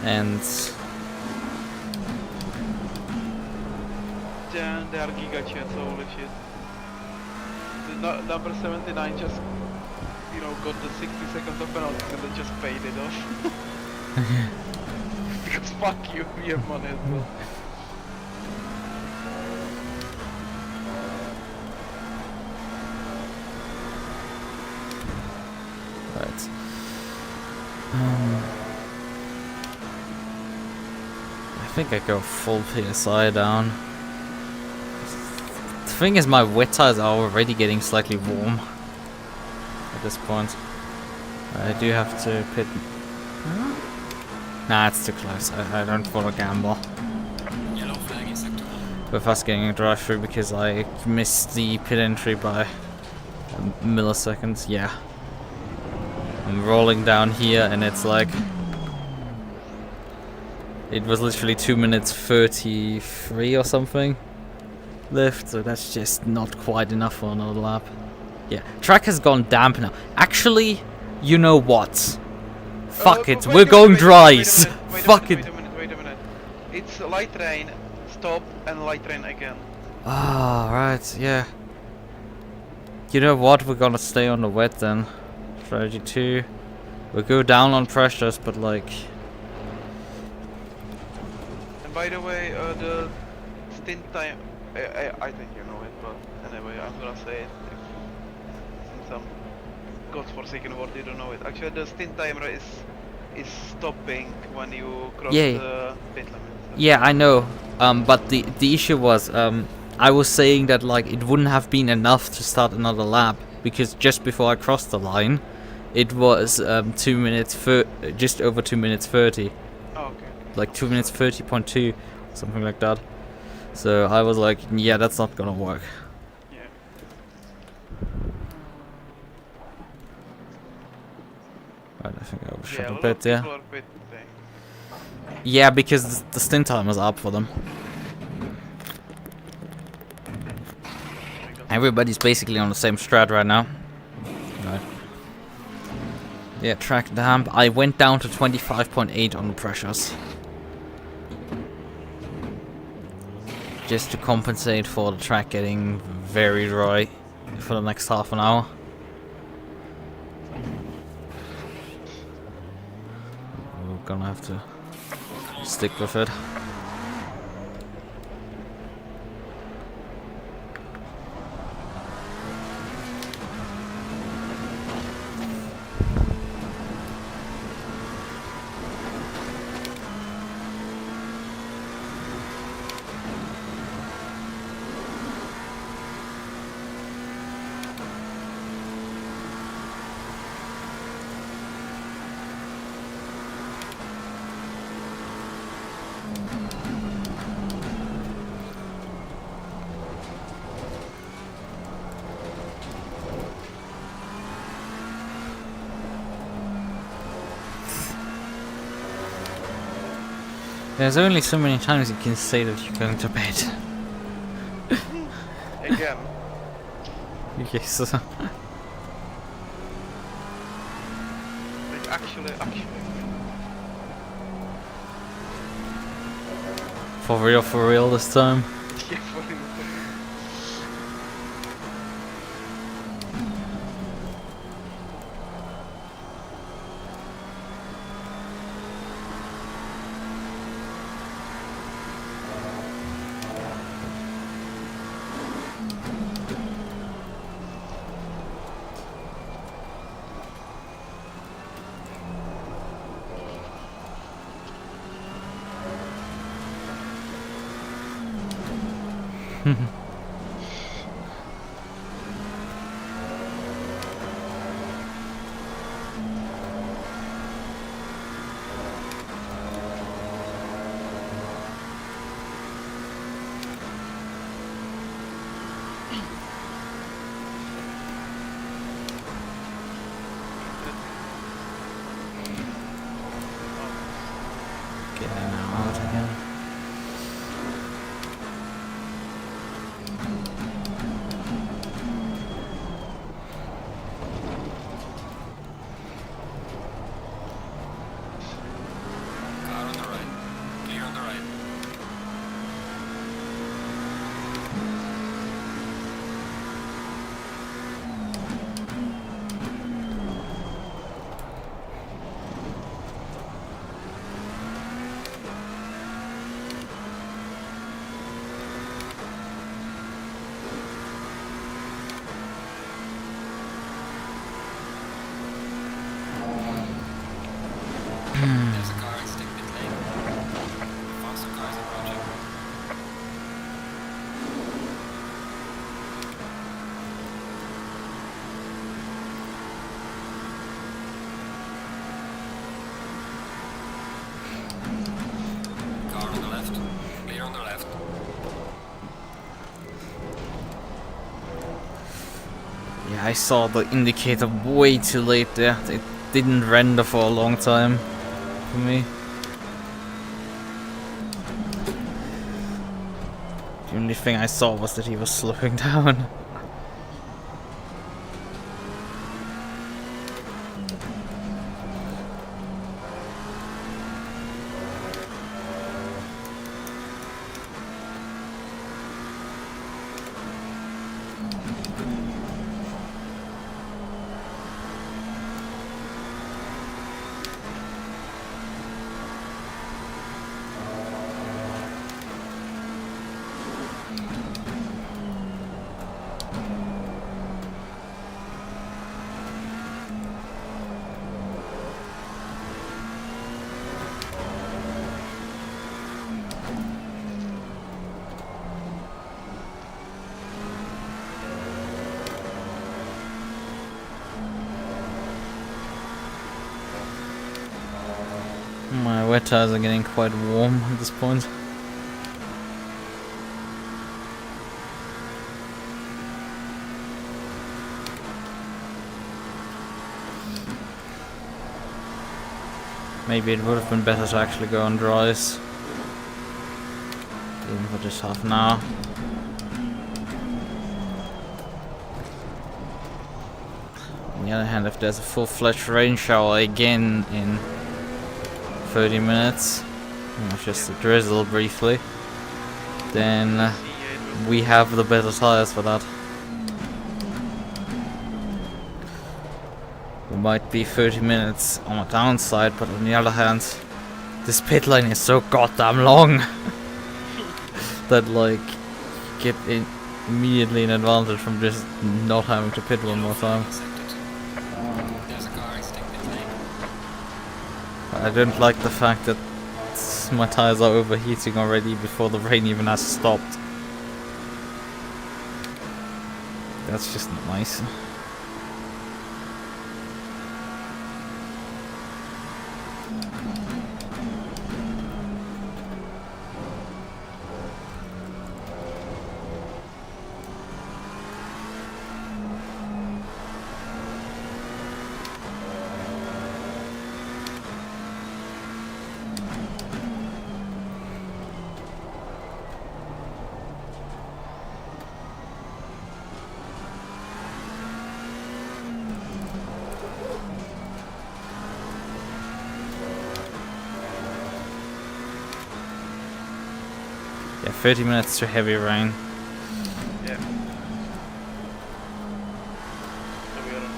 And Damn, they are giga chats, holy shit. The number 79 just, you know, got the 60 seconds of penalty and then just paid it off. Because fuck you, we have money as well. right. I think I go full PSI down. The thing is, my wet tires are already getting slightly warm at this point. I do have to pit. Nah, it's too close. I don't want to gamble Yellow flag in sector 1. with us getting a drive through because I missed the pit entry by milliseconds. Yeah. I'm rolling down here and it's like, it was literally 2 minutes 33 or something left, so that's just not quite enough for another lap. Yeah, track has gone damp now. Actually, you know what? Fuck it, we're going dries. Fuck it. Wait a minute. It's light rain, stop, and light rain again. Ah, right, yeah. You know what? We're gonna stay on the wet then. Strategy 2. We'll go down on pressures, but like. And by the way, the stint time, I think you know it, but anyway, I'm gonna say it. In some godforsaken word, you don't know it. Actually, the stint timer is stopping when you cross the pit limit. So. Yeah, I know. But the issue was, I was saying that like it wouldn't have been enough to start another lap because just before I crossed the line, it was 2 minutes just over 2 minutes 30. Oh, okay. Like 2 minutes 30.2, something like that. So I was like, yeah, that's not gonna work. Yeah. Right, I think I overshot Yeah, a bit there. people are pitting. Yeah, because the stint time was up for them. Everybody's basically on the same strat right now. Right. Yeah, track damp. I went down to 25.8 on the pressures. Just to compensate for the track getting very dry for the next half an hour. We're gonna have to stick with it. There's only so many times you can say that you're going to bed. Again. Yes. Like actually. For real this time. Yeah, for real. Get out again. Car on the right. Clear on the right. There's a car in stick pit lane. Faster cars approaching. Car on the left. Clear on the left. Yeah, I saw the indicator way too late there. It didn't render for a long time for me. The only thing I saw was that he was slowing down. My wet tires are getting quite warm at this point. Maybe it would have been better to actually go on dries. Even for just half an hour. On the other hand, if there's a full-fledged rain shower again in 30 minutes, just a drizzle briefly, then we have the better tires for that. We might be 30 minutes on the downside, but on the other hand, this pit lane is so goddamn long that like get immediately an advantage from just not having to pit one more time. There's a car in stick pit lane. I don't like the fact that my tires are overheating already before the rain even has stopped. That's just not nice. Yeah, 30 minutes to heavy rain. Yeah. So we are on the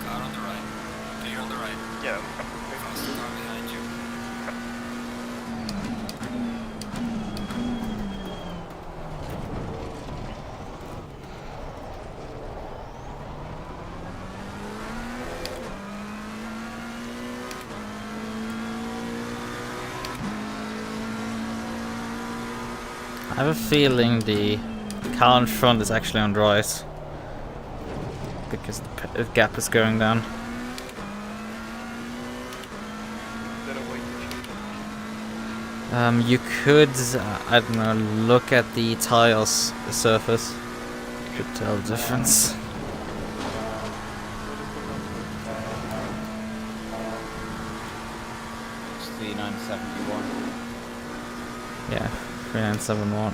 Car on the right. Clear on the right. yeah. Faster car behind you. I have a feeling the car in front is actually on dries. Because the gap is going down. Is there a way to change? You could, I don't know, look at the tiles, the surface. You could tell the difference. It's the 971. Yeah, 3971.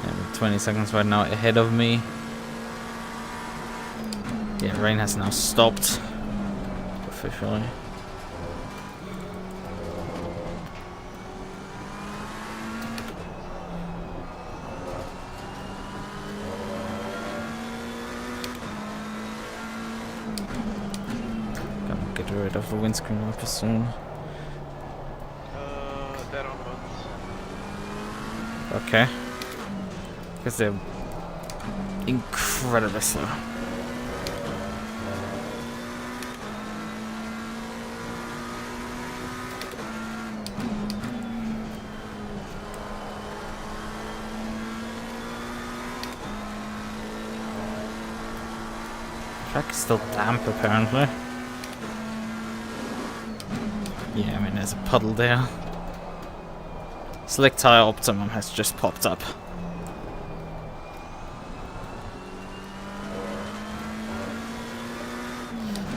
Yeah, we're 20 seconds right now ahead of me. Yeah, rain has now stopped officially. Gonna get rid of the windscreen wiper soon. There onwards. Okay. Because they're incredibly slow. Track is still damp apparently. Yeah, I mean there's a puddle there. Slick tire optimum has just popped up.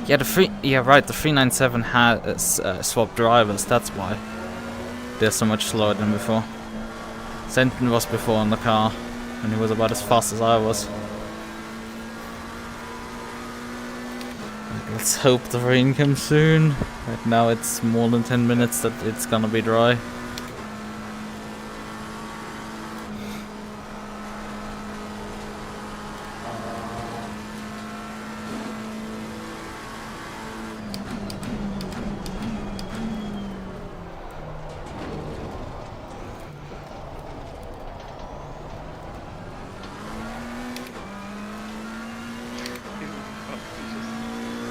Yeah, the 397 has swapped drivers. That's why they're so much slower than before. Stints was before in the car, and he was about as fast as I was. Let's hope the rain comes soon. Right now it's more than 10 minutes that it's gonna be dry.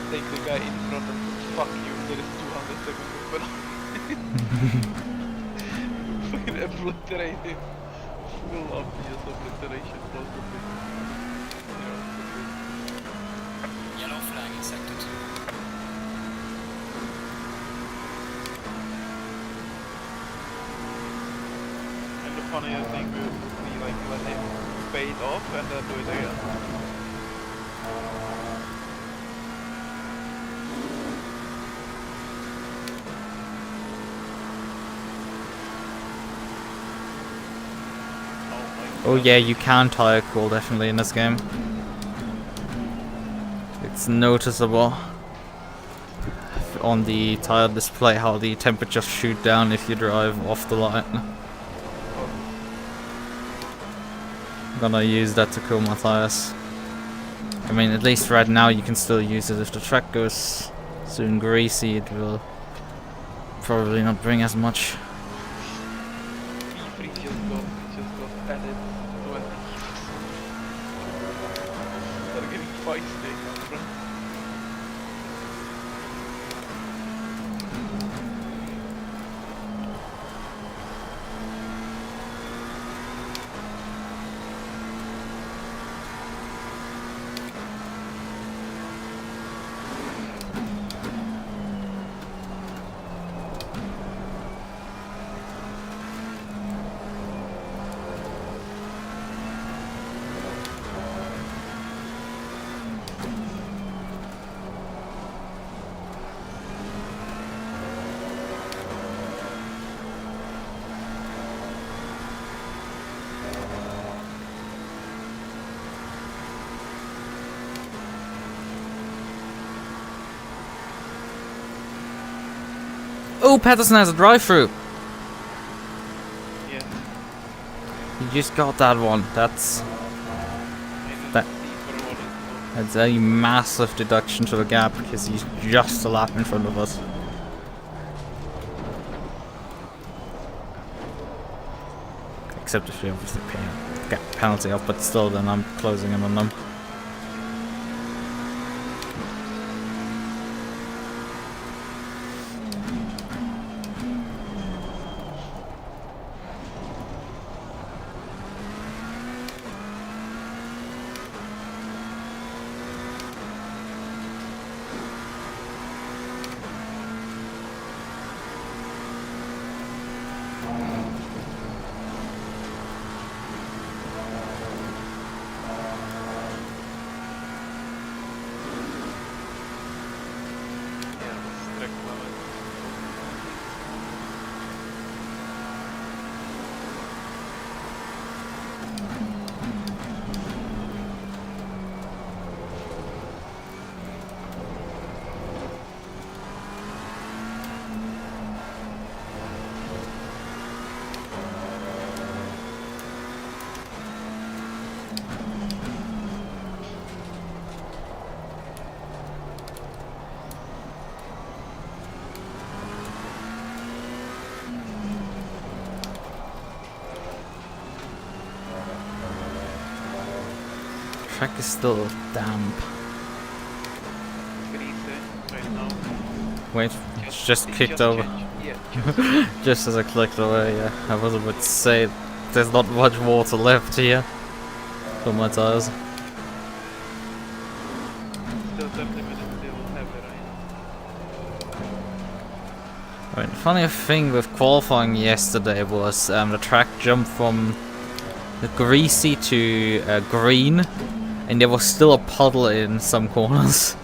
Take the guy in front and fuck you, there is 200 seconds of penalty. Fucking obliterate him. Full obvious obliteration, possibly. Yellow flag in sector 2. And the funniest thing would be like let him fade off and then do it again. Oh yeah, you can tire cool definitely in this game. It's noticeable on the tire display how the temperatures shoot down if you drive off the line. I'm gonna use that to cool my tires. I mean, at least right now you can still use it. If the track goes soon greasy, it will probably not bring as much. P3 just got added 20. They're getting feisty. Oh, Patterson has a drive-through. Yeah. You just got that one. That's that. That's a massive deduction to the gap because he's just a lap in front of us. Except if we obviously pay a gap penalty off, but still, then I'm closing in on them. Track is still damp. Greasy right now. Wait, it's just kicked over. Yeah, Just as I clicked away, yeah. I was about to say, there's not much water left here for my tires. still 30 minutes, they will have it right now. I mean, the funny thing with qualifying yesterday was the track jumped from the greasy to green, and there was still a puddle in some corners.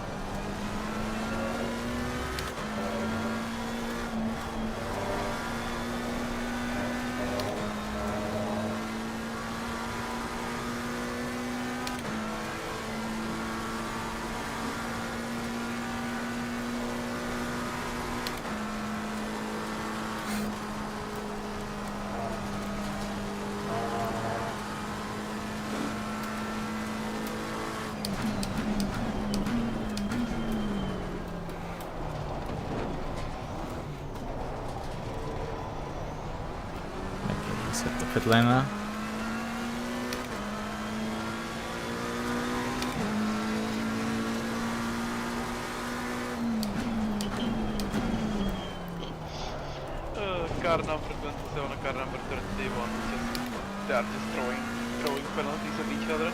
Hit the pit lane now. Car number 27 and car number 31, they are just throwing penalties at each other.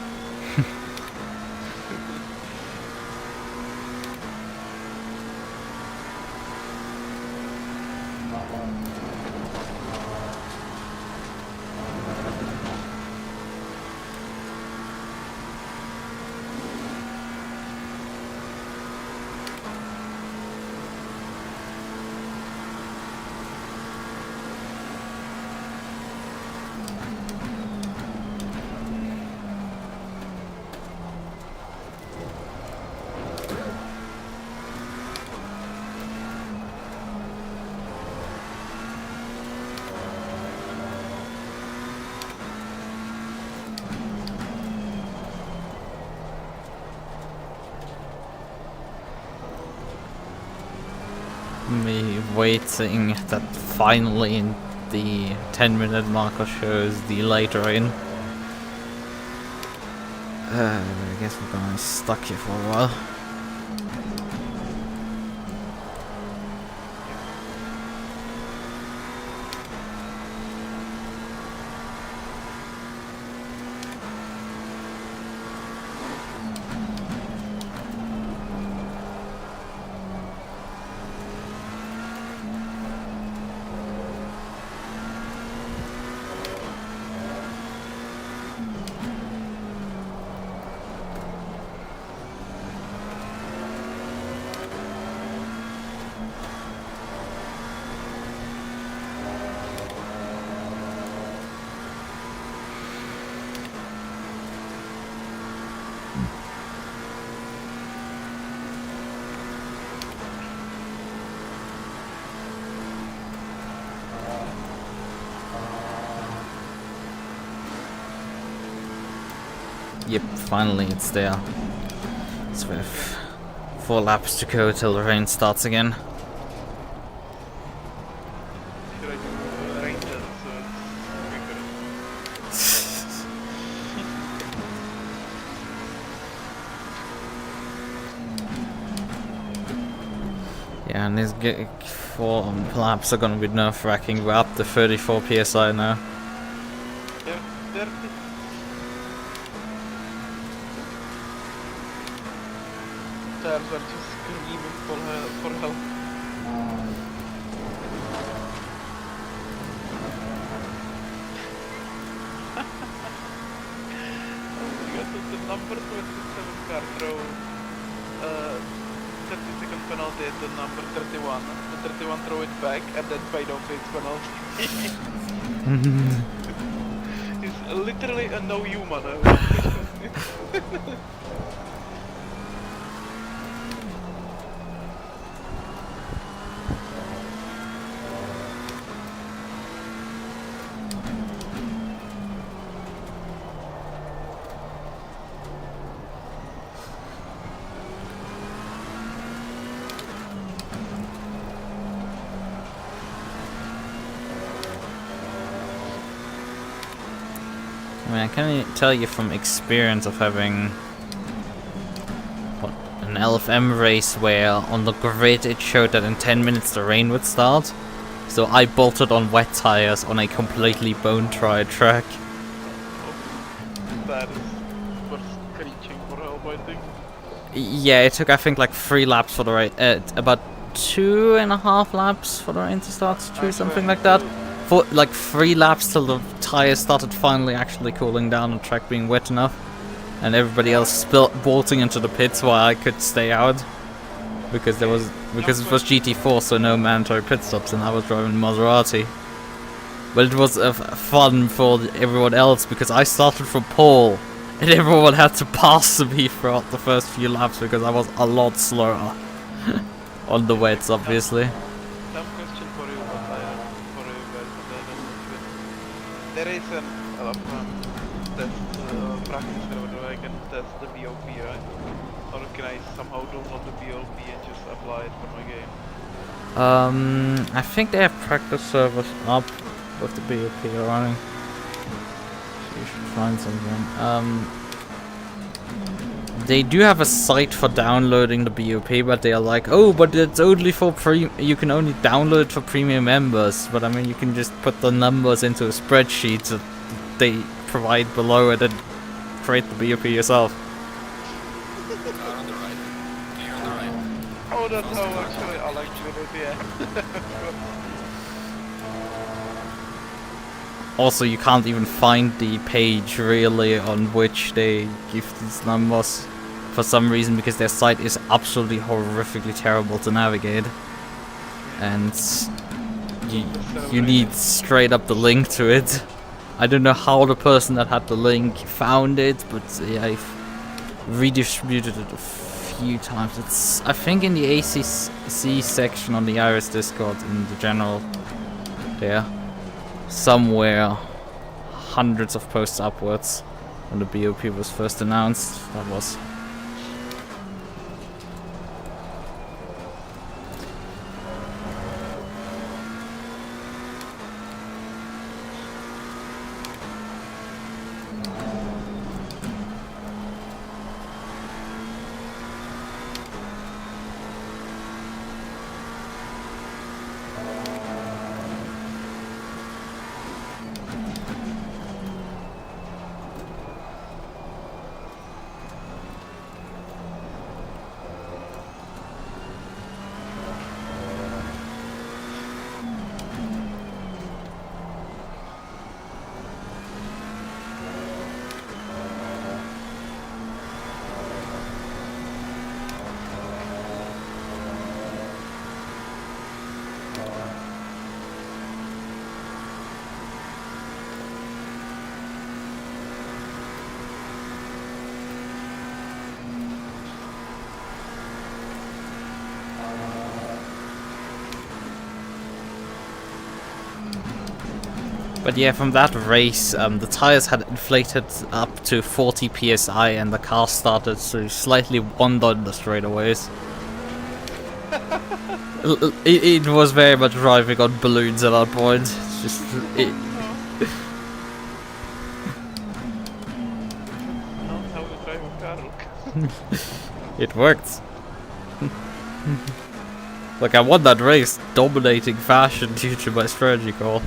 Me waiting that finally the 10-minute marker shows the late rain. I guess we're gonna be stuck here for a while. Yep, finally it's there. So we have 4 laps to go till the rain starts again. Should I do rain dance so it's quicker? Yeah, and these 4 laps are gonna be nerve-wracking. We're up to 34 PSI now. They're dirty. Tires are just screaming for help. Oh my god, so the number 27 car throw 30-second penalty at the number 31. The 31 throw it back and then pay no face penalty. It's literally a no human. I mean, I can tell you from experience of having an LFM race where on the grid it showed that in 10 minutes the rain would start. So I bolted on wet tires on a completely bone-dry track. That is worth screeching for help, I think. Yeah, it took I think like 3 laps for the rain, about 2.5 laps for the rain to start, something like that. For like 3 laps till the tires started finally actually cooling down and the track being wet enough, and everybody else bolting into the pits while I could stay out because it was GT4, so no mandatory pit stops, and I was driving Maserati. But it was fun for everyone else because I started from pole, and everyone had to pass me throughout the first few laps because I was a lot slower on the wets, obviously. Some question for you, but for you guys, there is an test practice where I can test the BOP, right? Or can I somehow download the BOP and just apply it for my game? I think they have practice servers up with the BOP running. So you should find something. They do have a site for downloading the BOP, but they are like, oh, but it's only for you can only download it for premium members. But I mean, you can just put the numbers into a spreadsheet that they provide below it and create the BOP yourself. Car on the right. Clear on the right. Oh, that's how actually I like to do it, yeah. Also, you can't even find the page really on which they give these numbers for some reason, because their site is absolutely horrifically terrible to navigate, and you need straight up the link to it. I don't know how the person that had the link found it, but yeah, I've redistributed it a few times. It's, I think, in the ACC section on the Iris Discord in the general there. Somewhere, hundreds of posts upwards when the BOP was first announced. That was. But yeah, from that race, the tires had inflated up to 40 psi and the car started to slightly wander in the straightaways. It was very much driving on balloons at that point. It's just... How to drive a car, Luke. It worked. Like, I won that race dominating fashion due to my strategy call.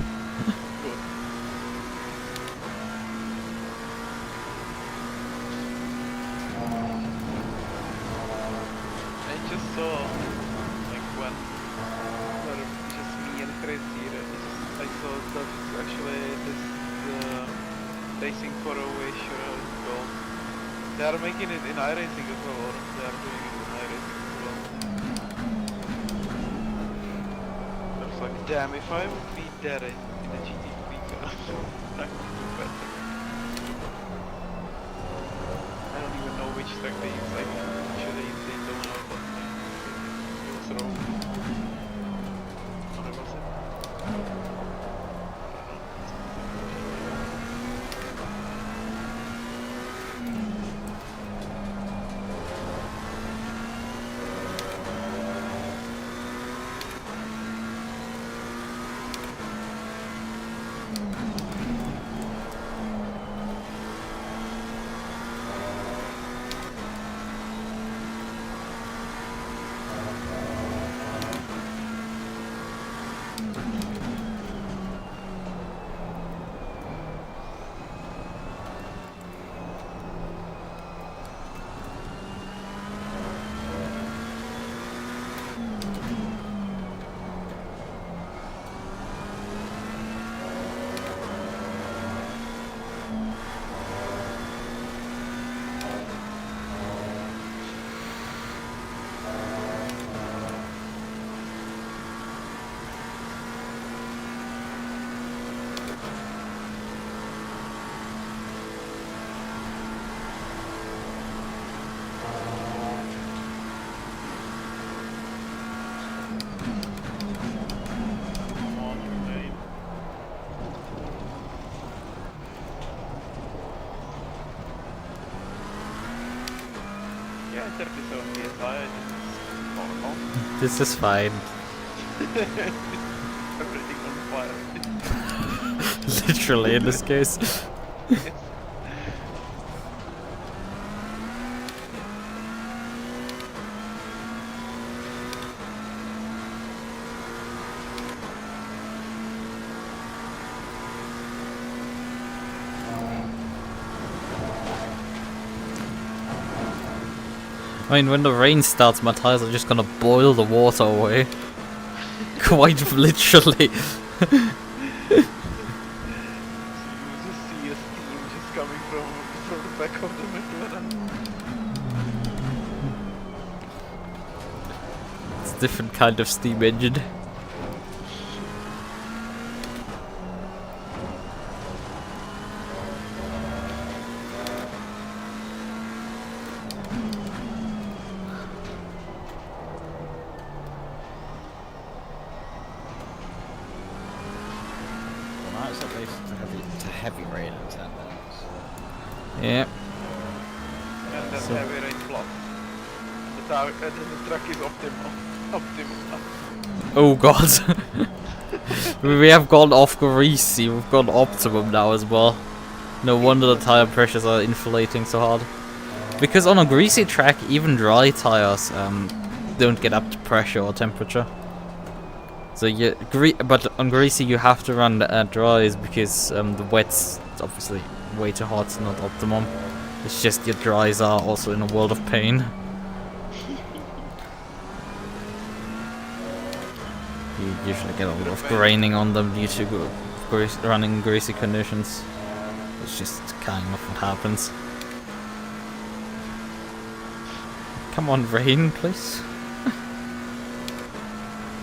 I just saw, like, when just me and Chris here, I saw that it's actually this racing for a wish goal. They are making it in iRacing as well, or they are doing it in iRacing as well. I was like, damn, if I would be there in the GT3 car, I would do better. I don't even know which track they use, like, actually they don't know that it was wrong. What was it? I don't know. Yeah, 37 PSI, This is fine. everything on fire. Literally in this case. I mean, when the rain starts, my tires are just gonna boil the water away. Quite literally. You just see a steam just coming from the back of the McLaren. It's a different kind of steam engine. Heavy rain in 10 minutes. Yeah. And then So- heavy rain flop. And then the truck is optimal. Oh god. We have gone off greasy, we've gone optimum now as well. No wonder the tire pressures are inflating so hard. Because on a greasy track, even dry tires don't get up to pressure or temperature. So but on greasy you have to run dries because the wet's obviously way too hot, not optimum. It's just your dries are also in a world of pain. You usually get a lot of graining on them due to running greasy conditions. It's just kind of what happens. Come on, rain, please.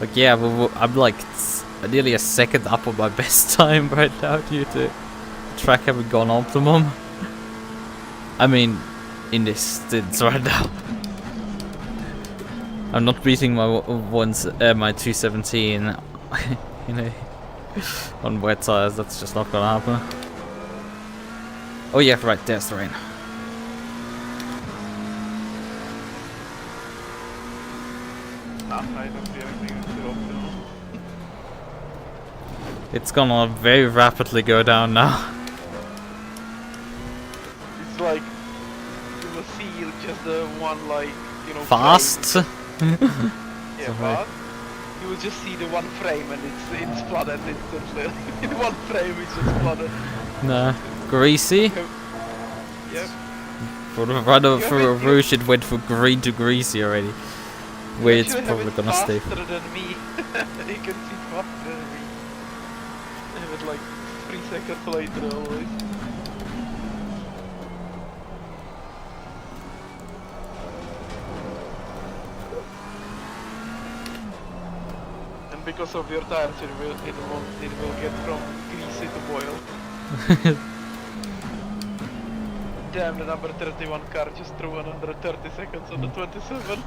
Like, yeah, I'm like nearly a second up on my best time right now due to the track having gone optimum. I mean, in this stints right now. I'm not beating my my 217 in a On wet tires, that's just not gonna happen. Oh yeah, right, there's the rain. Nah, I don't see anything still optimal. It's gonna very rapidly go down now. It's like you will see just the one like Fast? frame. Yeah, Sorry. fast. You will just see the one frame and it's flooded instantly. In one frame it's just flooded. No. Greasy? Yep. For the run You for a have it- rouge, it went from green to greasy already. Where You it's actually probably have it gonna stay. faster than me. You can see faster than me. I have it like 3 seconds later always. And because of your tires, it will get from greasy to boil. Damn, the number 31 car just threw 130 seconds on the 27.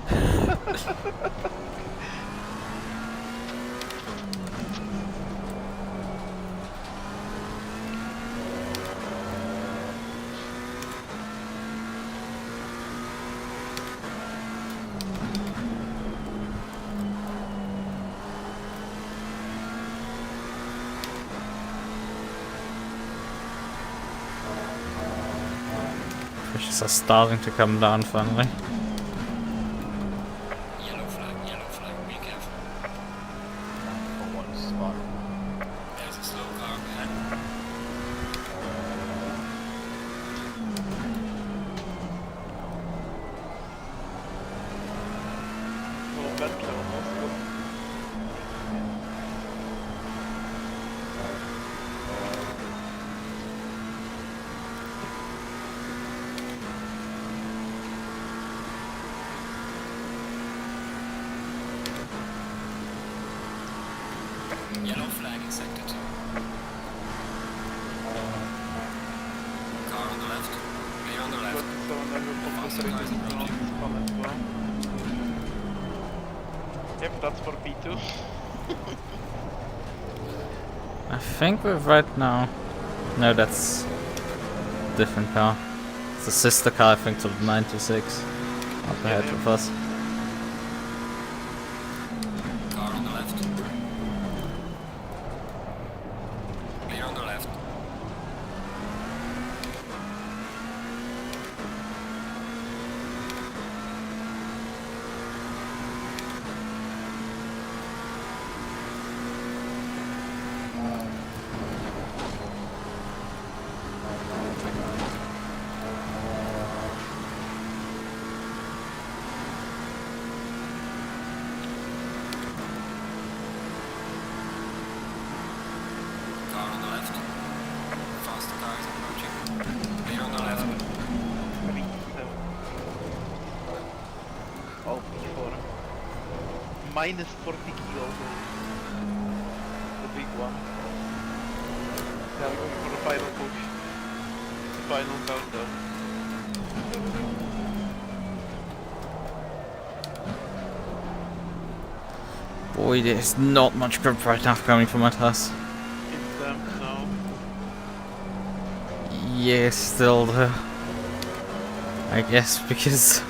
Pressures are starting to come down finally. Yellow flag, be careful. For what spot? There's a slow car behind. Well, Bentley almost, but Yellow flag in sector 2. Car on the left. Clear on the left. 27 I will compensate this on this one as well. Yep, that's for P2. I think we're right now. No, that's different car. It's a sister car, I think, to the 926. Up ahead yeah. with us. Car on the left. Clear on the left. Car on the left. Faster car is approaching. Clear on the left. 37. Oh, P4. Minus 40 kilos. The big one. Now we're going for the final push. The final countdown. Boy, there's not much grip right now coming from my tires. It's them now. Yeah, still though. I guess because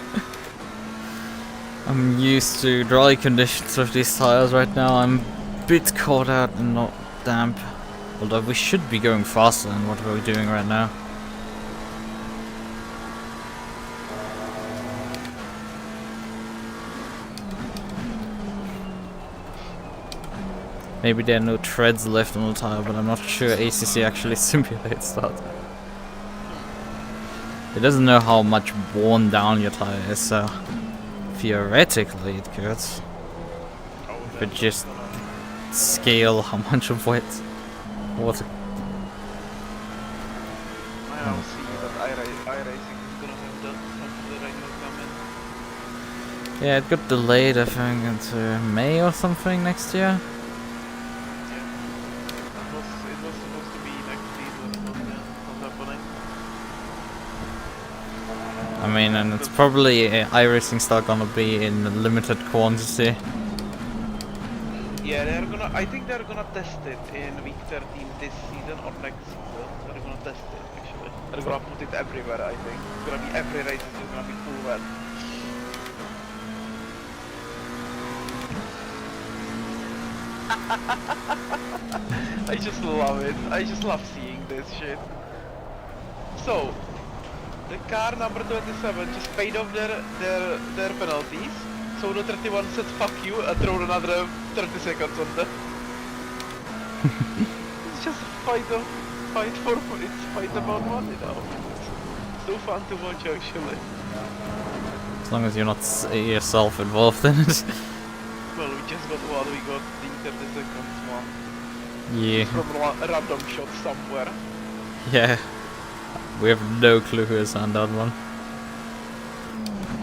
I'm used to dry conditions with these tires right now. I'm a bit caught out and not damp. Although we should be going faster than what we're doing right now. Maybe there are no treads left on the tire, but I'm not sure ACC actually simulates that. It doesn't know how much worn down your tire is, so theoretically it could. Oh, But that's just gonna- scale how much of wet water. I now see that iRacing is gonna have that after the rain will come in. Yeah, it got delayed, I think, into May or something next year. Yeah. It was supposed to be next season, but yeah, not happening. I mean, and it's probably iRacing still gonna be in a limited quantity. Yeah, Yeah, they're gonna. I think they're gonna test it in week 13 this season or next season. They're gonna test it actually. They're gonna put it everywhere. I think it's gonna be every race is gonna be full wet. I just love it. I just love seeing this shit. So, the car number 27 just paid off their penalties. So the 31 said fuck you and throw another 30 seconds on them. It's just a fight about money now. It's so fun to watch actually. As long as you're not yourself involved in it. Well, we just got what? We got the 30 seconds one. Yeah. From a random shot somewhere. Yeah. We have no clue who is on that one.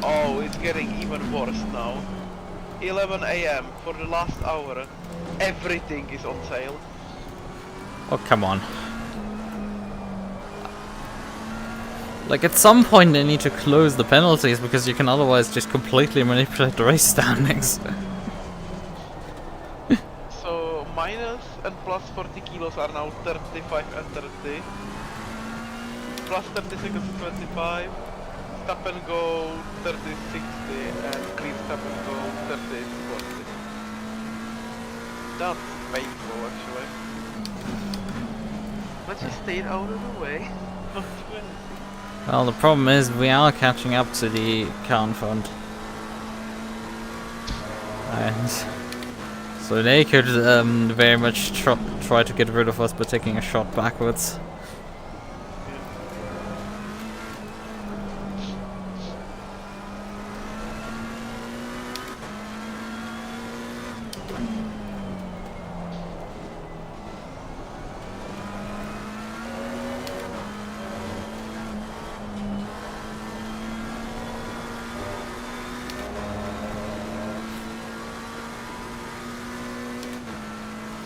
Oh, it's getting even worse now. 11 AM for the last hour. Everything is on sale. Oh, come on. Like, at some point they need to close the penalties, because you can otherwise just completely manipulate the race standings. So, minus and plus 40 kilos are now 35 and 30. Plus 30 seconds to 25. Stop and go 30-60 and clean stop and go 30-40. That's painful actually. Let's just stay out of the way. Well, the problem is we are catching up to the car in front. And so they could very much try to get rid of us by taking a shot backwards.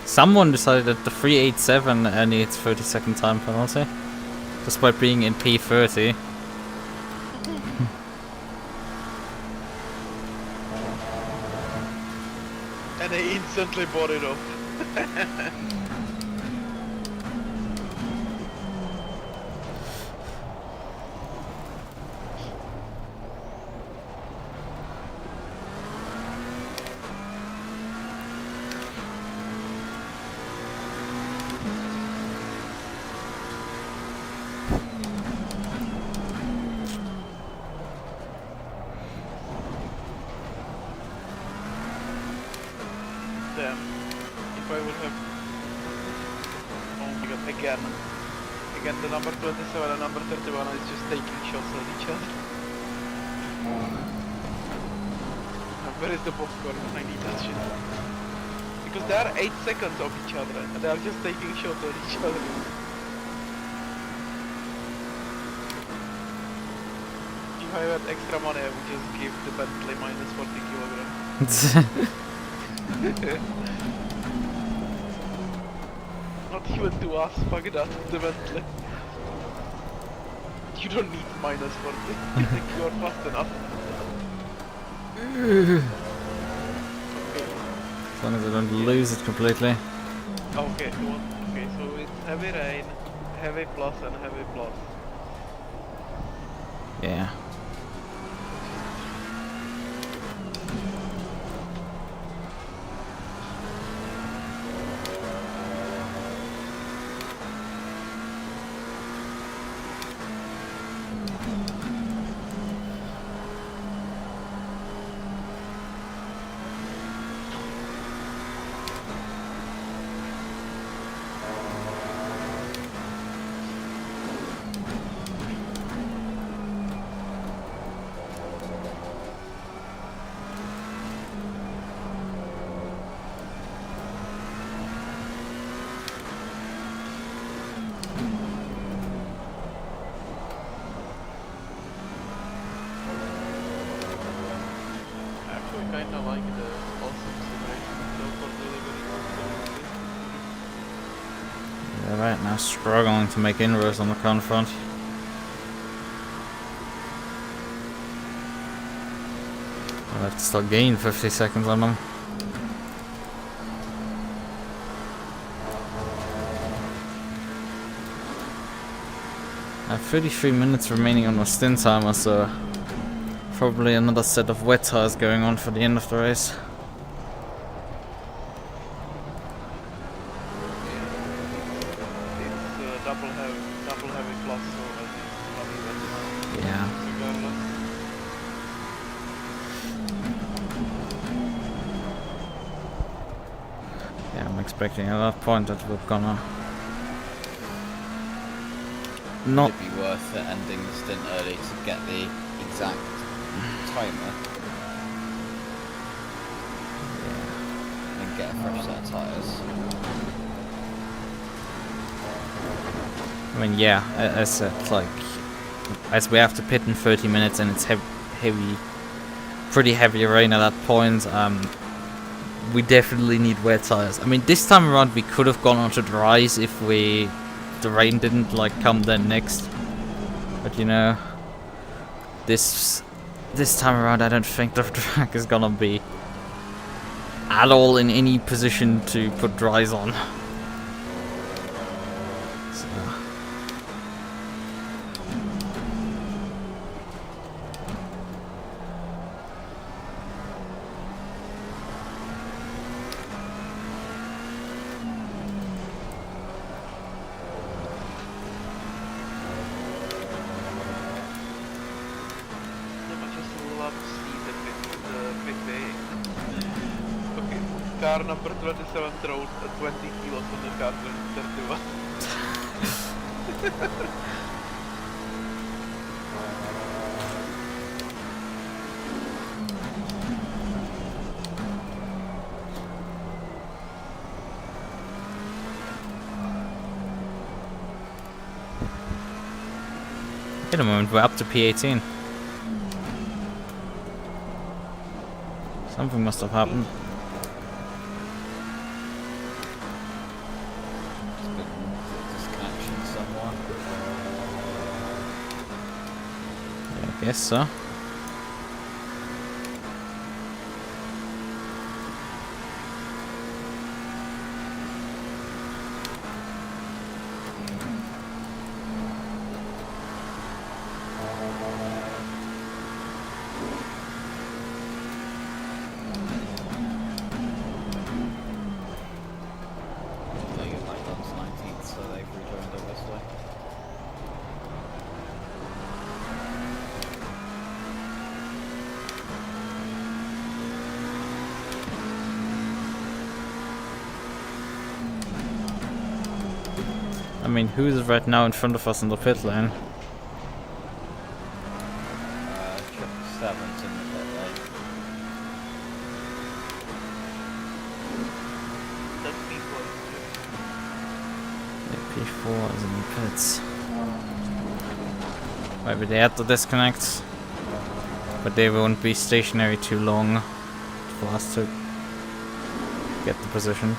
Someone decided that the 387 needs 30-second time penalty, despite being in P30. And they instantly bought it off. Damn. If I would have... Oh my god, again. Again, the number 27 and number 31 is just taking shots at each other. Where is the popcorn? I need that shit. Because they are 8 seconds of each other and they are just taking shots at each other. If I had extra money, I would just give the Bentley minus 40 kilograms. Not even to us, fuck that, the Bentley. You don't need minus 40, you think you are fast enough. As long as I don't lose it completely. Okay, okay, so it's heavy rain, heavy plus and heavy plus. Yeah. Kinda like the awesome simulation for delivery. Yeah, right now struggling to make inroads on the car in front. I'll have to still gain 50 seconds on them. I have 33 minutes remaining on my stint timer, so probably another set of wet tires going on for the end of the race. It's double heavy plus, so I think it's probably better. Yeah. Regardless. Yeah, I'm expecting at that point that we're gonna not. It'd be worth it ending the stint early to get the exact timer and get a fresh set of tyres. I mean, yeah, as said, like, as we have to pit in 30 minutes and it's pretty heavy rain at that point, we definitely need wet tires. I mean, this time around we could have gone onto dries if the rain didn't like come then next. But you know, this time around I don't think the track is gonna be at all in any position to put dries on. So. Car number 27 throws 20 kilos on the car 31. In a moment, we're up to P18. Something must have happened. Disconnection somewhat. Yeah, I guess so. I mean, who's right now in front of us in the pit lane? Sabrent in the pit lane. That's P4. Yeah, P4 is in the pits. Maybe they had to disconnect, but they won't be stationary too long for us to get the position.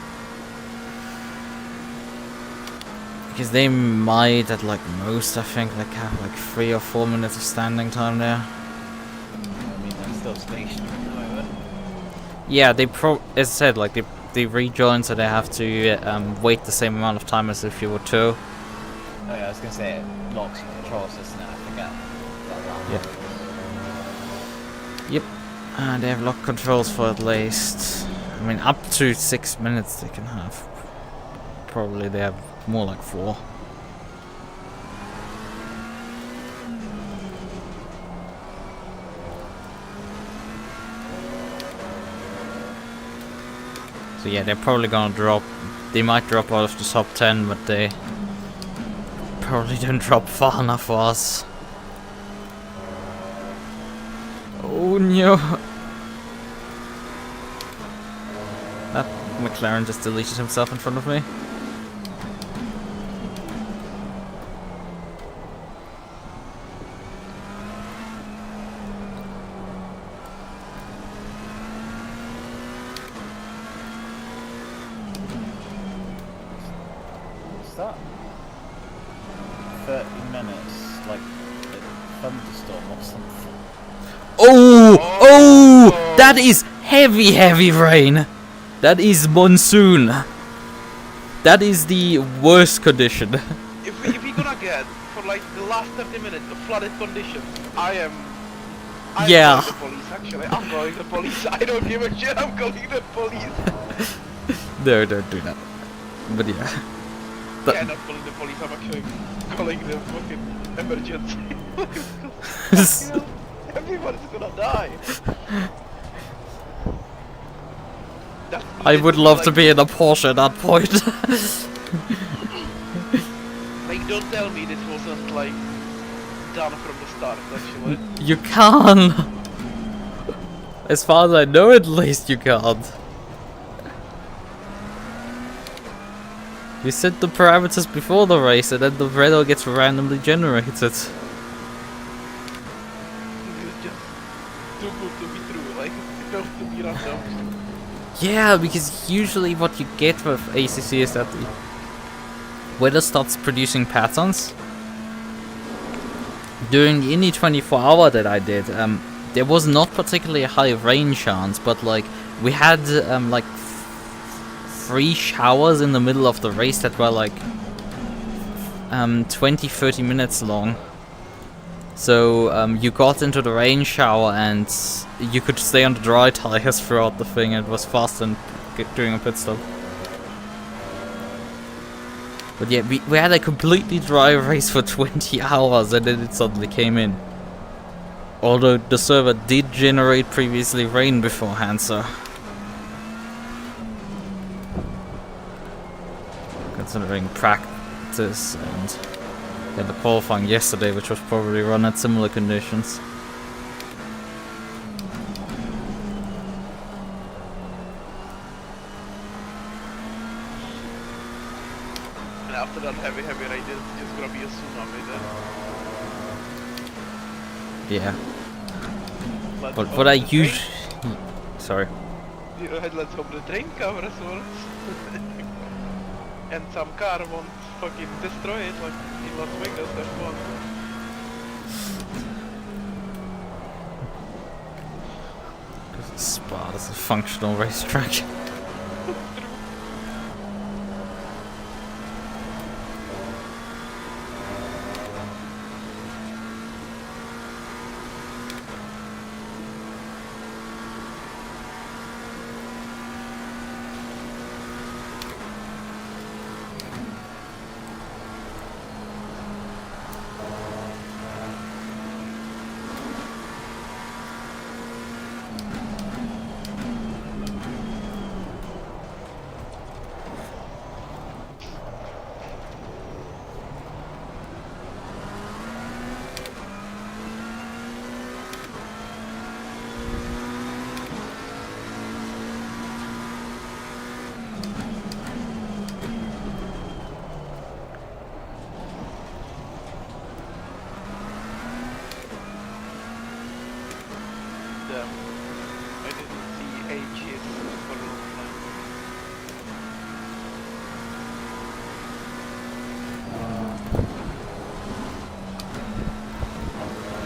Because they might, at like most, I think, like have like 3 or 4 minutes of standing time there. I mean, they're still stationary at the moment. Yeah, as I said, like they rejoin, so they have to wait the same amount of time as if you were to. Oh yeah, I was gonna say it locks your control system. I forget. Yeah. Yep. They have lock controls for at least, I mean, up to 6 minutes they can have. Probably they have more like 4. So yeah, they're probably gonna drop. They might drop out of the top 10, but they probably don't drop far enough for us. Oh no! That McLaren just deleted himself in front of me. What's that? 30 minutes, like a thunderstorm or something. Oh! That is heavy rain! That is monsoon! That is the worst condition. If we gonna get for like the last 30 minutes of flooded conditions. I'm Yeah. calling the police, actually. I'm calling the police. I don't give a shit. I'm calling the police. No, don't do that. But yeah. Yeah, not calling the police. I'm actually calling the fucking emergency. Because, you know, everybody's gonna die. That's I would literally love like, to be in a Porsche at that point. Like, don't tell me this wasn't like done from the start, actually. You can't. As far as I know, at least you can't. You set the parameters before the race, and then the radar gets randomly generated. It's just too good to be true. Like, it's supposed to be random. Yeah, because usually what you get with ACC is that the weather starts producing patterns. During the Indy 24-hour that I did, there was not particularly a high rain chance, but like we had like 3 showers in the middle of the race that were like 20-30 minutes long. So you got into the rain shower and you could stay on the dry tires throughout the thing. It was faster than doing a pit stop. But yeah, we had a completely dry race for 20 hours and then it suddenly came in. Although the server did generate previously rain beforehand, so... Considering practice and the qualifying yesterday, which was probably run at similar conditions. And after that heavy rain, it's just gonna be a tsunami then. Yeah. Let's But hope what I the train- usually... Sorry. You know, let's hope the train covers works. And some car won't fucking destroy it like in Las Vegas F1. Spa is a functional racetrack. I didn't see AGs for a long time.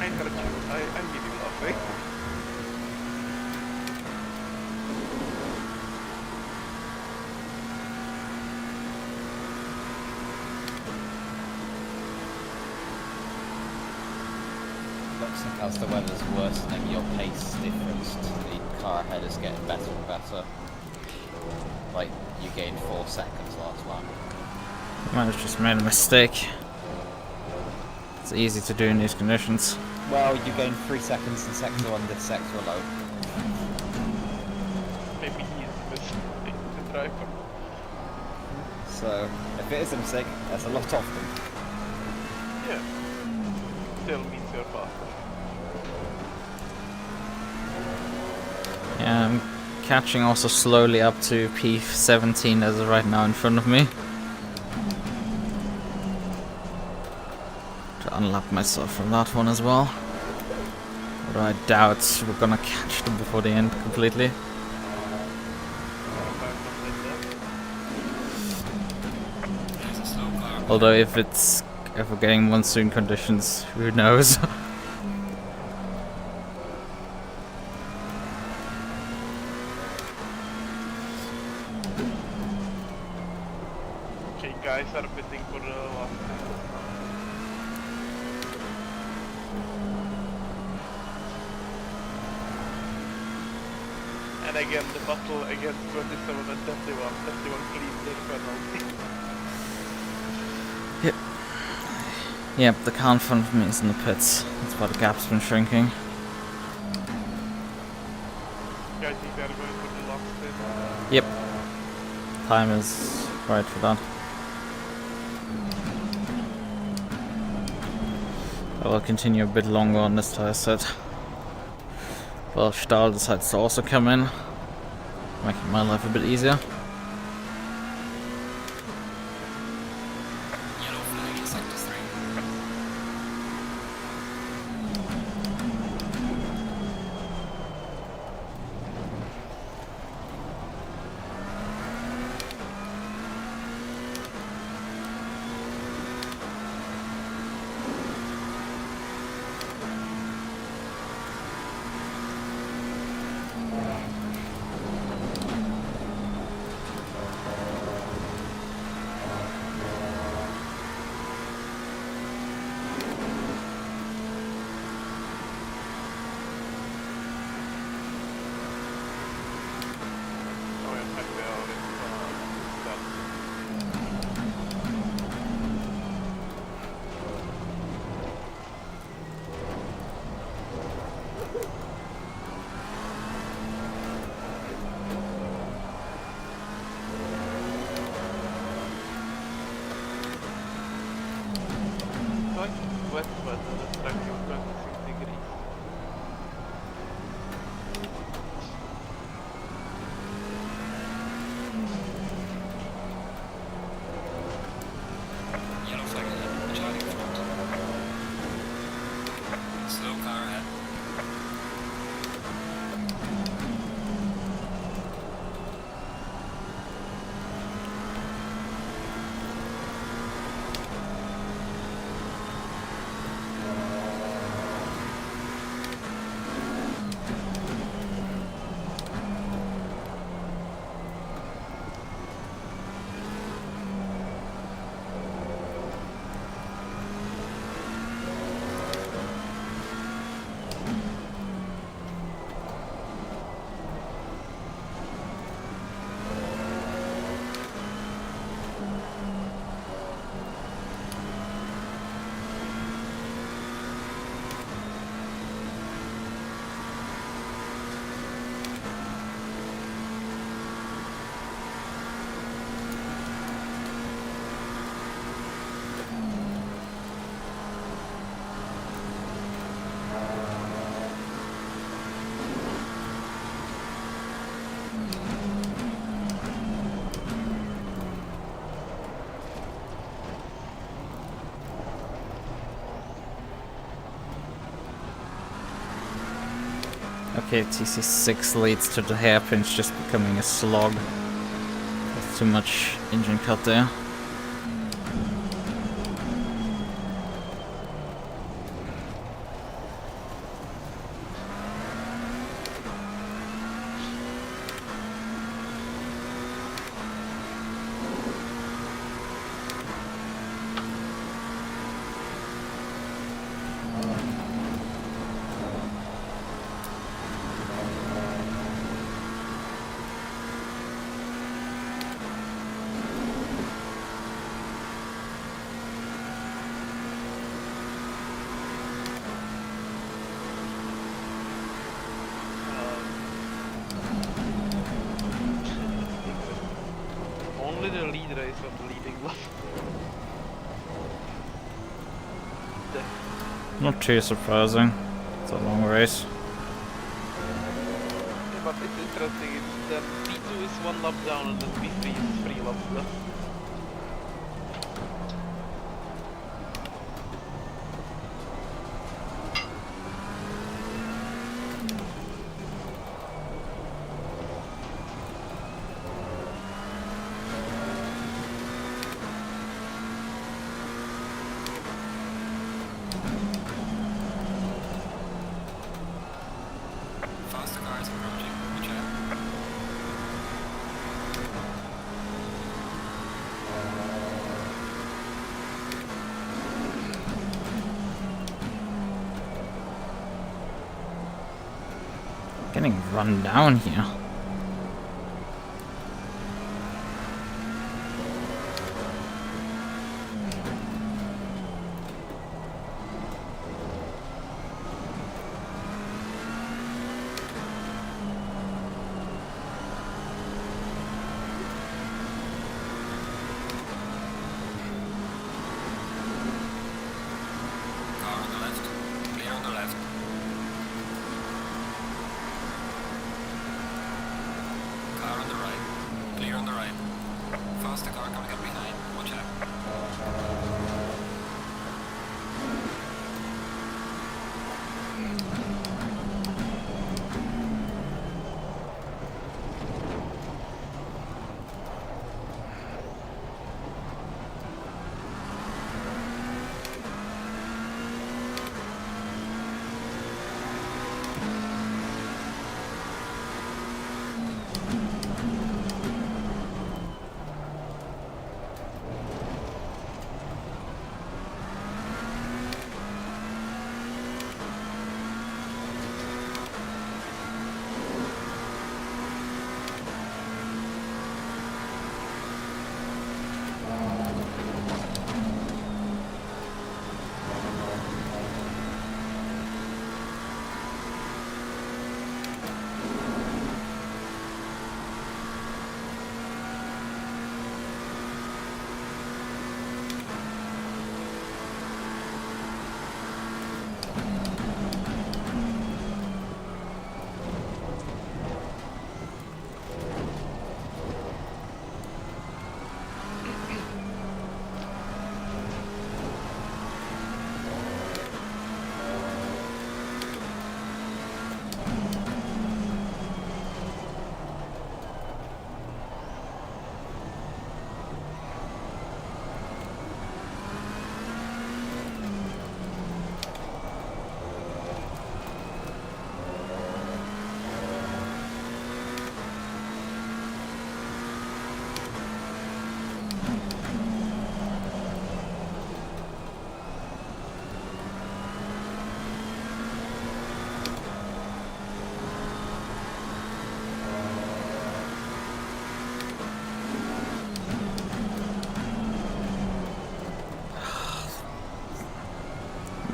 I heard you. I'm giving laughing. Looks like as the weather's worsening, your pace difference to the car ahead is getting better and better. Like, you gained 4 seconds last lap. Might have just made a mistake. It's easy to do in these conditions. Well, you gained 3 seconds in sector 1 this sector alone. Maybe he's mistake the driver. So, if it is a mistake, that's a lot of them. Yeah. Still means you're faster. Yeah, I'm catching also slowly up to P17 as of right now in front of me. To unlock myself from that one as well. Although I doubt we're gonna catch them before the end completely. There's a slow car. Although if we're getting monsoon conditions, who knows? Okay, guys are bidding for the last And again, the battle against 27 and 31. 31 cleaned their penalty. Yep, the car in front of me is in the pits. That's why the gap's been shrinking. Yeah, I think they are going for the last stint. Yep. Time is right for that. I will continue a bit longer on this tire set. Well, Stahl decides to also come in, making my life a bit easier. Yellow flag in sector 3. Oh, yeah, happy about it. That. Quite wet weather, the track is 26 degrees. Yellow flag ahead. Charlie in front. Slow car ahead. Okay, TC6 leads to the hairpins just becoming a slog. There's too much engine cut there. Only the lead race of the leading lap. Not too surprising. It's a long race. Yeah, but it's interesting, it's that P2 is 1 lap down and then P3 is 3 laps left. Faster cars approaching. Watch out. Getting run down here. Car on the left. Clear on the left. Car on the right. Clear on the right. Faster car coming up behind. Watch out.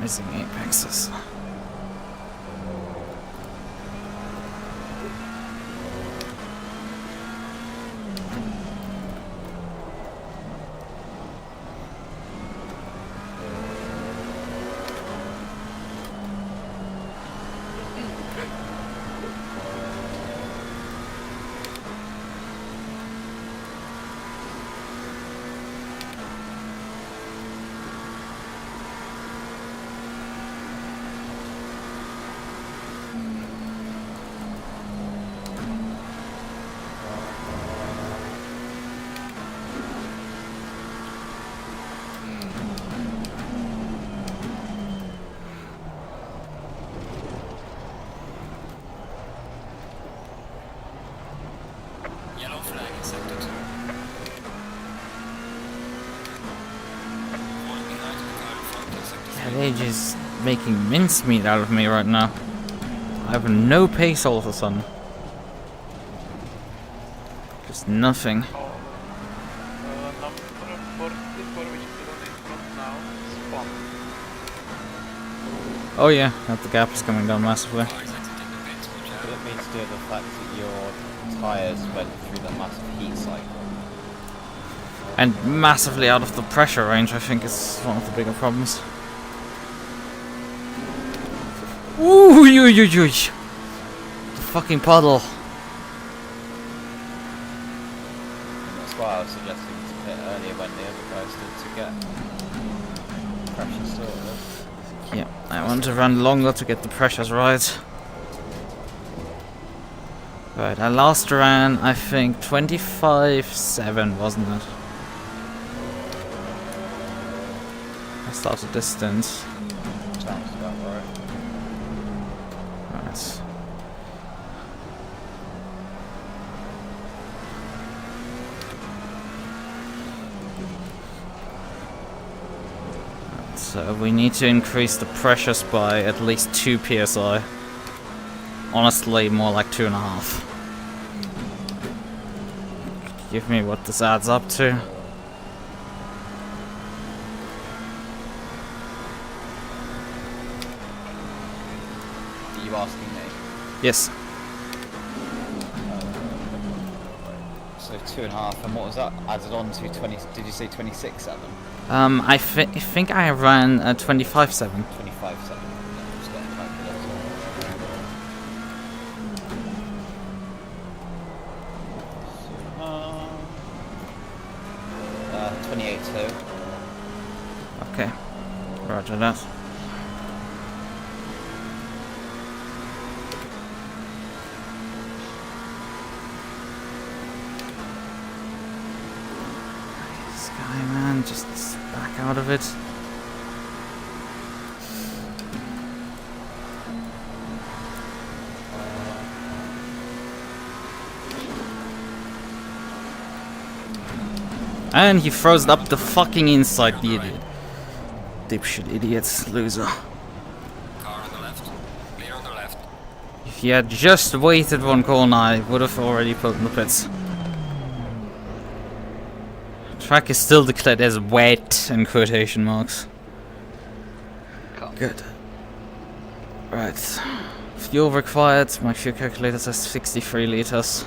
Missing apexes. Yellow flag in sector 2. Falling behind the car in front in sector 3. They're just making mincemeat out of me right now. I have no pace all of a sudden. Just nothing. Number 44, which is the one in front now, spawn. Oh yeah, the gap is coming down massively. Car is exiting the pits. Watch out. Could it be to do with the fact that your tyres went through that massive heat cycle? And massively out of the pressure range, I think, is one of the bigger problems. Ooh, the fucking puddle. And that's why I was suggesting to pit earlier when the other guys did to get pressure sorted. Yeah, I want to run longer to get the pressures right. Right, I last ran, I think, 25.7, wasn't it? I started distance. Sounds about right. Right. So we need to increase the pressures by at least 2 psi. honestly more like 2.5. Give me what this adds up to. Are you asking me? Yes. So 2.5, and what was that added on to 20? Did you say 26.7? I think I ran 25.7. 25.7. Just getting a calculator. 28.2. Okay. Roger that. Sky man, just back out of it. And he froze up the fucking inside, the idiot. Dipshit idiots, loser. Car on the left. Clear on the left. If he had just waited one corner, I would have already put in the pits. Track is still declared as wet in quotation marks. Good. Right. Fuel required. My fuel calculator says 63 liters.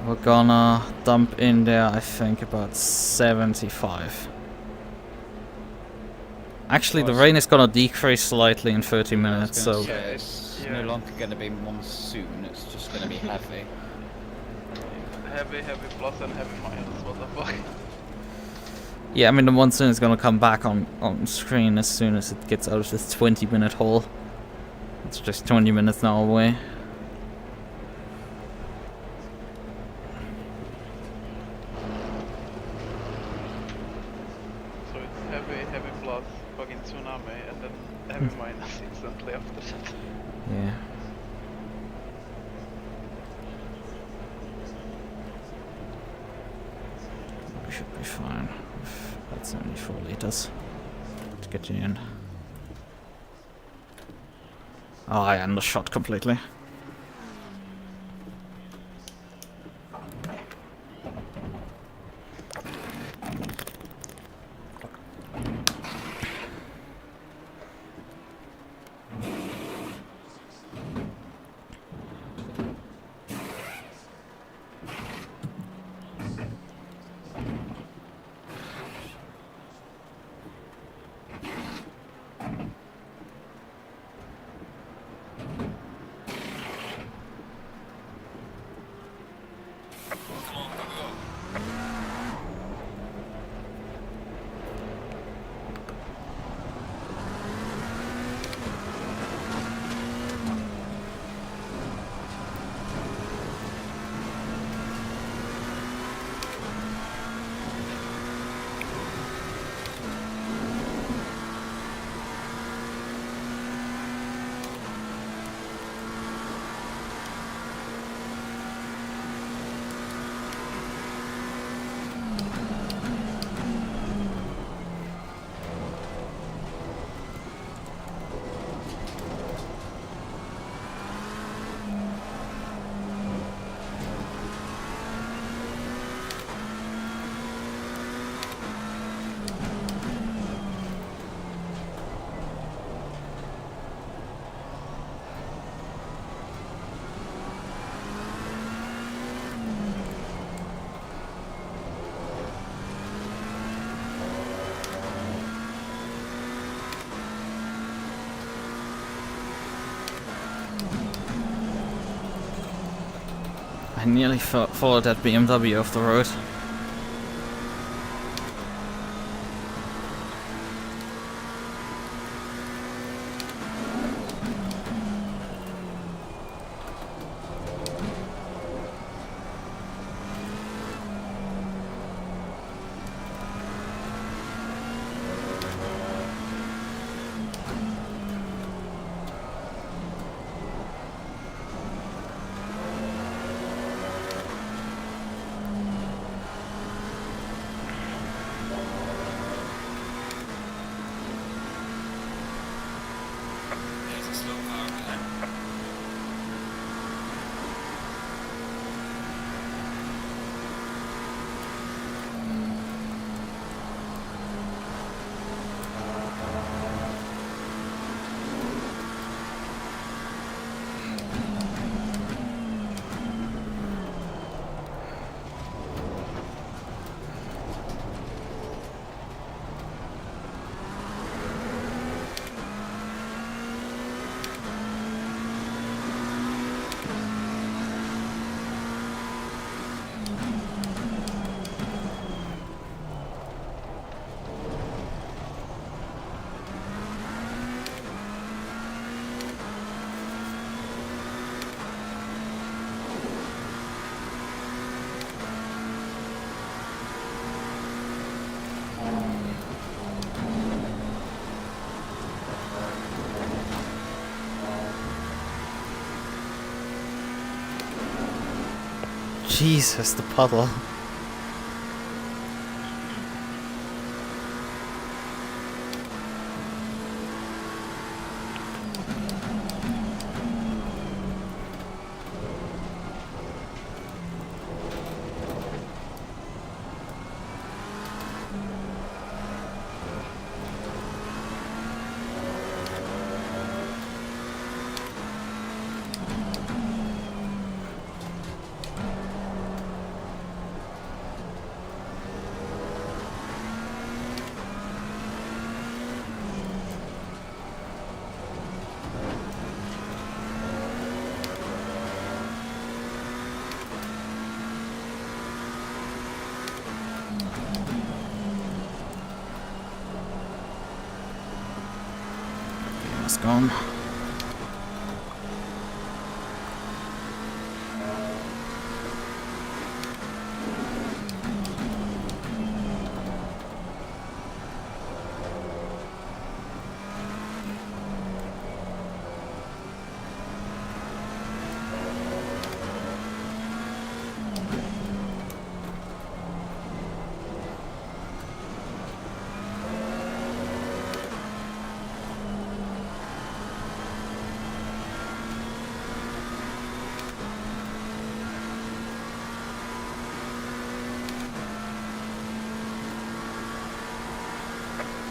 We're gonna dump in there, I think, about 75. Actually, the rain is gonna decrease slightly in 30 minutes, so... Yeah, it's no longer going to be monsoon, it's just going to be heavy. Heavy plus and heavy minus, what the fuck? Yeah, I mean, the monsoon is gonna come back on screen as soon as it gets out of this 20-minute hole. It's just 20 minutes now away. So it's heavy plus, fucking tsunami, and then heavy minus instantly after that. Yeah. We should be fine. That's only 4 liters to get you in. Oh, I undershot completely. I nearly followed that BMW off the road. Jesus, the puddle. It's gone.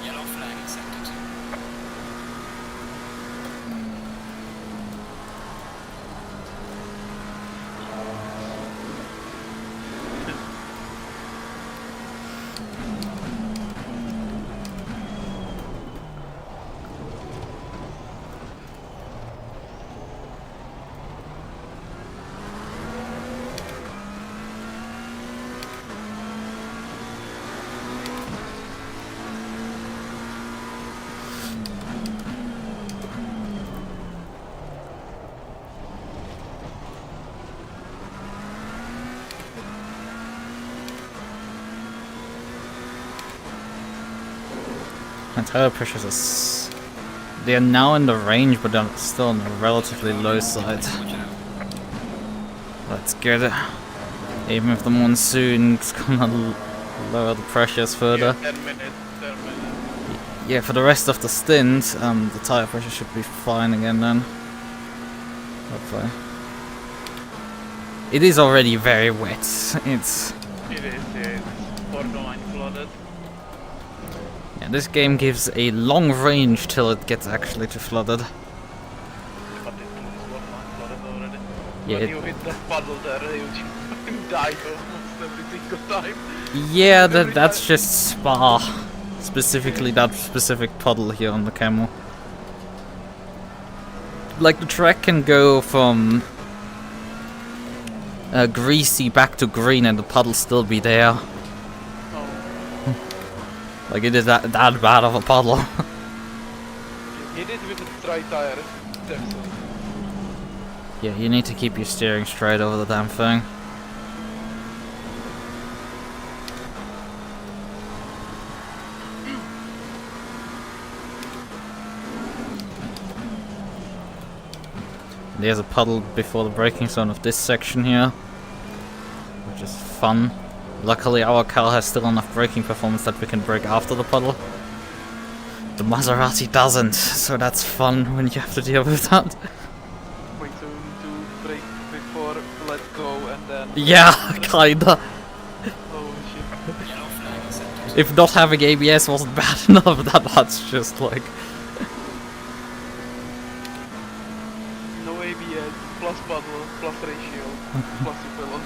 Yellow flag in sector 2. My tire pressures are they are now in the range, but they're still on the relatively low side. Watch out. That's good. Even if the monsoon's gonna lower the pressures further. Yeah, 10 minutes, 10 minutes. Yeah, for the rest of the stint, the tire pressure should be fine again then. Hopefully. It is already very wet. It's It is, yeah, it's borderline flooded. yeah, this game gives a long range till it gets actually to flooded. But it is borderline flooded already. Yeah, When it- you hit that puddle there, you just die almost every single time. Yeah, Every that's time. just Spa. Specifically that specific puddle here on the camel. Like the track can go from greasy back to green and the puddle still be there. Oh, Like it is that bad of a puddle. hit it with a dry tire, definitely. Yeah, you need to keep your steering straight over the damn thing. There's a puddle before the braking zone of this section here, which is fun. Luckily our car has still enough braking performance that we can brake after the puddle. The Maserati doesn't, so that's fun when you have to deal with that. Wait, so we need to brake before let go and then... Yeah, kinda. Oh shit. Yellow flag in sector 2. If not having ABS wasn't bad enough, that's just like... No ABS, plus puddle, plus ratio, plus pillow.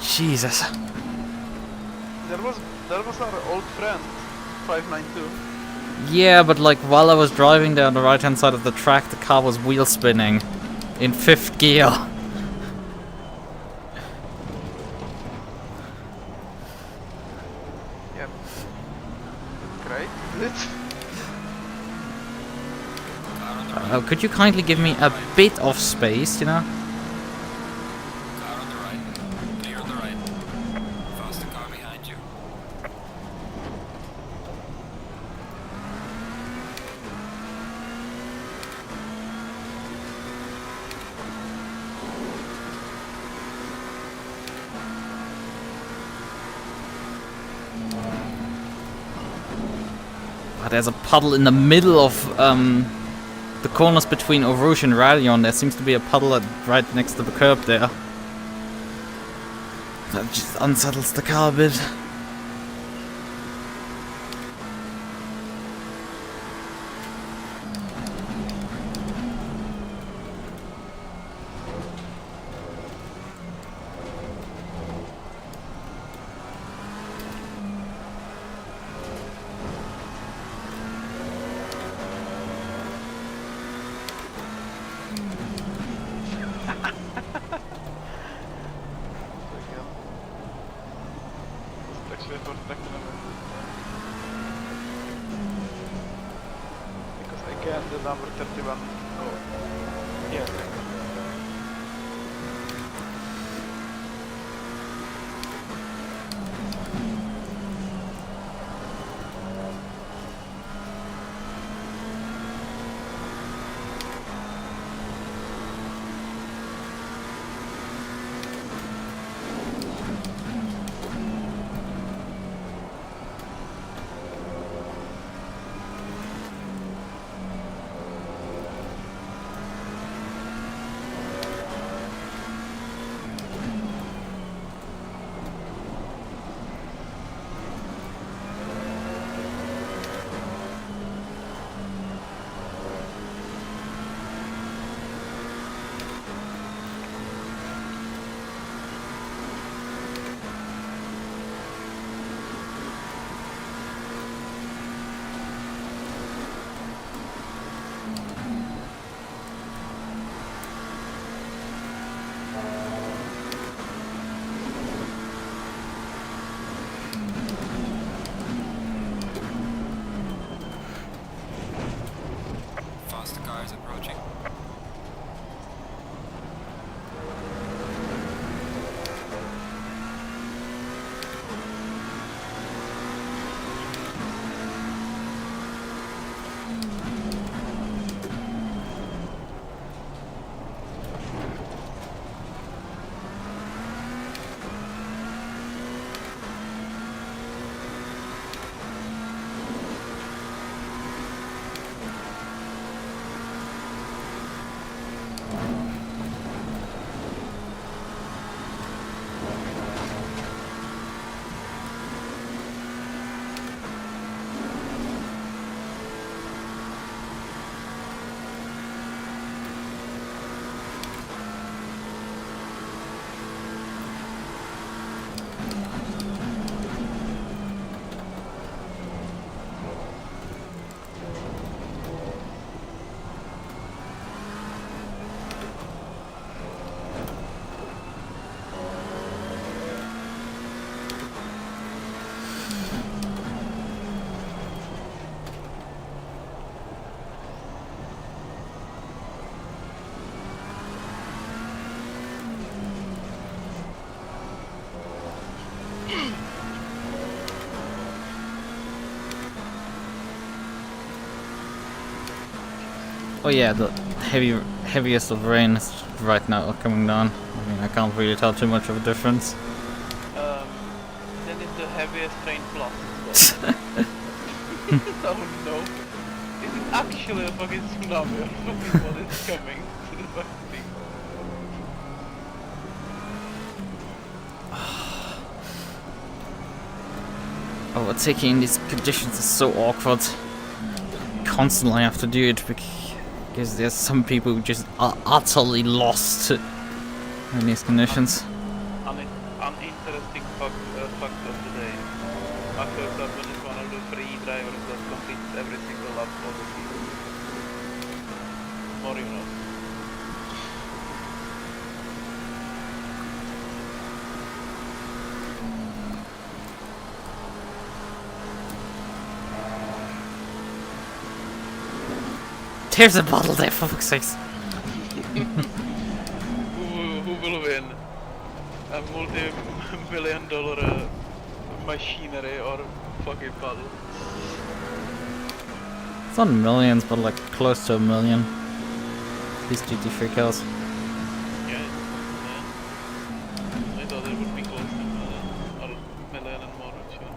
Jesus. There was our old friend, 592. Yeah, but like while I was driving there on the right hand side of the track, the car was wheel spinning in 5th gear. Yep. Great. It's Car on the right. Could you kindly give me a bit of space, you know? Car on the right. Clear on the right. Faster car behind you. Ah, there's a puddle in the middle of the corners between Rouge and Radeon. There seems to be a puddle right next to the curb there. That just unsettles the car a bit. Actually spectacular. Because again the number 31. Oh, yes. Faster cars approaching. Oh yeah, the heaviest of rain is right now coming down. I mean, I can't really tell too much of a difference. Then it's the heaviest rain plus. Oh no. Is it actually a fucking tsunami or fucking what is coming to the fucking thing? Overtaking in these conditions is so awkward. Constantly have to do it because there's some people who just are utterly lost in these conditions. Uninteresting fact of the day. Max Verstappen is one of the 3 drivers that completes every single lap of the season. More you know. There's a bottle there, for fuck's sakes. Who will win? A multi-million-dollar machinery or fucking paddle? It's not millions, but like close to $1 million. These GT3 cars. Yeah. I thought it would be close to $1 million or $1 million and more actually.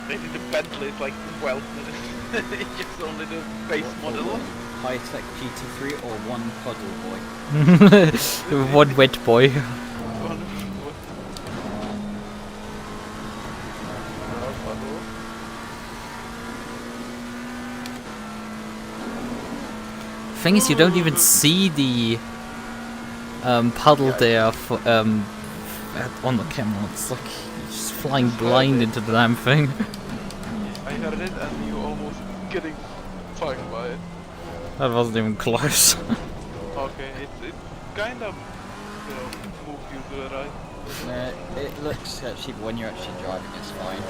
Maybe the Bentley is like 12 minutes. It's just only the base model. High-tech GT3 or one puddle boy? One wet boy. One Thing is, you don't even see the puddle there for, on the camera. It's like you're just flying blind into the damn thing. I heard it and you almost getting fucked by it. That wasn't even close. Okay, it kind of, you know, moved you to the right. It looks actually, when you're actually driving, it's fine.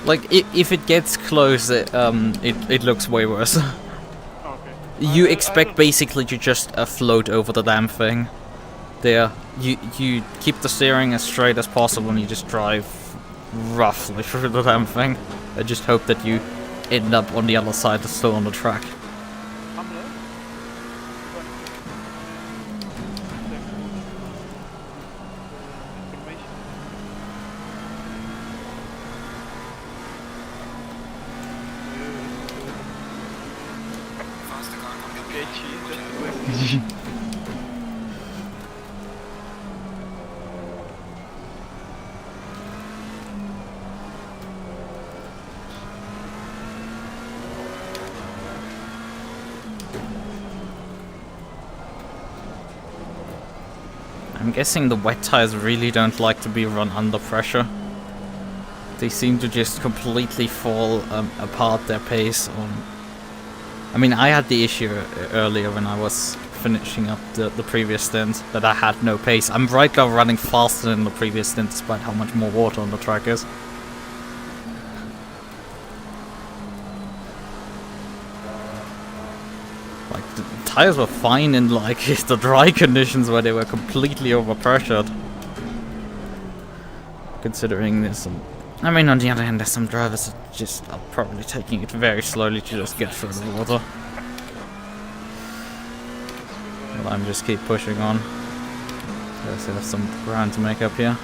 Like if it gets close, it looks way worse. Okay. You expect basically to just float over the damn thing. There, you keep the steering as straight as possible and you just drive roughly through the damn thing. I just hope that you end up on the other side that's still on the track. I'm low. Information. Faster car coming up Okay, behind. cheese, Watch that's out. quick. I'm guessing the wet tires really don't like to be run under pressure. They seem to just completely fall apart their pace on... I mean, I had the issue earlier when I was finishing up the previous stint, that I had no pace. I'm right now running faster than the previous stint despite how much more water on the track is. Like, the tires were fine in like the dry conditions where they were completely overpressured. Considering there's some... I mean, on the other hand, there's some drivers that just are probably taking it very slowly to just get through the water. Well, I'm just keep pushing on. There's some ground to make up here.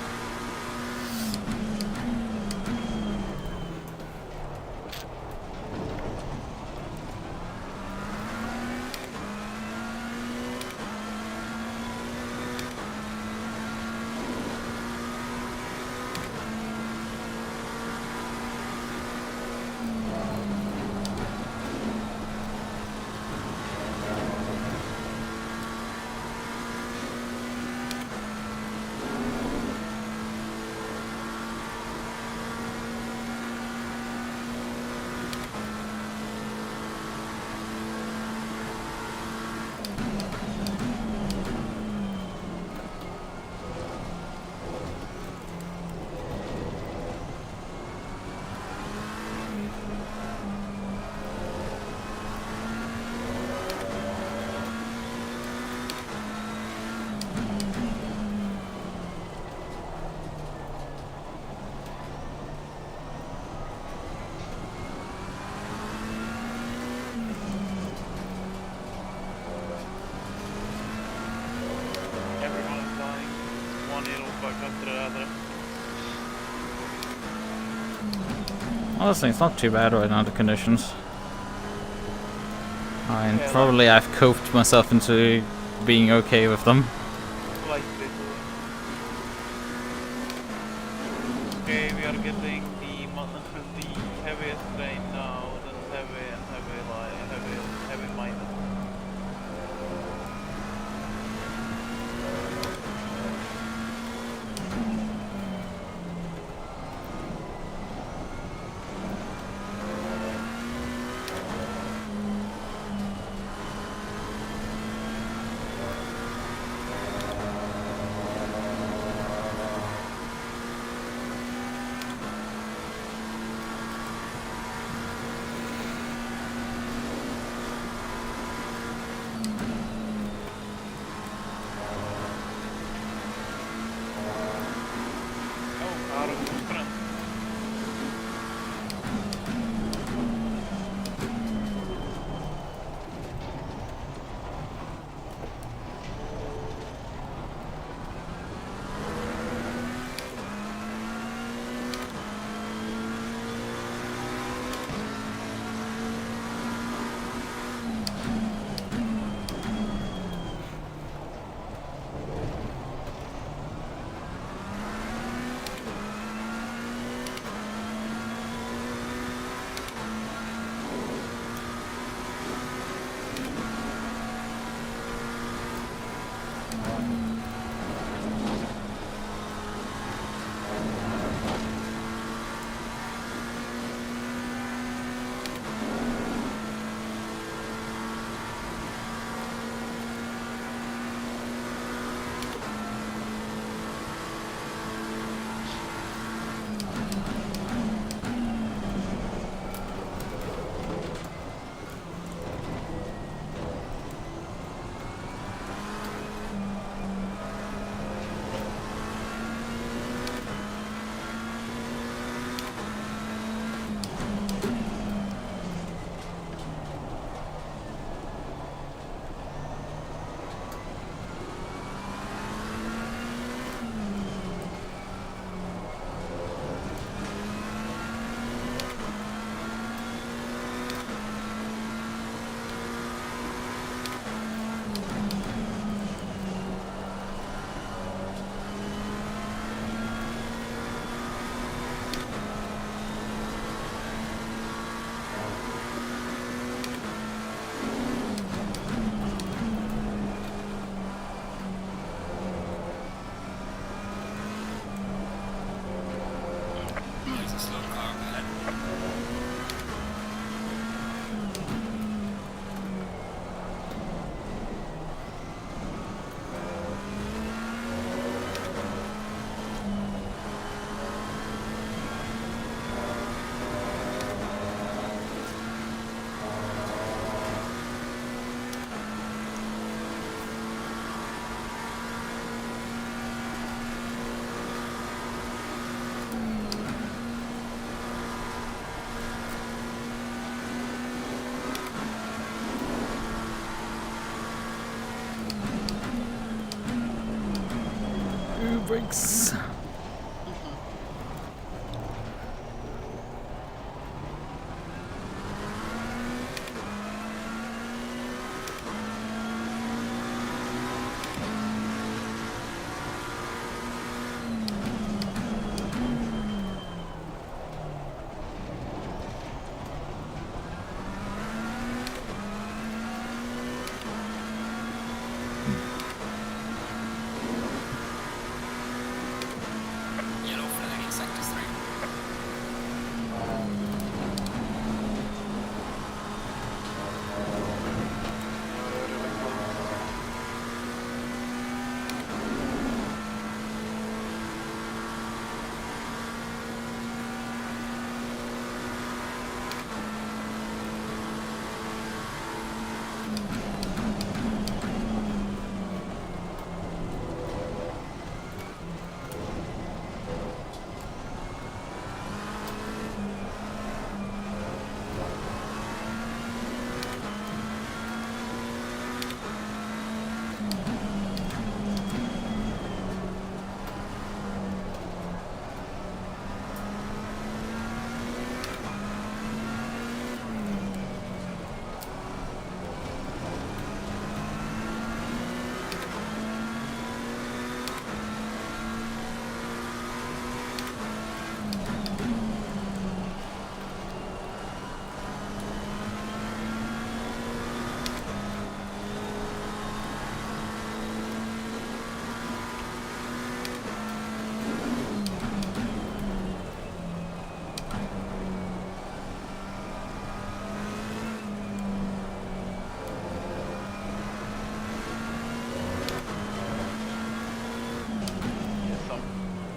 Everyone is dying. One yellow bug after the other. Honestly, it's not too bad right now, the conditions. I mean, Yeah, probably I've coped myself into being okay with them. Light little. Okay, we are getting the heaviest rain now. Then heavy minus. new brakes. Yellow flag in sector 3.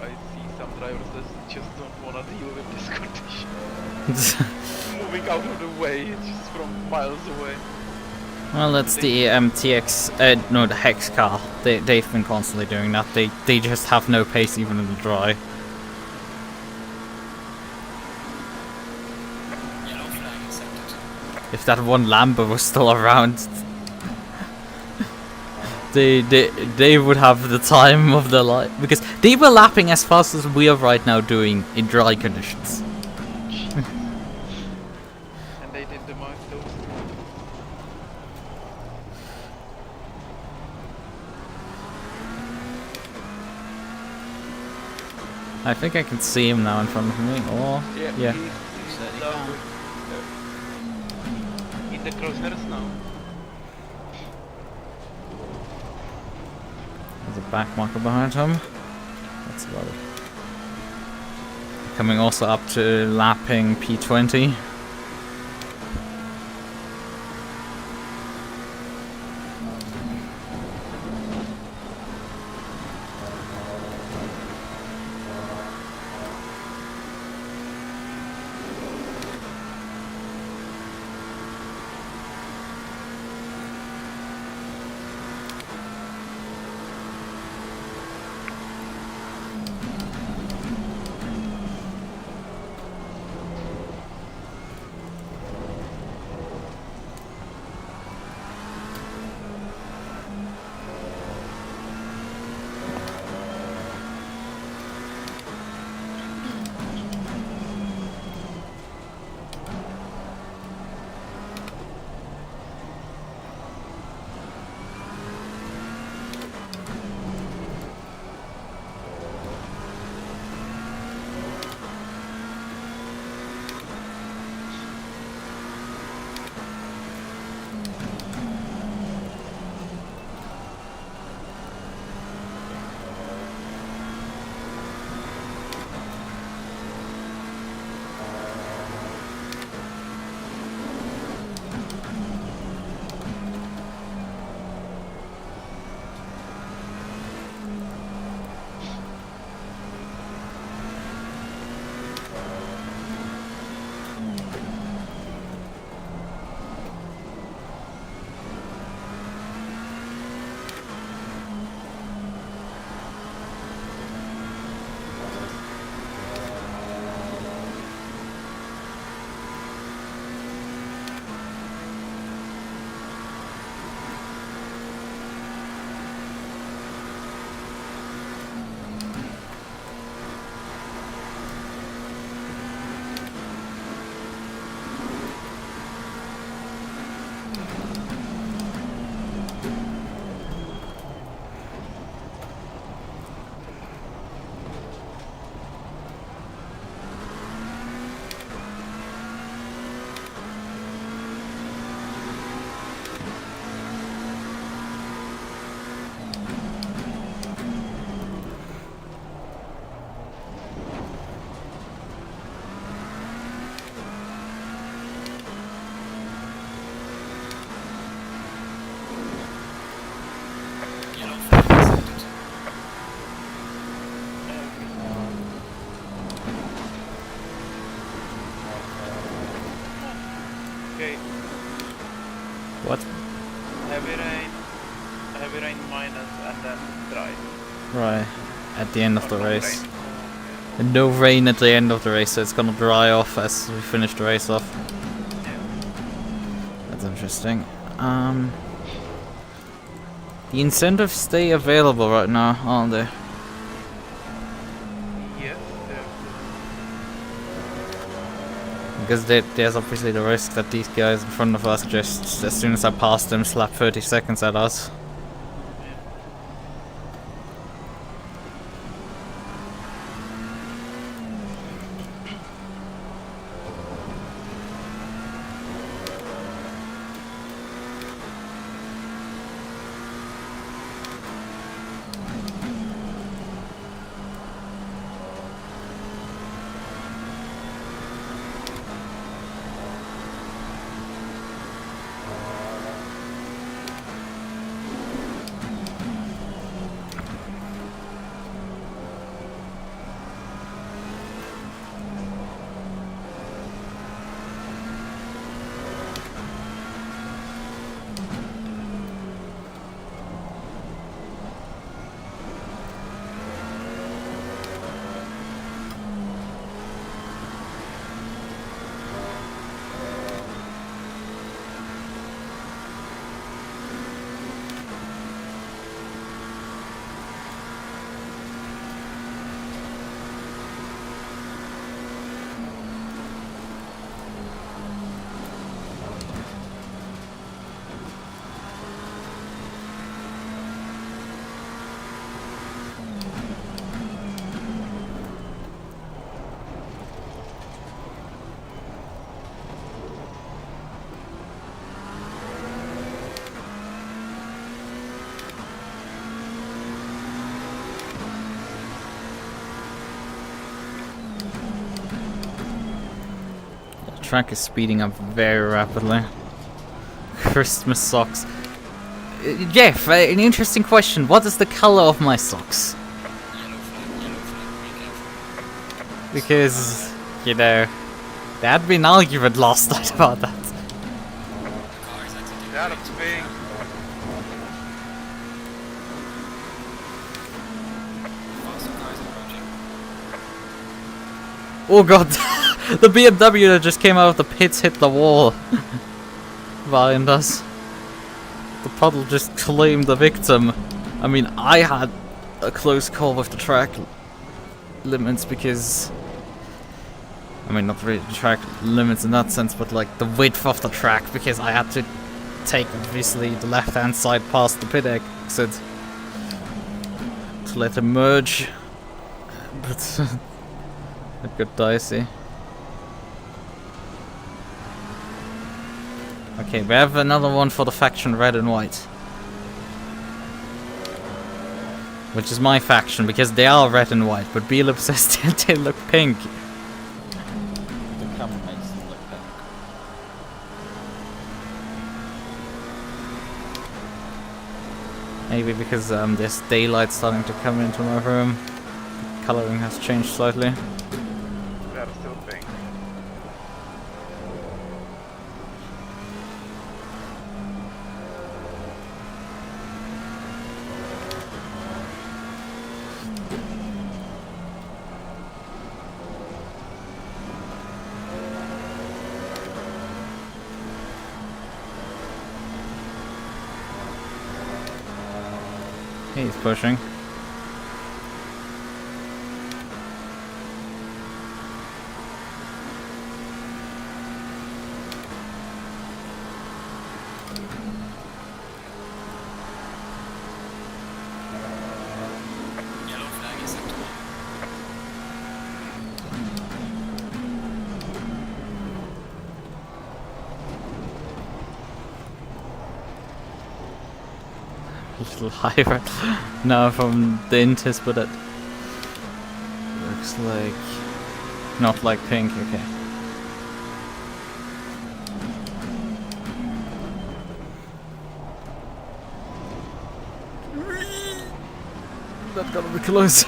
I see some drivers that just don't wanna deal with this condition. Moving out of the way, it's just from miles away. Well, that's the MTX, no, the Hex car. They've been constantly doing that. They just have no pace even in the dry. Yellow flag in sector 2. If that one Lambo was still around, they would have the time of their life, because they were lapping as fast as we are right now doing in dry conditions. And they did the mark those. I think I can see him now in front of me. Or yeah. He's down with, in the crosshairs now. There's a back marker behind him. That's about it. Coming also up to lapping P20. What? Heavy rain minus, and then dry. Right. At the end of the Or no race. rain. And no rain at the end of the race, so it's gonna dry off as we finish the race off. Yeah. That's interesting. The incentives stay available right now, aren't they? Yes. Because there's obviously the risk that these guys in front of us just, as soon as I pass them, slap 30 seconds at us. Track is speeding up very rapidly. Christmas socks. Jeff, an interesting question. What is the color of my socks? Yellow flag, be careful. Because, you know, there had been an argument last night about that. Car is exiting. Yeah, that's big. Faster cars approaching. Oh god, the BMW that just came out of the pits hit the wall behind us. The puddle just claimed the victim. I mean, I had a close call with the track limits because... I mean, not really the track limits in that sense, but like the width of the track, because I had to take, obviously, the left-hand side past the pit exit to let him merge. But it got dicey. Okay, we have another one for the faction red and white. Which is my faction, because they are red and white, but Belib says they look pink. The camera makes them look pink. Maybe because there's daylight starting to come into my room. The coloring has changed slightly. They're still pink. He's pushing. Yellow flag is active. A little higher now from the Intis, but it looks like not like pink. Okay. That's gonna be close.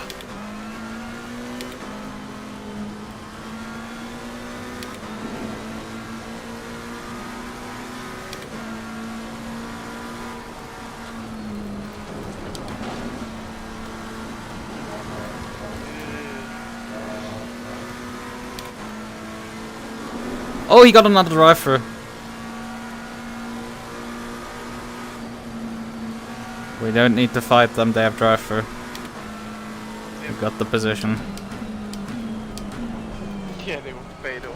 Oh, he got another drive-through. We don't need to fight them, they have drive-through. We got the position. Yeah, they were paid off.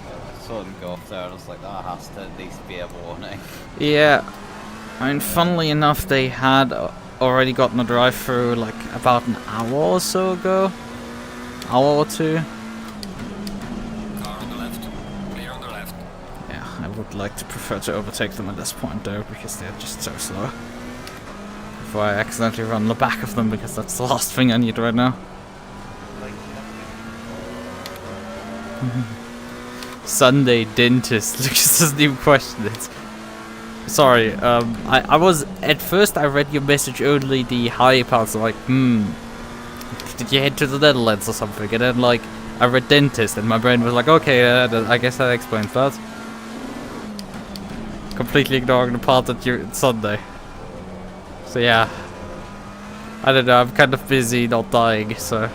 I saw them go off there and I was like, that has to at least be a warning. Yeah. I mean, funnily enough, they had already gotten a drive-through like about an hour or so ago. Hour or two. Car on the left. Clear on the left. Yeah, I would like to prefer to overtake them at this point though, because they're just so slow. Before I accidentally run the back of them, because that's the last thing I need right now. Like, Sunday dentist. Lucas doesn't even question it. Sorry, I was at first I read your message only the high parts, like, did you head to the Netherlands or something? And then like I read dentist and my brain was like, okay, I guess that explains that. Completely ignoring the part that it's Sunday. So yeah. I don't know, I'm kind of busy not dying, so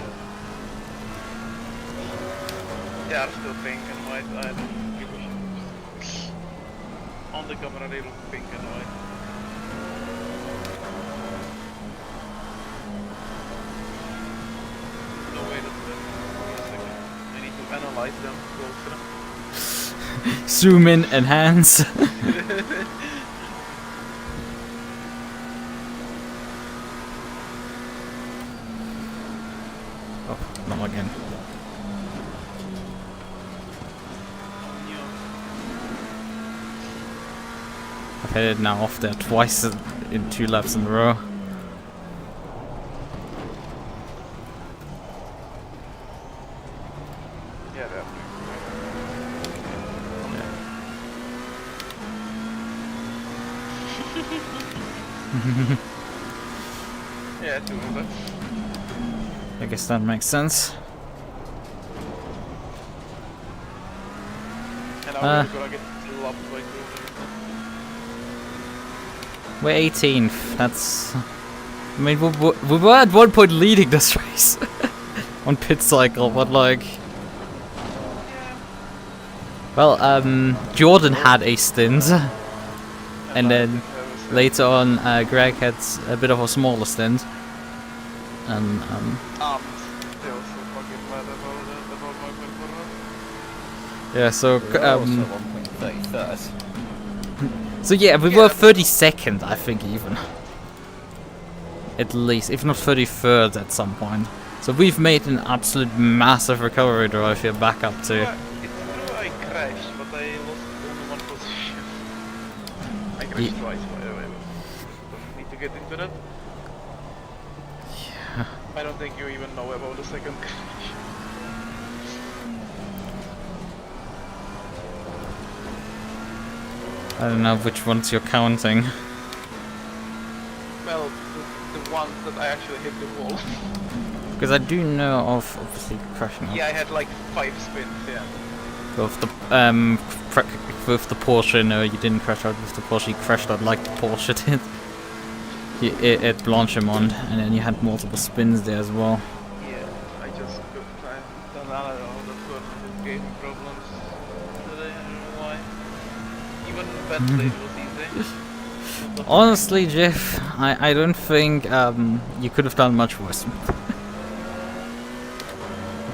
they are still pink and white. I don't give a shit. On the camera they look pink and white. No way to do that. Wait a second. I need to analyze them closer. zoom in, enhance. Oh, not again. I've headed now off there twice in 2 laps in a row. Yeah, they're yeah, two of them. I guess that makes sense. And I'm gonna get still up by 2 of them. We're 18th. That's. I mean, we were at one point leading this race on pit cycle, but like. Well, Jordan had a stint, and then later on, Greg had a bit of a smaller stint, and Still so fucking mad about my performance. yeah. So Also 1.33rd. so yeah, we were 32nd, I think, even. At least, if not 33rd at some point. So we've made an absolute massive recovery drive here back up to. It's true I crashed, but I lost only 1 position. I crashed twice, by the way. Don't need to get into that. Yeah. I don't think you even know about the second crash. I don't know which ones you're counting. Well, the ones that I actually hit the wall. Because I do know of obviously crashing Yeah, I had like 5 spins, yeah. with the with the Porsche. No, you didn't crash out with the Porsche. You crashed out like the Porsche did. At Blanchimont, and then you had multiple spins there as well. Yeah, I just done I don't know, that's what just gave me problems today, I don't know why. Even Bentley was easy. Honestly, Jeff, I don't think you could have done much worse.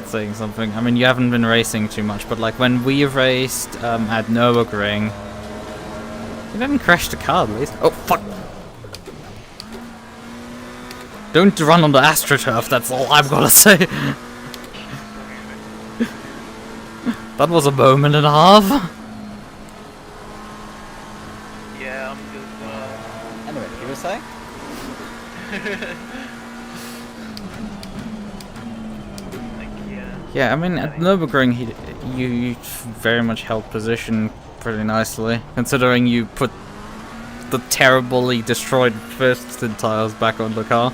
Saying something. I mean, you haven't been racing too much, but like when we raced at Nürburgring, you didn't crash the car at least. Oh fuck! Don't run on the AstroTurf. That's all I'm gonna say. That was a moment and a half. Yeah, I'm just Anyway, you were saying? like, yeah. Yeah, I mean, at Nürburgring, you very much held position pretty nicely, considering you put the terribly destroyed first stint tires back on the car.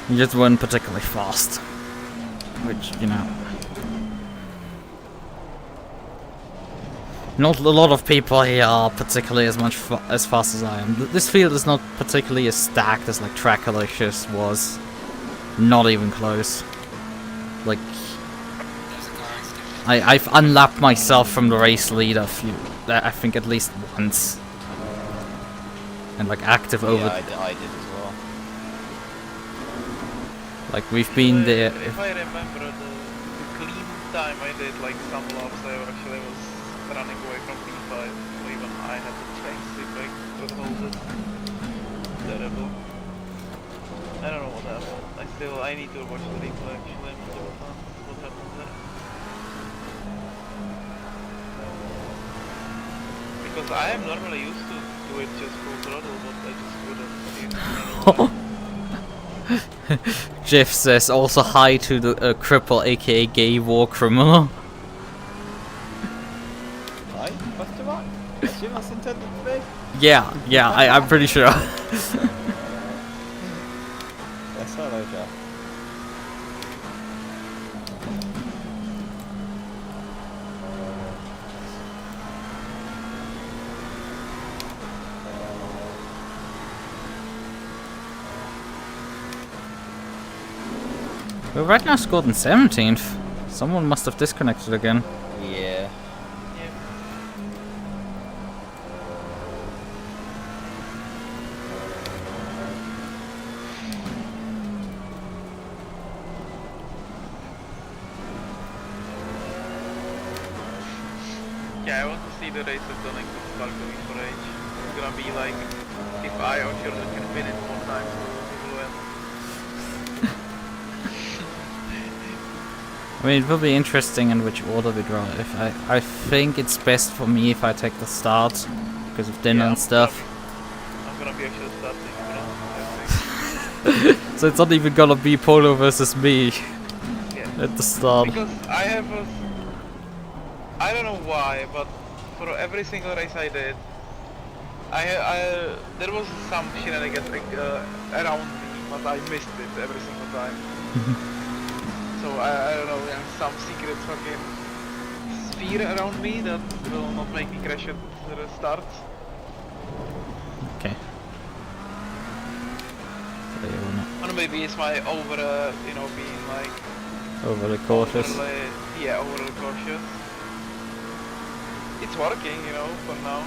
You just weren't particularly fast, which, you know, not a lot of people here are particularly as fast as I am. This field is not particularly as stacked as like Track Delicious was. Not even close. Like, There's a car accident. I've unlapped myself from the race lead I think at least once. And like active over. I did as well. Like we've been there. If I remember the clean time I did, like some laps, I actually was running away from P5. Or even I had to chase if I could hold it. Terrible. I don't know what happened. I need to watch the replay actually. I'm not sure what happened there. Because I am normally used to do it just full throttle, but I just couldn't. Jeff says also hi to the cripple, aka gay war criminal. Hi? Question mark? Assume that's intended to be? Yeah, I'm pretty sure. Yes, hello, Jeff. We're right now scored in 17th. Someone must have disconnected again. Yeah. Yeah, I want to see the race of Donning to start going for age. It's gonna be like if I or Jordan can win it more times, we will win. I mean, it will be interesting in which order we drive. I think it's best for me if I take the start because of dinner and stuff. I'm gonna be actually starting, I think. So it's not even gonna be Polo versus me Yeah. at the start. Because I have a... I don't know why, but for every single race I did, there was some shenanigans around me, but I missed it every single time. So I don't know, yeah, some secret fucking sphere around me that will not make me crash at the start. Okay. So you wanna Or maybe it's my over, being like... overly cautious. Overly cautious. It's working, for now.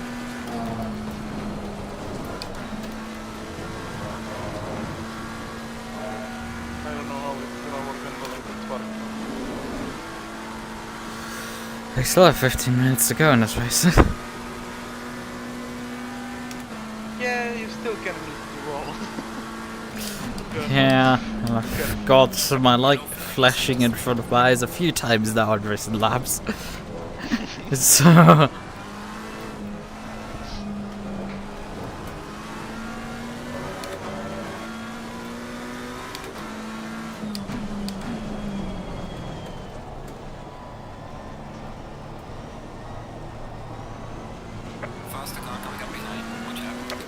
I don't know how it's gonna work until it's working. We still have 15 minutes to go in this race. Yeah, you still can meet the wall. Yeah, and I've got my light flashing in front of my eyes a few times now in recent laps. So... Faster car coming up behind. Watch out.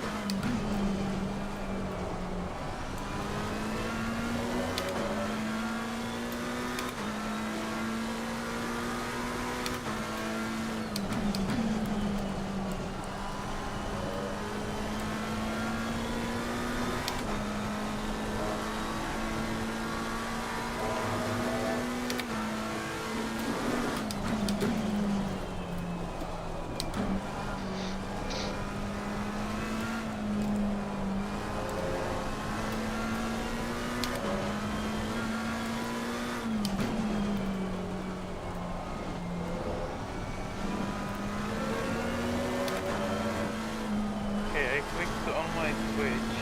Okay, I clicked on my Twitch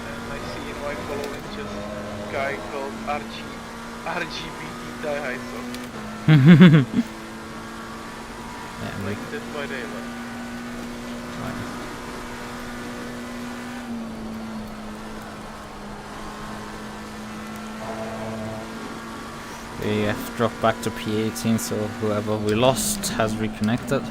and I see in my following just a guy called RGBT Daihatsu. yeah, Like Dead by Daylight. we have dropped back to P18, so whoever we lost has reconnected.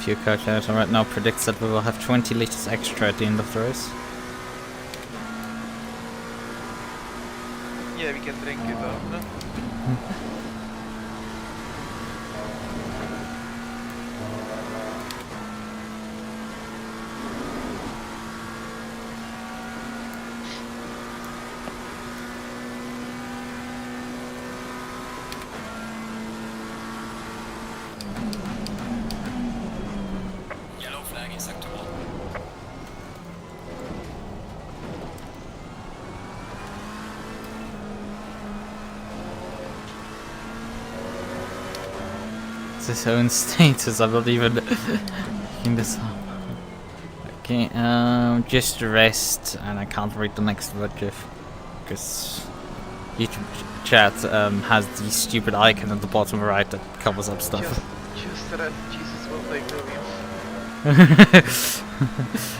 fuel calculator right now predicts that we will have 20 liters extra at the end of the race. Yeah, we can drink it up, no? Yellow flag in sector 1. It's his own status, I'm not even picking this up. Okay, just rest, and I can't read the next word, Jeff. Because YouTube chat has the stupid icon at the bottom right that covers up stuff. Just that Jesus will take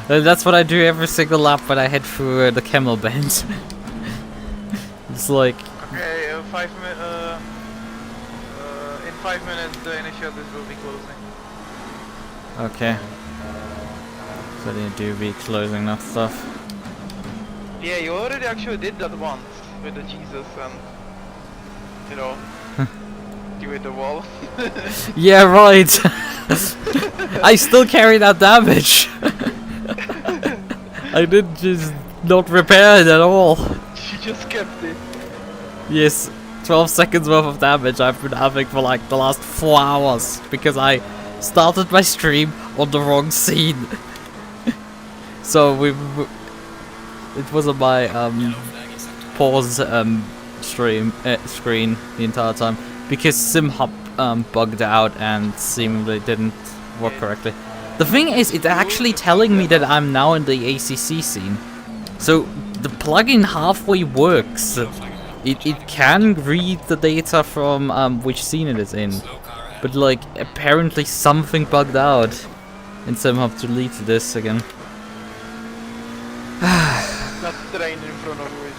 That's what I do every single lap when I head through the camel bend. It's like... Okay, in 5 minutes the initiators will be closing. Okay. So they do be closing that stuff. Yeah, you already actually did that once with the Jesus and, you know, you hit the wall. Yeah, right! I still carry that damage! I did just not repair it at all. You just kept it. Yes, 12 seconds worth of damage I've been having for like the last 4 hours because I started my stream on the wrong scene. So it was on my pause screen the entire time because SimHub bugged out and seemingly didn't work correctly. The thing is, it's actually telling me that I'm now in the ACC scene. So the plugin halfway works. It can read the data from which scene it is in, but like apparently something bugged out, and somehow deleted this again. That train in front of you,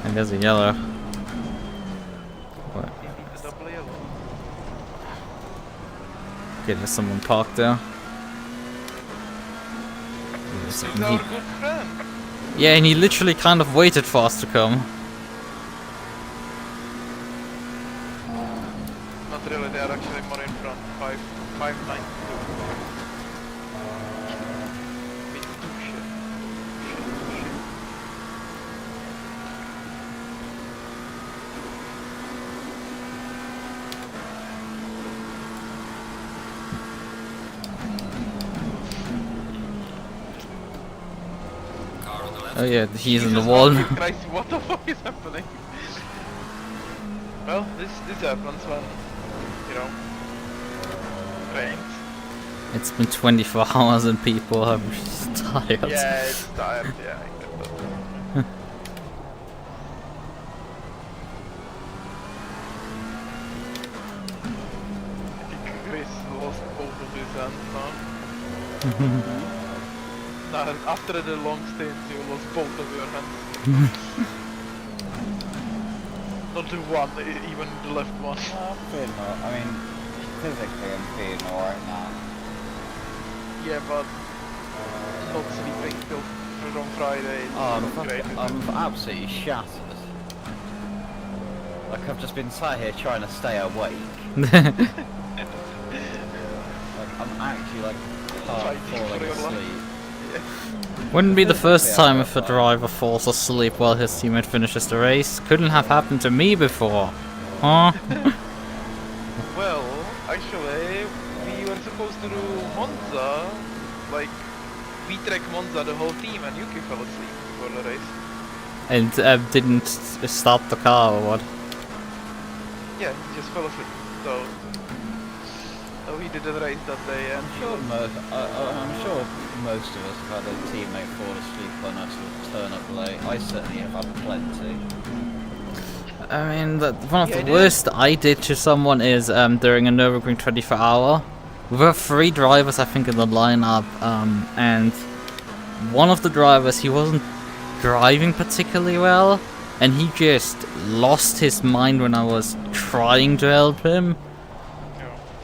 And there's a yellow. What? double yellow. Okay, there's someone parked there. Wait a He's second, our good friend. yeah, and he literally kind of waited for us to come. Not really, they are actually more in front. 592. Bit too shit. Car on the left. Oh yeah, he's in the Jesus wall. fucking Christ, what the fuck is happening? Well, this happens when, you know, rains. It's been 24 hours and people are just tired. Yeah, it's tired, yeah, I get that. I think Chris lost both of his hands now. Now, after the long stint, you lost both of your hands. Not the one, even the left one. I'm feeling I mean, physically I'm feeling alright now. Yeah, but not sleeping till from Friday. It's Oh, not great. I'm absolutely shattered. Like I've just been sat here trying to stay awake. Like I'm actually like half Fighting for falling your life. asleep. Wouldn't be the first time if a driver falls asleep while his teammate finishes the race. Couldn't have happened to me before. Huh? Well, actually, we were supposed to do Monza, like, we track Monza the whole team and Yuki fell asleep before the race. And didn't start the car or what? Yeah, he just fell asleep, so he didn't race that day and I'm sure most of us have had a teammate fall asleep on us or turn up late. I certainly have had plenty. I mean, one of Yeah, the worst I did to someone is during a Nürburgring 24 hour. We were 3 drivers, I think, in the lineup, and one of the drivers, he wasn't driving particularly well, and he just lost his mind when I was trying to help him.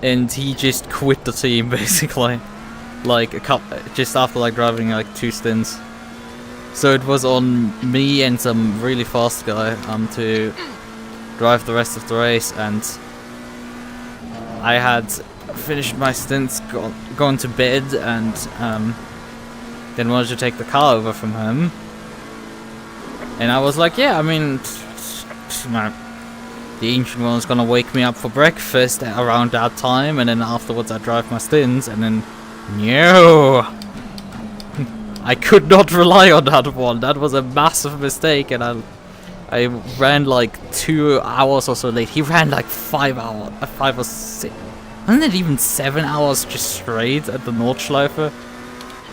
and he just quit the team basically. Like just after like driving like 2 stints. So it was on me and some really fast guy to drive the rest of the race, and I had finished my stints, gone to bed, and then wanted to take the car over from him. And I was like, yeah, I mean, the Ancient One's gonna wake me up for breakfast around that time, and then afterwards I drive my stints, and then no, I could not rely on that one. That was a massive mistake, and I ran like 2 hours or so late. He ran like 5 hours, 5 or 6. Wasn't it even 7 hours just straight at the Nordschleife?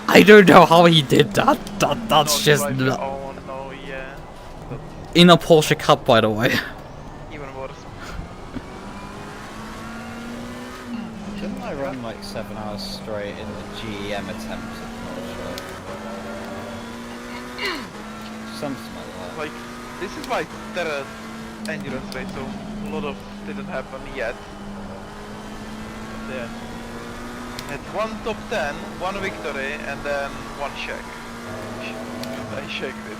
I don't know how he did that. That's just Oh no, yeah. in a Porsche Cup, by the way. Even worse. Didn't I run like 7 hours straight in the GEM attempt at Nordschleife? Something like that. Like, this is my third endurance race, so a lot of didn't happen yet. Yeah. Had 1 top 10, 1 victory, and then 1 check. I checked it.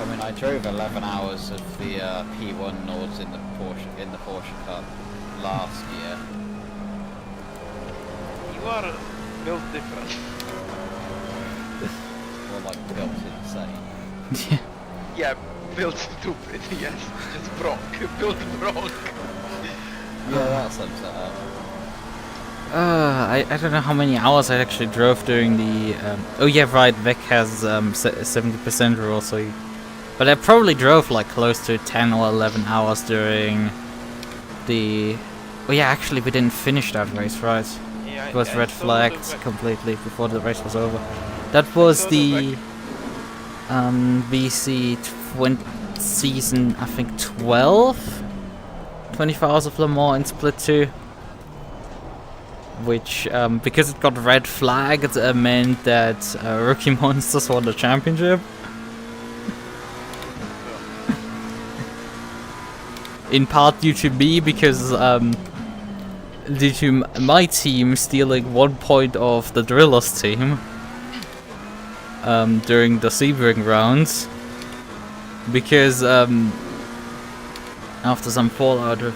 I mean, I drove 11 hours of the P1 Nords in the Porsche Cup last year. You are built different. Or like built insane. Yeah, built stupid, yes. Just bronc. Built bronc. Yeah, that sums it up. I don't know how many hours I actually drove during the. Oh yeah, right. Vec has 70% rule, so. But I probably drove like close to 10 or 11 hours during the. Oh yeah, actually we didn't finish that race, right? Yeah, It was I red saw flagged the completely before the race was over. That was the BC season, I think 12. 24 Hours of Le Mans in Split 2. Which, because it got red flagged, meant that Rookie Monsters won the championship. In part due to me, because due to my team stealing 1 point of the Drillers team during the Sebring rounds. Because after some fallout with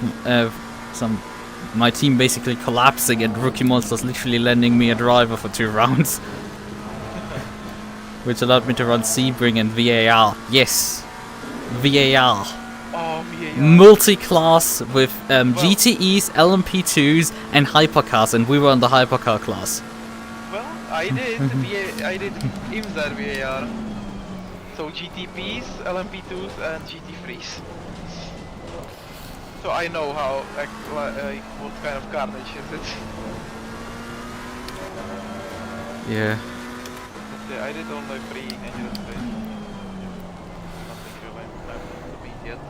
my team basically collapsing and Rookie Monsters literally lending me a driver for 2 rounds. Which allowed me to run Sebring and VAR. Yes! VAR. Oh, VAR. Multi-class with GTEs, LMP2s and hypercars, and we were on the hypercar class. Well, I did IMSA VAR. So GTPs, LMP2s and GT3s. So I know how, like what kind of carnage is it. Yeah. But yeah, I did only 3 endurance races. Nothing really to beat yet.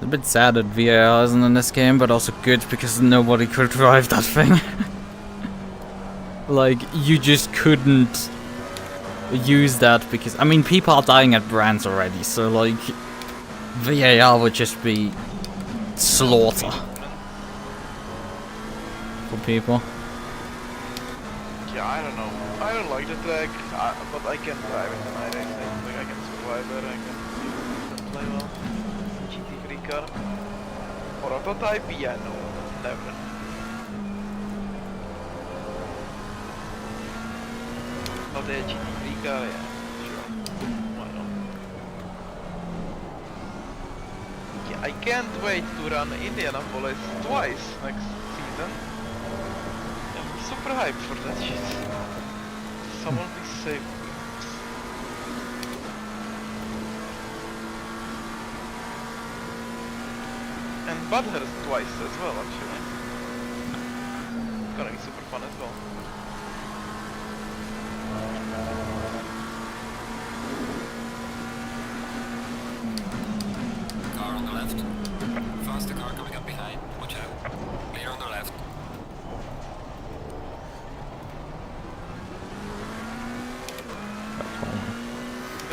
A bit sad that VAR isn't in this game, but also good because nobody could drive that thing. Like, you just couldn't use that because, I mean, people are dying at brands already, so like, VAR would just be slaughter for people. Yeah, I don't know. I don't like the track, but I can drive it in my racing. Like, I can survive there, I can play well. GT3 car. Prototype? Yeah, no, never. Not the GT3 car, yeah, sure. Why not? Yeah, I can't wait to run Indianapolis twice next season. I'm super hyped for that shit. Someone please save me. And Budhurst twice as well, actually. It's gonna be super fun as well. Car on the left. Faster car coming up behind. Watch out. Clear on the left.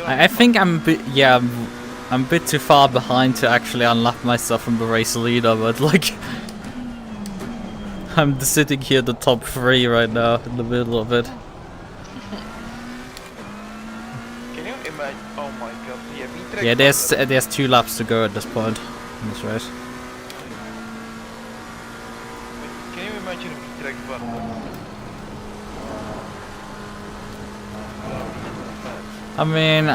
I think I'm a bit, yeah, I'm a bit too far behind to actually unlock myself from the race leader, but like, I'm sitting here at the top 3 right now, in the middle of it. Can you imagine? Oh my god, yeah, V-Track Yeah, Thunder. there's 2 laps to go at this point in this race. Can you imagine V-Track Thunder? I mean,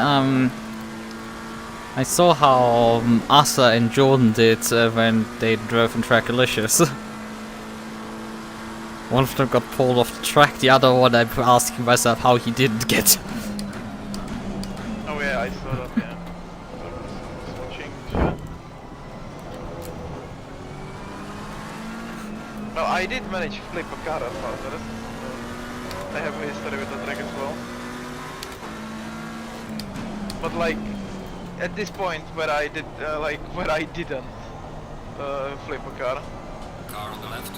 I saw how Asa and Jordan did when they drove in Trackalicious. One of them got pulled off the track, the other one I'm asking myself how he didn't get. Oh yeah, I saw that, yeah. I was watching shit. Well, I did manage to flip a car at Father. I have a history with the track as well. But like, at this point where I did, where I didn't flip a car, Car on the left.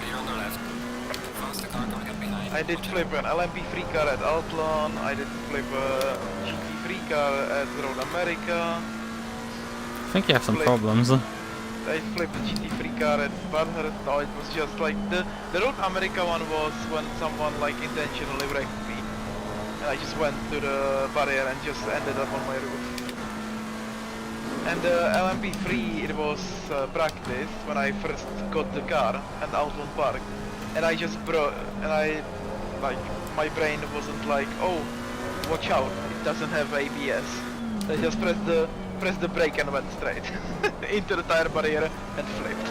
Clear on the left. Faster car coming up behind. I did flip an LMP3 car at Outlawn, I did flip a GT3 car at Road America, I think you have some Flip. problems. I flipped a GT3 car at Barnhurst. No, it was just like the Road America one was when someone like intentionally wrecked me. And I just went to the barrier and just ended up on my roof. And the LMP3, it was practice when I first got the car and Outlawn Park. And I just my brain wasn't like, oh, watch out, it doesn't have ABS. I just pressed the brake and went straight into the tire barrier and flipped.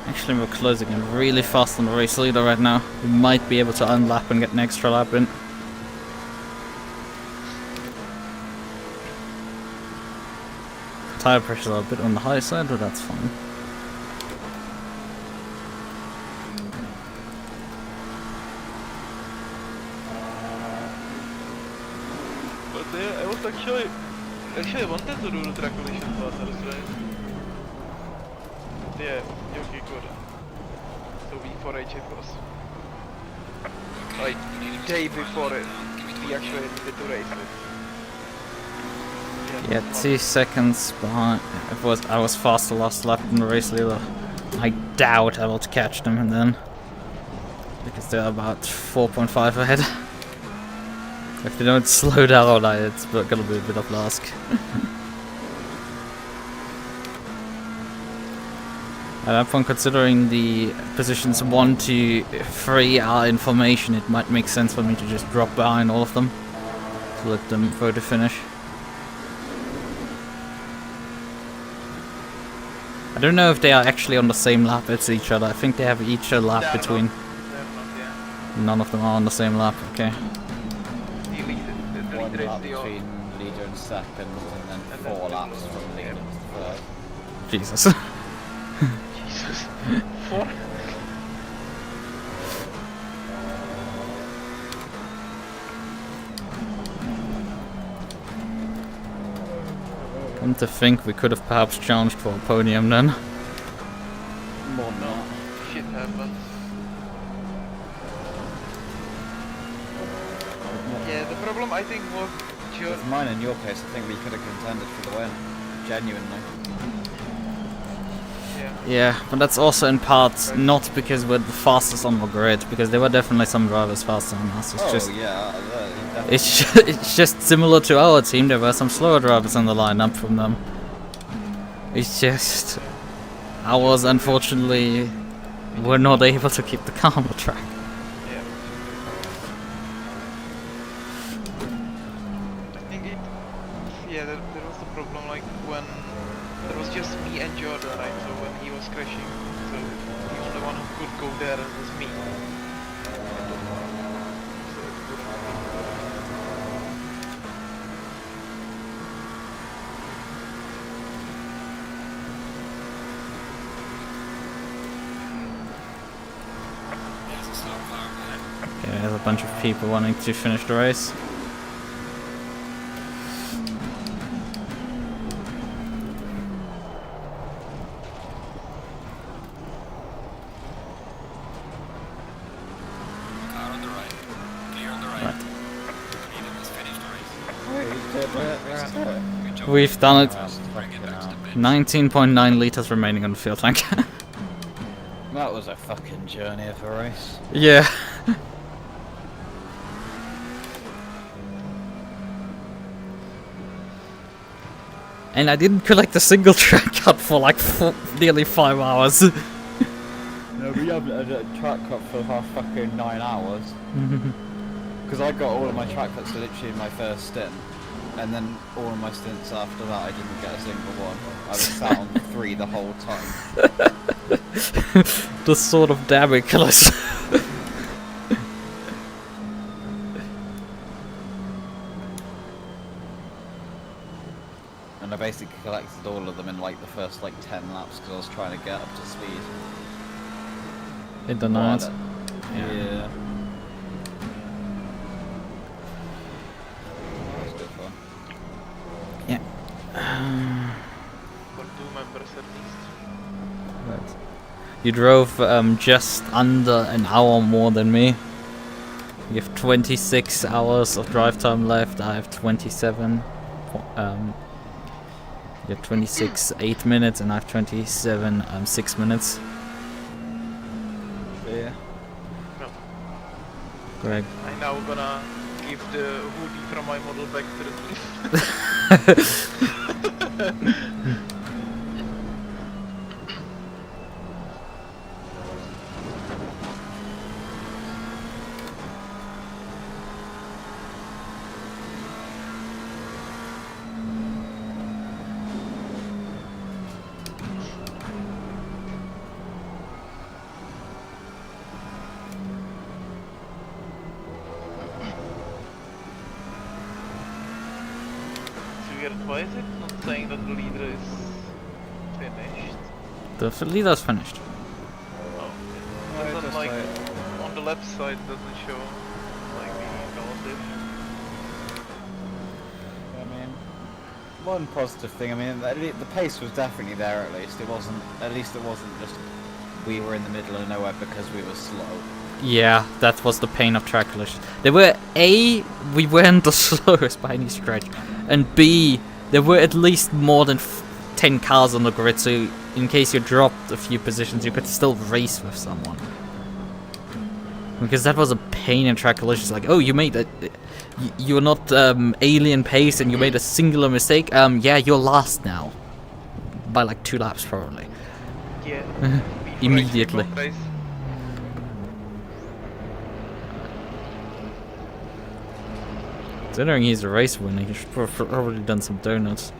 Actually, we're closing in really fast on the race leader right now. We might be able to unlap and get an extra lap in. Tire pressures are a bit on the high side, but that's fine. But yeah, I was actually wanted to do the track collision partners, right? Yeah, Yoki could. So V4H it was. Like, day before it, we actually needed to race it. Yeah, 2 seconds behind. I was faster last lap than the race leader. I doubt I will catch them and then. Because they're about 4.5 ahead. If they don't slow down, it's gonna be a bit of an ask. At that point, considering the positions 1 to 3 are information, it might make sense for me to just drop behind all of them to let them photo finish. I don't know if they are actually on the same lap as each other. I think they have each a lap between. None of them are on the same lap. Okay. The One leader lap is the between leader and second, and then 4 laps from leader to third. Jesus. Jesus. 4? Come to think, we could have perhaps challenged for a podium then. More than that. Shit happens. Yeah, the problem I think was just... With mine in your case, I think we could have contended for the win. Genuinely. Yeah. Yeah, but that's also in part not because we're the fastest on the grid, because there were definitely some drivers faster than us. It's just yeah, it's just similar to our team. There were some slower drivers in the lineup from them. It's just ours, unfortunately, were not able to keep the car on the track. Yeah. I think it... Yeah, there was the problem, like, when... There was just me and Jordan, right? So when he was crashing, so the only one who could go there was me. There's a slow car ahead. Okay, there's a bunch of people wanting to finish the race. Car on the right. Clear on the right. Right. Leader has finished the race. Good job. We've done it. Bring it back to the pit. 19.9 liters remaining on the fuel tank. That was a fucking journey of a race. Yeah. And I didn't collect a single track cut for like nearly 5 hours. No, we haven't had a track cut for half fucking 9 hours. Because I got all of my track cuts literally in my first stint. And then all of my stints after that I didn't get a single one. I was sat on 3 the whole time. The sort of Damocles. And I basically collected all of them in like the first like 10 laps because I was trying to get up to speed. In the night. Yeah. That was good fun. Yeah. For 2 members at least. Right. You drove just under an hour more than me. You have 26 hours of drive time left. I have 27. You have 26 8 minutes, and I have 27 6 minutes. Yeah. No. Greg. I'm now gonna give the hoodie from my model back to the team. Why is it not saying that the leader is finished? The leader's finished. Oh, No, it it doesn't just like like- on the left side doesn't show like the relative. I mean, one positive thing. I mean, the pace was definitely there. At least it wasn't. At least it wasn't just we were in the middle of nowhere because we were slow. Yeah, that was the pain of track collisions. There were A, we weren't the slowest by any stretch, and B, there were at least more than 10 cars on the grid, so in case you dropped a few positions, you could still race with someone. Because that was a pain in track collisions. Like, oh, you made a, you're not alien pace, and you made a singular mistake. Yeah, you're last now, by like 2 laps probably. Yeah. Immediately. Considering he's a race winner, he should probably done some donuts.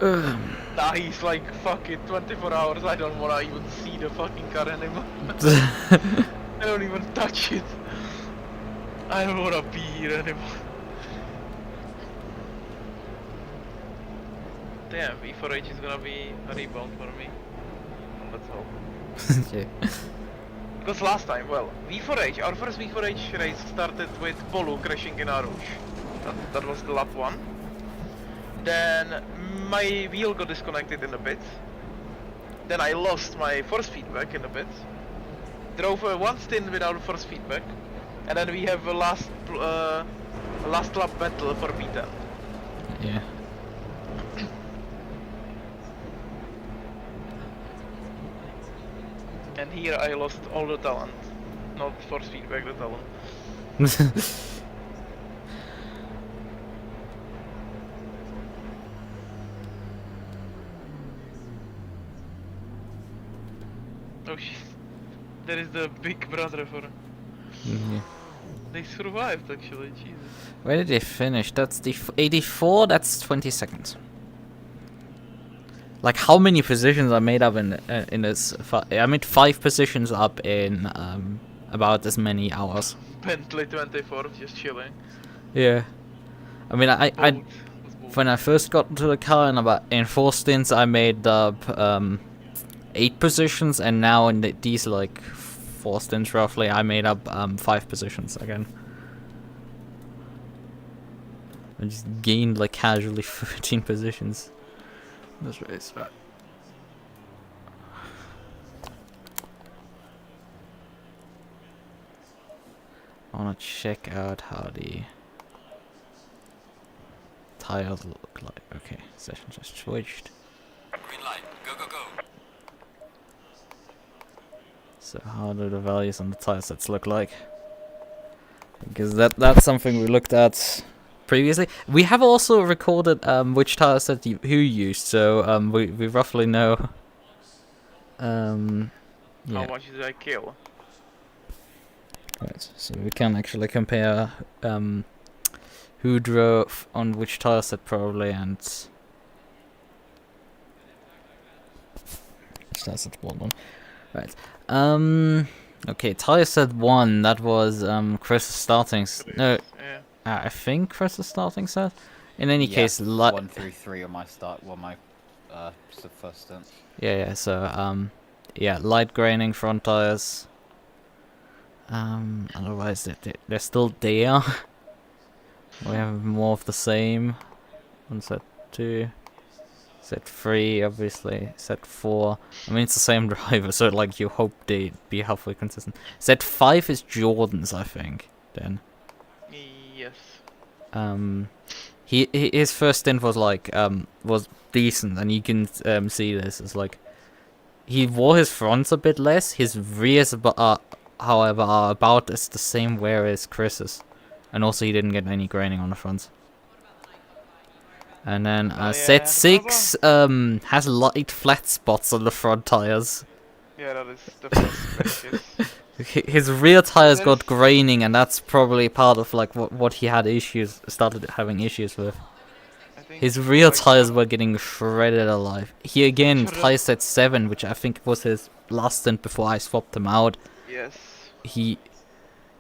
Nah, he's like, fuck it, 24 hours, I don't wanna even see the fucking car anymore. I don't even touch it. I don't wanna be here anymore. Damn, V4H is gonna be a rebound for me. Let's hope. Yeah. Because last time, well, V4H, our first V4H race started with Bolu crashing in Arouge. That was the lap 1. Then my wheel got disconnected in a bit. Then I lost my force feedback in a bit. Drove one stint without force feedback. And then we have a last lap battle for P10. Yeah. And here I lost all the talent. Not force feedback, the talent. Oh shit. There is the big brother for... Yeah. They survived actually, Jesus. Where did they finish? That's the 84, that's 20 seconds. Like, how many positions I made up in this? I made 5 positions up in about as many hours. Bentley 24, just chilling. Yeah. I mean, I when I first got into the car in 4 stints, I made up 8 positions, and now in these like 4 stints roughly, I made up 5 positions again. I just gained like casually 13 positions. This race. I wanna check out how the tires look like. Okay, session just switched. Green light. Go, go, go. So how do the values on the tire sets look like? Because that's something we looked at previously. We have also recorded which tire set who used, so we roughly know. How Yeah. much did I kill? Right. So we can actually compare who drove on which tire set probably, and which tire set one. Right. Okay, tire set 1, that was Chris's starting no, Yeah. I think Chris's starting set. In any Yeah, case, 1 through 3 on my start, well, my first stint. yeah, so yeah, light graining front tires. Otherwise they're still there. We have more of the same on set 2. Set 3, obviously. Set 4. I mean, it's the same driver, so like you hope they'd be halfway consistent. Set 5 is Jordan's, I think. Then. Yes. His first stint was like was decent, and you can see this. It's like he wore his fronts a bit less. His rears, however, are about the same wear as Chris's, and also he didn't get any graining on the fronts. And then set 6 has light flat spots on the front tires. Yeah, that is the first pictures. His rear tires got graining, and that's probably part of like what he had started having issues with. I think His rear like tires were getting shredded alive. He again tire set 7, which I think was his last stint before I swapped him out. Yes. He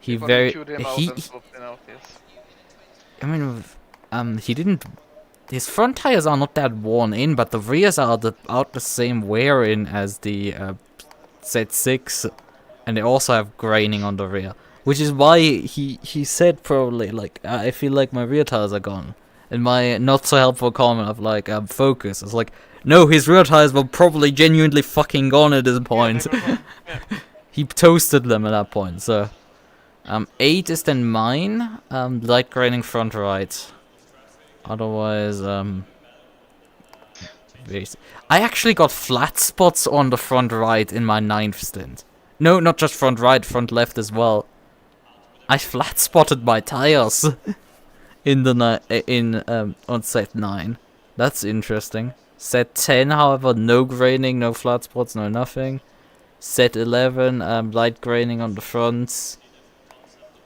Before very chewed him out he and swapped him out, yes. I mean he didn't. His front tires are not that worn in, but the rears are about the same wear in as the set 6, and they also have graining on the rear, which is why he said probably like I feel like my rear tires are gone. And my not so helpful comment of like focus is like, no, his rear tires were probably genuinely fucking gone at this point. Yeah. He toasted them at that point. So 8 is then mine, light graining front right. Otherwise, I actually got flat spots on the front right in my 9th stint. No, not just front right, front left as well. I flat spotted my tires in the on set 9. That's interesting. Set 10, however, no graining, no flat spots, no nothing. Set 11, light graining on the fronts.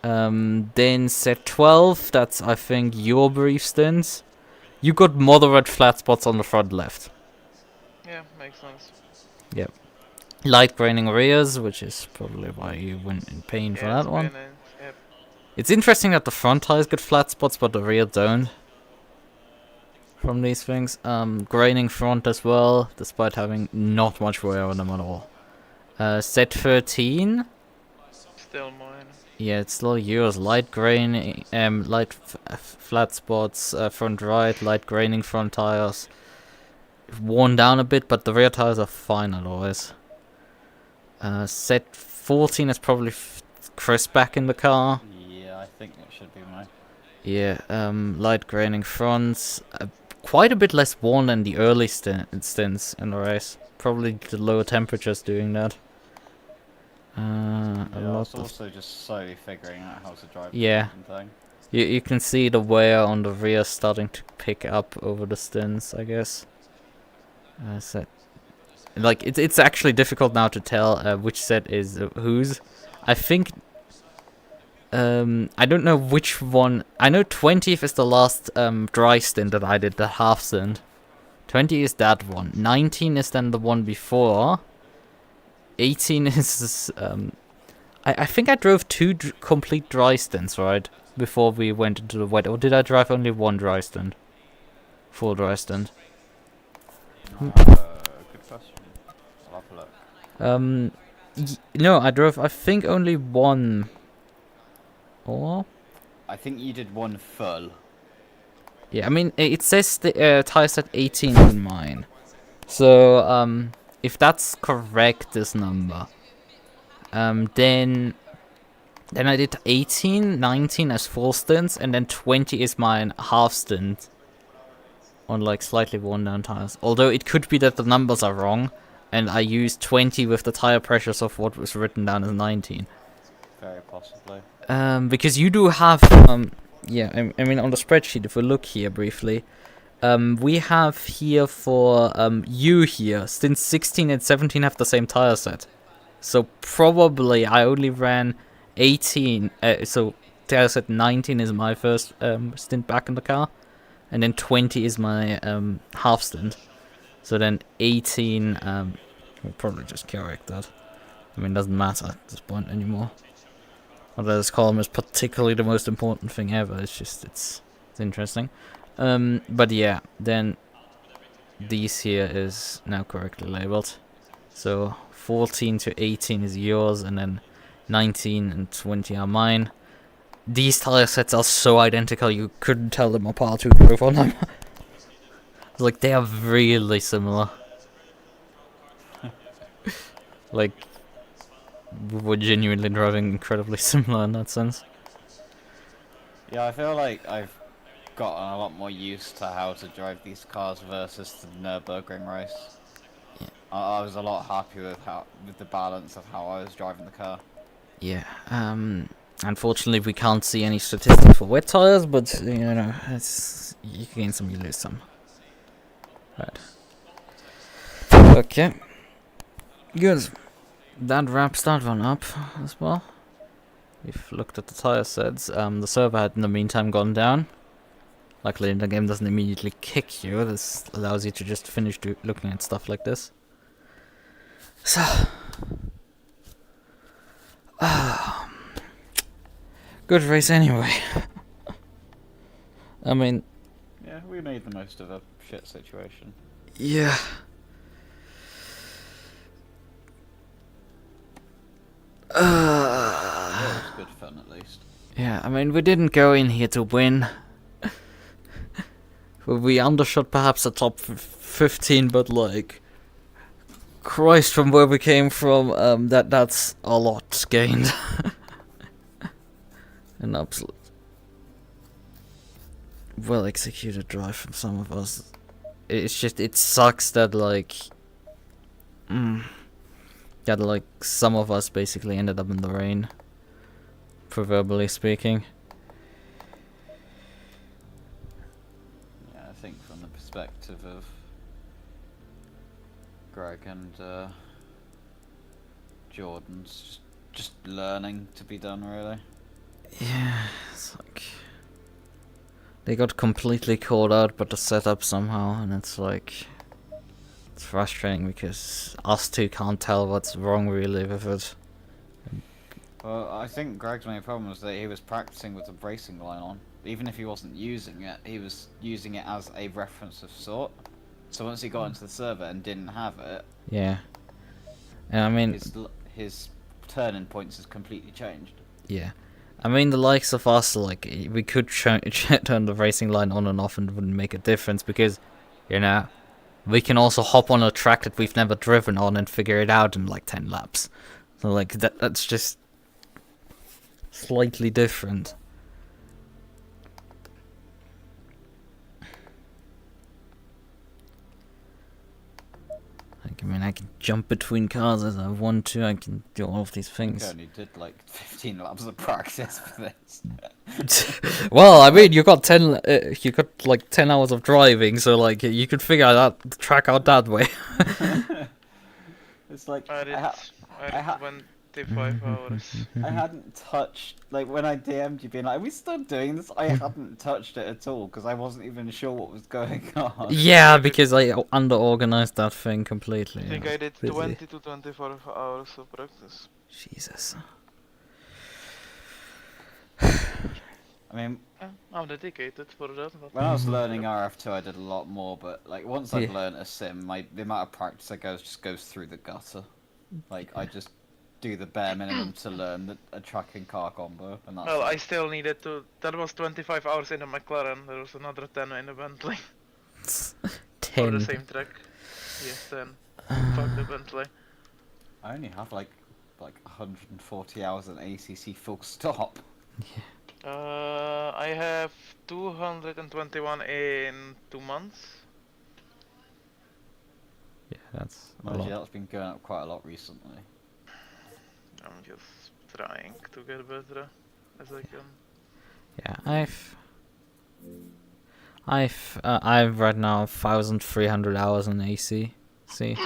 Then set 12, that's I think your brief stint. You got moderate flat spots on the front left. Yeah, makes sense. Yep. Light graining rears, which is probably why you went in pain for that one. Yep. It's interesting that the front tires get flat spots, but the rear don't. From these things. Graining front as well, despite having not much wear on them at all. Set 13. Still mine. Yeah, it's still yours. Light graining, light flat spots, front right, light graining front tires. Worn down a bit, but the rear tires are fine otherwise. Set 14 is probably Chris back in the car. Yeah, I think it should be mine. Yeah, light graining fronts. Quite a bit less worn than the early stints in the race. Probably the lower temperatures doing that. Yeah, I was also just slowly figuring out how to drive. Yeah. Thing. You can see the wear on the rear starting to pick up over the stints, I guess. Set. Like it's actually difficult now to tell which set is whose. I think. I don't know which one. I know 20th is the last dry stint that I did, the half stint. 20 is that one. 19 is then the one before. 18 is I think I drove 2 complete dry stints, right? Before we went into the wet, or did I drive only 1 dry stint? Full dry stint. Good question. I'll have a look. No, I drove I think only 1. Or I think you did 1 full. yeah, I mean it says the tire set 18 in mine. So if that's correct, this number, then I did 18, 19 as full stints, and then 20 is my half stint on like slightly worn down tires. Although it could be that the numbers are wrong. and I used 20 with the tire pressures of what was written down as 19. Very possibly. Because you do have, yeah, I mean, on the spreadsheet, if we look here briefly, we have here for, you here, since 16 and 17 have the same tire set. So probably I only ran 18, so tire set 19 is my first, stint back in the car, and then 20 is my, half stint. So then 18, we'll probably just correct that. I mean, it doesn't matter at this point anymore. Although this column is particularly the most important thing ever, it's just, it's interesting. But yeah, then these here is now correctly labeled. So 14 to 18 is yours, and then 19 and 20 are mine. These tire sets are so identical you couldn't tell them apart who drove on them. Like, they are really similar. Like, we're genuinely driving incredibly similar in that sense. Yeah, I feel like I've gotten a lot more used to how to drive these cars versus the Nürburgring race. Yeah. I was a lot happier with the balance of how I was driving the car. Yeah, unfortunately we can't see any statistics for wet tires, but, you know, it's, you gain some, you lose some. Right. Okay. Good. That wraps that one up as well. We've looked at the tire sets. The server had in the meantime gone down. Luckily the game doesn't immediately kick you. This allows you to just finish looking at stuff like this. So... good race anyway. I mean... yeah, we made the most of a shit situation. yeah. It was good fun at least. Yeah, I mean, we didn't go in here to win. We undershot perhaps a top 15, but like... Christ, from where we came from, that's a lot gained. An absolute well executed drive from some of us. It's just, it sucks that like that like some of us basically ended up in the rain, proverbially speaking. Yeah, I think from the perspective of Greg and Jordan's just learning to be done, really. Yeah, it's like they got completely caught out by the setup somehow, and it's like it's frustrating because us two can't tell what's wrong really with it. Well, I think Greg's main problem was that he was practicing with the bracing line on. Even if he wasn't using it, he was using it as a reference of sort. So once he got into the server and didn't have it, Yeah, and I mean, his turning points has completely changed. yeah, I mean the likes of us, like we could turn the racing line on and off and it wouldn't make a difference because, you know, we can also hop on a track that we've never driven on and figure it out in like 10 laps. So like that's just slightly different. Like, I mean, I can jump between cars as I want to. I can do all of these things. I only did like 15 laps of practice for this. Well, I mean, you got like 10 hours of driving, so like you could figure that track out that way. It's like I did 25 hours. I hadn't touched, like when I DM'd you being like, are we still doing this? I hadn't touched it at all because I wasn't even sure what was going on. Yeah, because I under-organized that thing completely. I think was I did busy. 20 to 24 hours of practice. Jesus. I mean, I'm dedicated for that. But when I was learning RF2 I did a lot more, but like once I've Yeah. learned a sim, the amount of practice I just goes through the gutter. Like I just do the bare minimum to learn a truck and car combo, and that's well, it. I still needed to. That was 25 hours in a McLaren. There was another 10 in a Bentley for 10. the same track. Yes, 10. Fuck the Bentley. I only have like 140 hours in ACC full stop. I have 221 in 2 months. Yeah, that's a Mind you, lot. that's been going up quite a lot recently. I'm just trying to get better as I can. Yeah, I've right now 1,300 hours in AC. See?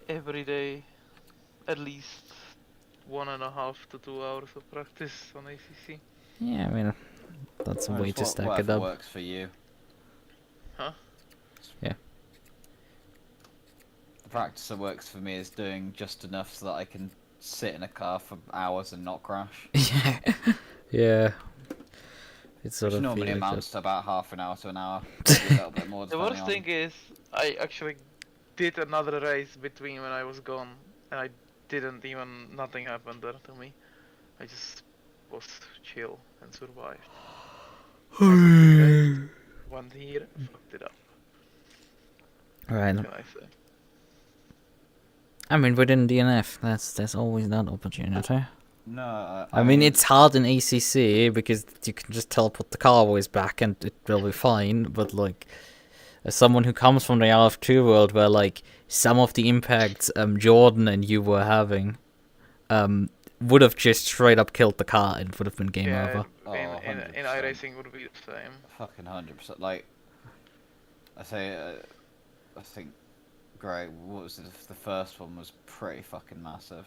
Every day, at least 1.5 to 2 hours of practice on ACC. Yeah, I mean, that's a Well, way it's to stack it whatever up. works for you. Huh? Yeah. The practice that works for me is doing just enough so that I can sit in a car for hours and not crash. Yeah. Yeah. It's sort Which of normally like amounts that. to about half an hour to an hour. Maybe a little bit more The depending worst on... thing is, I actually did another race between when I was gone, and I didn't even, nothing happened there to me. I just was chill and survived. One here, fucked it up. Right. What can I say? I mean, within DNF, there's always that opportunity. No, I mean, it's hard in ACC because you can just teleport the car always back and it will be fine. But like, as someone who comes from the RF2 world, where like some of the impacts Jordan and you were having, would have just straight up killed the car and would have been game over. Oh, in 100%. iRacing would be the same. Fucking 100%. Like, I think, great, what was it? The first one was pretty fucking massive.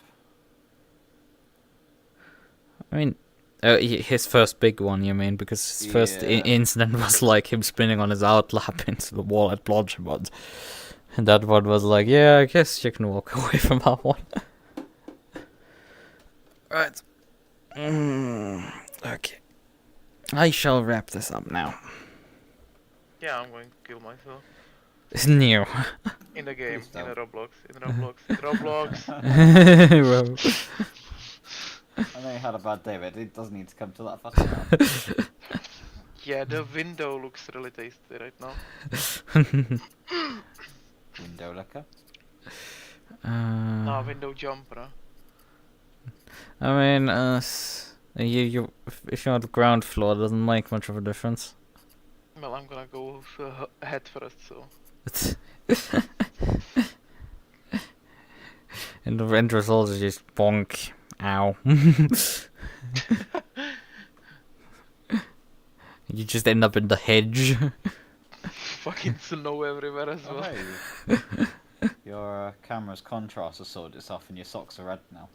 I mean, his first big one, you mean? Because his first Yeah. incident was like him spinning on his outlap into the wall at Blodgepot. And that one was like, yeah, I guess you can walk away from that one. Right. Okay. I shall wrap this up now. Yeah, I'm going to kill myself. It's new. In the game, Please in the don't. Roblox, in Roblox, in Roblox. Well, I know you had a bad day, but it doesn't need to come to that fucking round. Yeah, the window looks really tasty right now. Window liquor. Window jumper. I mean, if you're on the ground floor, it doesn't make much of a difference. Well, I'm gonna go head first, so. And the end result is just bonk. Ow. You just end up in the hedge. Fucking snow everywhere as Oh, well. hey. Your camera's contrast has sorted itself and your socks are red now.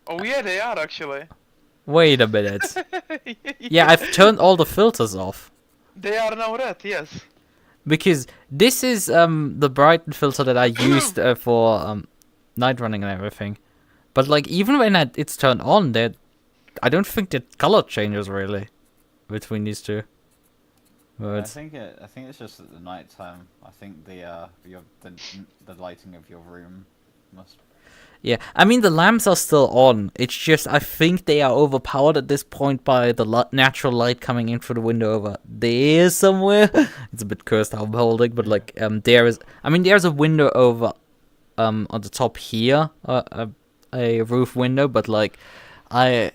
Oh yeah, they are actually. Wait a minute. Yeah, I've turned all the filters off. They are now red, yes. Because this is the Brighton filter that I used for night running and everything. But like even when it's turned on, I don't think the color changes really between these two. I But think it's just at the night time. I think the lighting of your room must. yeah, I mean the lamps are still on. It's just I think they are overpowered at this point by the natural light coming in through the window over there somewhere. It's a bit cursed how I'm holding, but like there's a window over on the top here, a roof window, but like I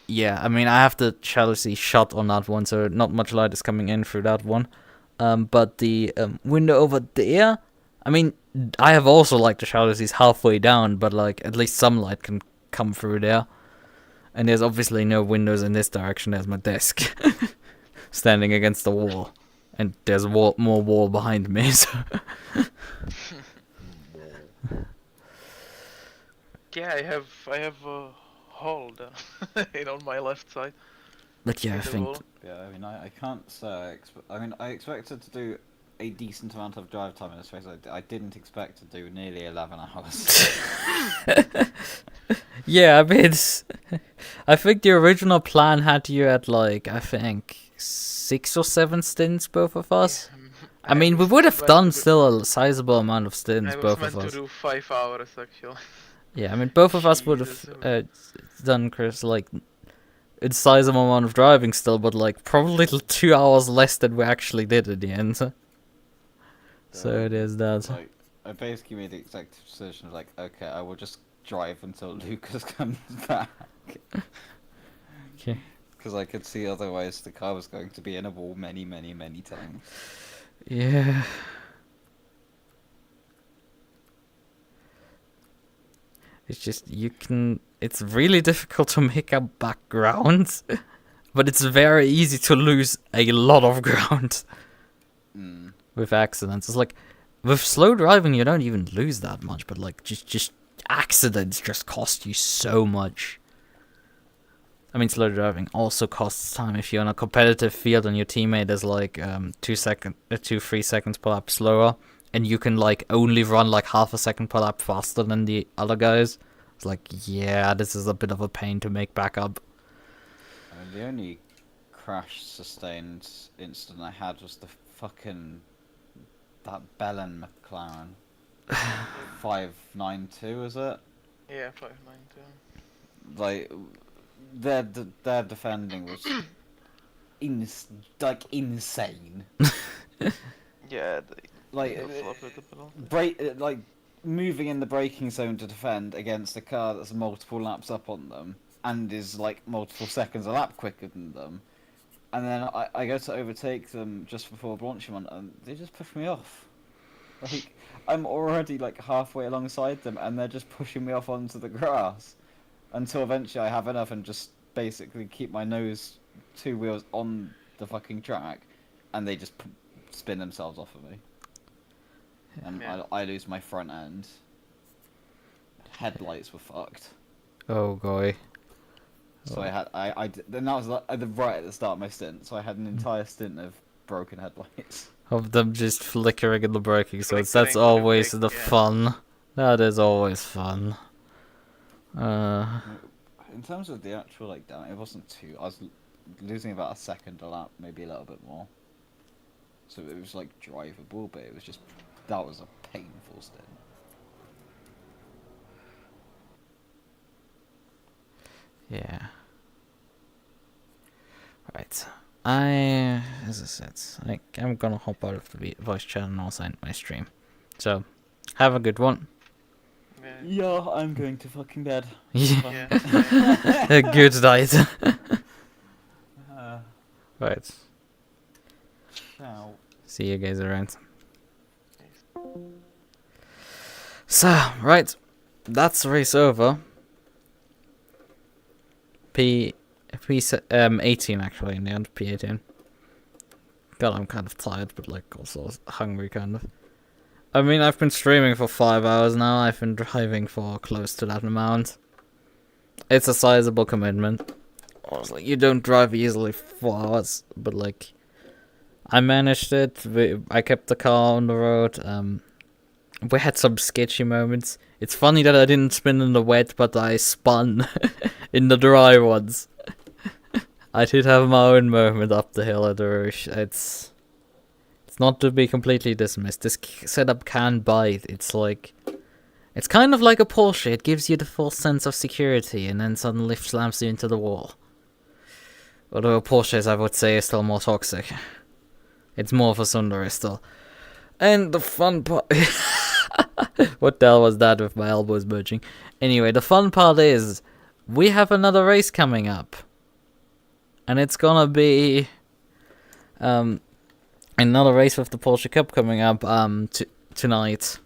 have the jalousie shut on that one, so not much light is coming in through that one. But the window over there, I mean, I have also like the jalousies halfway down, but like at least some light can come through there. And there's obviously no windows in this direction. There's my desk standing against the wall, and there's more wall behind me. So. Yeah, I have a hole there, on my left side. But yeah, I in the think wall. Yeah, I mean, I can't say. I expected to do a decent amount of drive time in this race. I didn't expect to do nearly 11 hours. yeah, I mean, I think the original plan had you at like 6 or 7 stints, both of us. I mean, we would have done still a sizable amount of stints, I was both meant of to us. do 5 hours actually. Yeah, I mean, both of us would have done, Chris, like, a sizable amount of driving still, but like probably 2 hours less than we actually did at the end. So it is that. Like, I basically made the executive decision of like, okay, I will just drive until Lukas comes back. Okay. because I could see otherwise the car was going to be in a wall many, many, many times. Yeah. It's just, it's really difficult to make up background, but it's very easy to lose a lot of ground with accidents. It's like, with slow driving you don't even lose that much, but like, just accidents just cost you so much. I mean, slow driving also costs time if you're in a competitive field and your teammate is like 3 seconds per lap slower, and you can like only run like half a second per lap faster than the other guys. It's like, yeah, this is a bit of a pain to make back up. I mean, the only crash sustained incident I had was that Belen McLaren 592, is it? Yeah, 592. Like, their defending was insane. Yeah, Like, moving in the braking zone to defend against a car that's multiple laps up on them and is like multiple seconds a lap quicker than them, and then I go to overtake them just before launching one, and they just push me off. Like, I'm already like halfway alongside them, and they're just pushing me off onto the grass until eventually I have enough and just basically keep my nose 2 wheels on the fucking track, and they just spin themselves off of me. And Yeah. I lose my front end. Headlights were fucked. Oh, boy. So then that was right at the start of my stint. So I had an entire stint of broken headlights. Of them just flickering in the braking, so that's Flickering always with the the brake, yeah. fun. That is always fun. In terms of the actual down, it wasn't too. I was losing about a second a lap, maybe a little bit more. So it was like drivable, but it was just that was a painful stint. Yeah. Right. As I said, I'm gonna hop out of the voice chat and also end my stream. So, have a good one. Yeah, I'm going to fucking bed. Yeah. Yeah. A good night. Right. Ciao. See you guys around. So, right. That's the race over. P18 actually in the end, P18. God, I'm kind of tired, but like also hungry kind of. I mean, I've been streaming for 5 hours now. I've been driving for close to that amount. It's a sizable commitment. Honestly, you don't drive easily for 4 hours, but like, I managed it. I kept the car on the road. We had some sketchy moments. It's funny that I didn't spin in the wet, but I spun in the dry ones. I did have my own moment up the hill at the Rouge. It's not to be completely dismissed. This setup can bite. It's kind of like a Porsche. It gives you the full sense of security, and then suddenly slams you into the wall. Although Porsches, I would say, is still more toxic. It's more of a Sundari still. And the fun part... What the hell was that with my elbows merging? Anyway, the fun part is, we have another race coming up. And it's gonna be... another race with the Porsche Cup coming up tonight.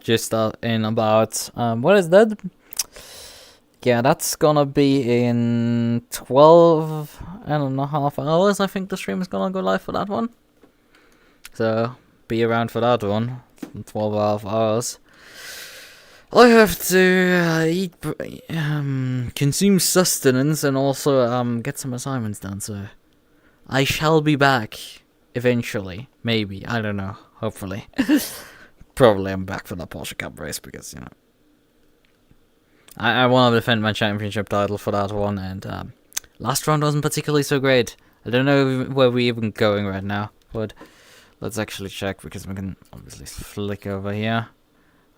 Just in about... what is that? Yeah, that's gonna be in 12.5 hours. I think the stream is gonna go live for that one. So, be around for that one. 12.5 hours. I have to eat, consume sustenance and also get some assignments done. So, I shall be back eventually. Maybe, I don't know. Hopefully, probably I'm back for the Porsche Cup race because I want to defend my championship title for that one. And last round wasn't particularly so great. I don't know where we're even going right now, but let's actually check because we can obviously flick over here.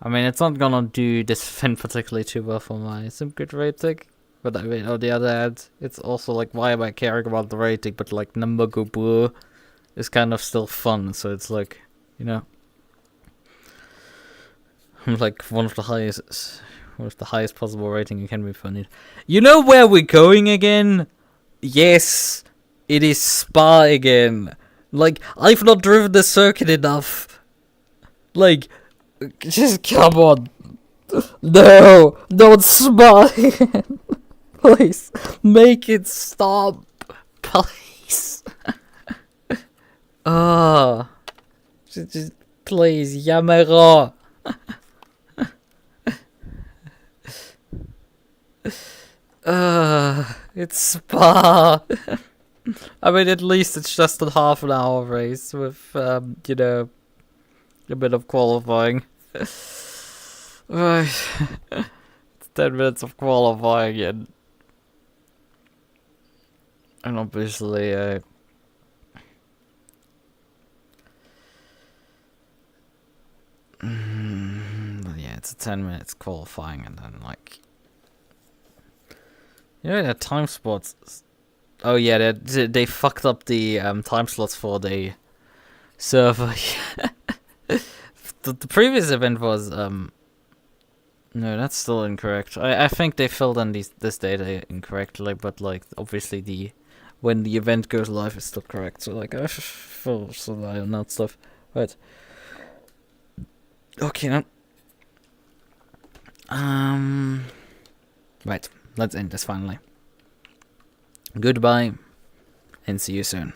I mean, it's not gonna do this fin particularly too well for my SimGrid rating, but I mean, on the other hand, it's also like, why am I caring about the rating? But like, number go blue is kind of still fun, so it's like, I'm like one of the highest possible rating it can be funny. You know where we're going again? Yes, it is Spa again. Like, I've not driven the circuit enough. Like, just come on. No, don't Spa again. Please, make it stop. Please. Ah, just please, Yamero. It's Spa. I mean, at least it's just a half an hour race with, you know, a bit of qualifying. Right. It's 10 minutes of qualifying and obviously, yeah, it's a 10 minutes qualifying and then, like, you know, the time spots. Oh yeah, they fucked up the time slots for the server. the previous event was no, that's still incorrect. I think they filled in this data incorrectly, but like obviously when the event goes live it's still correct. So like I feel so on that stuff. Right. Okay now. Right. Let's end this finally. Goodbye, and see you soon.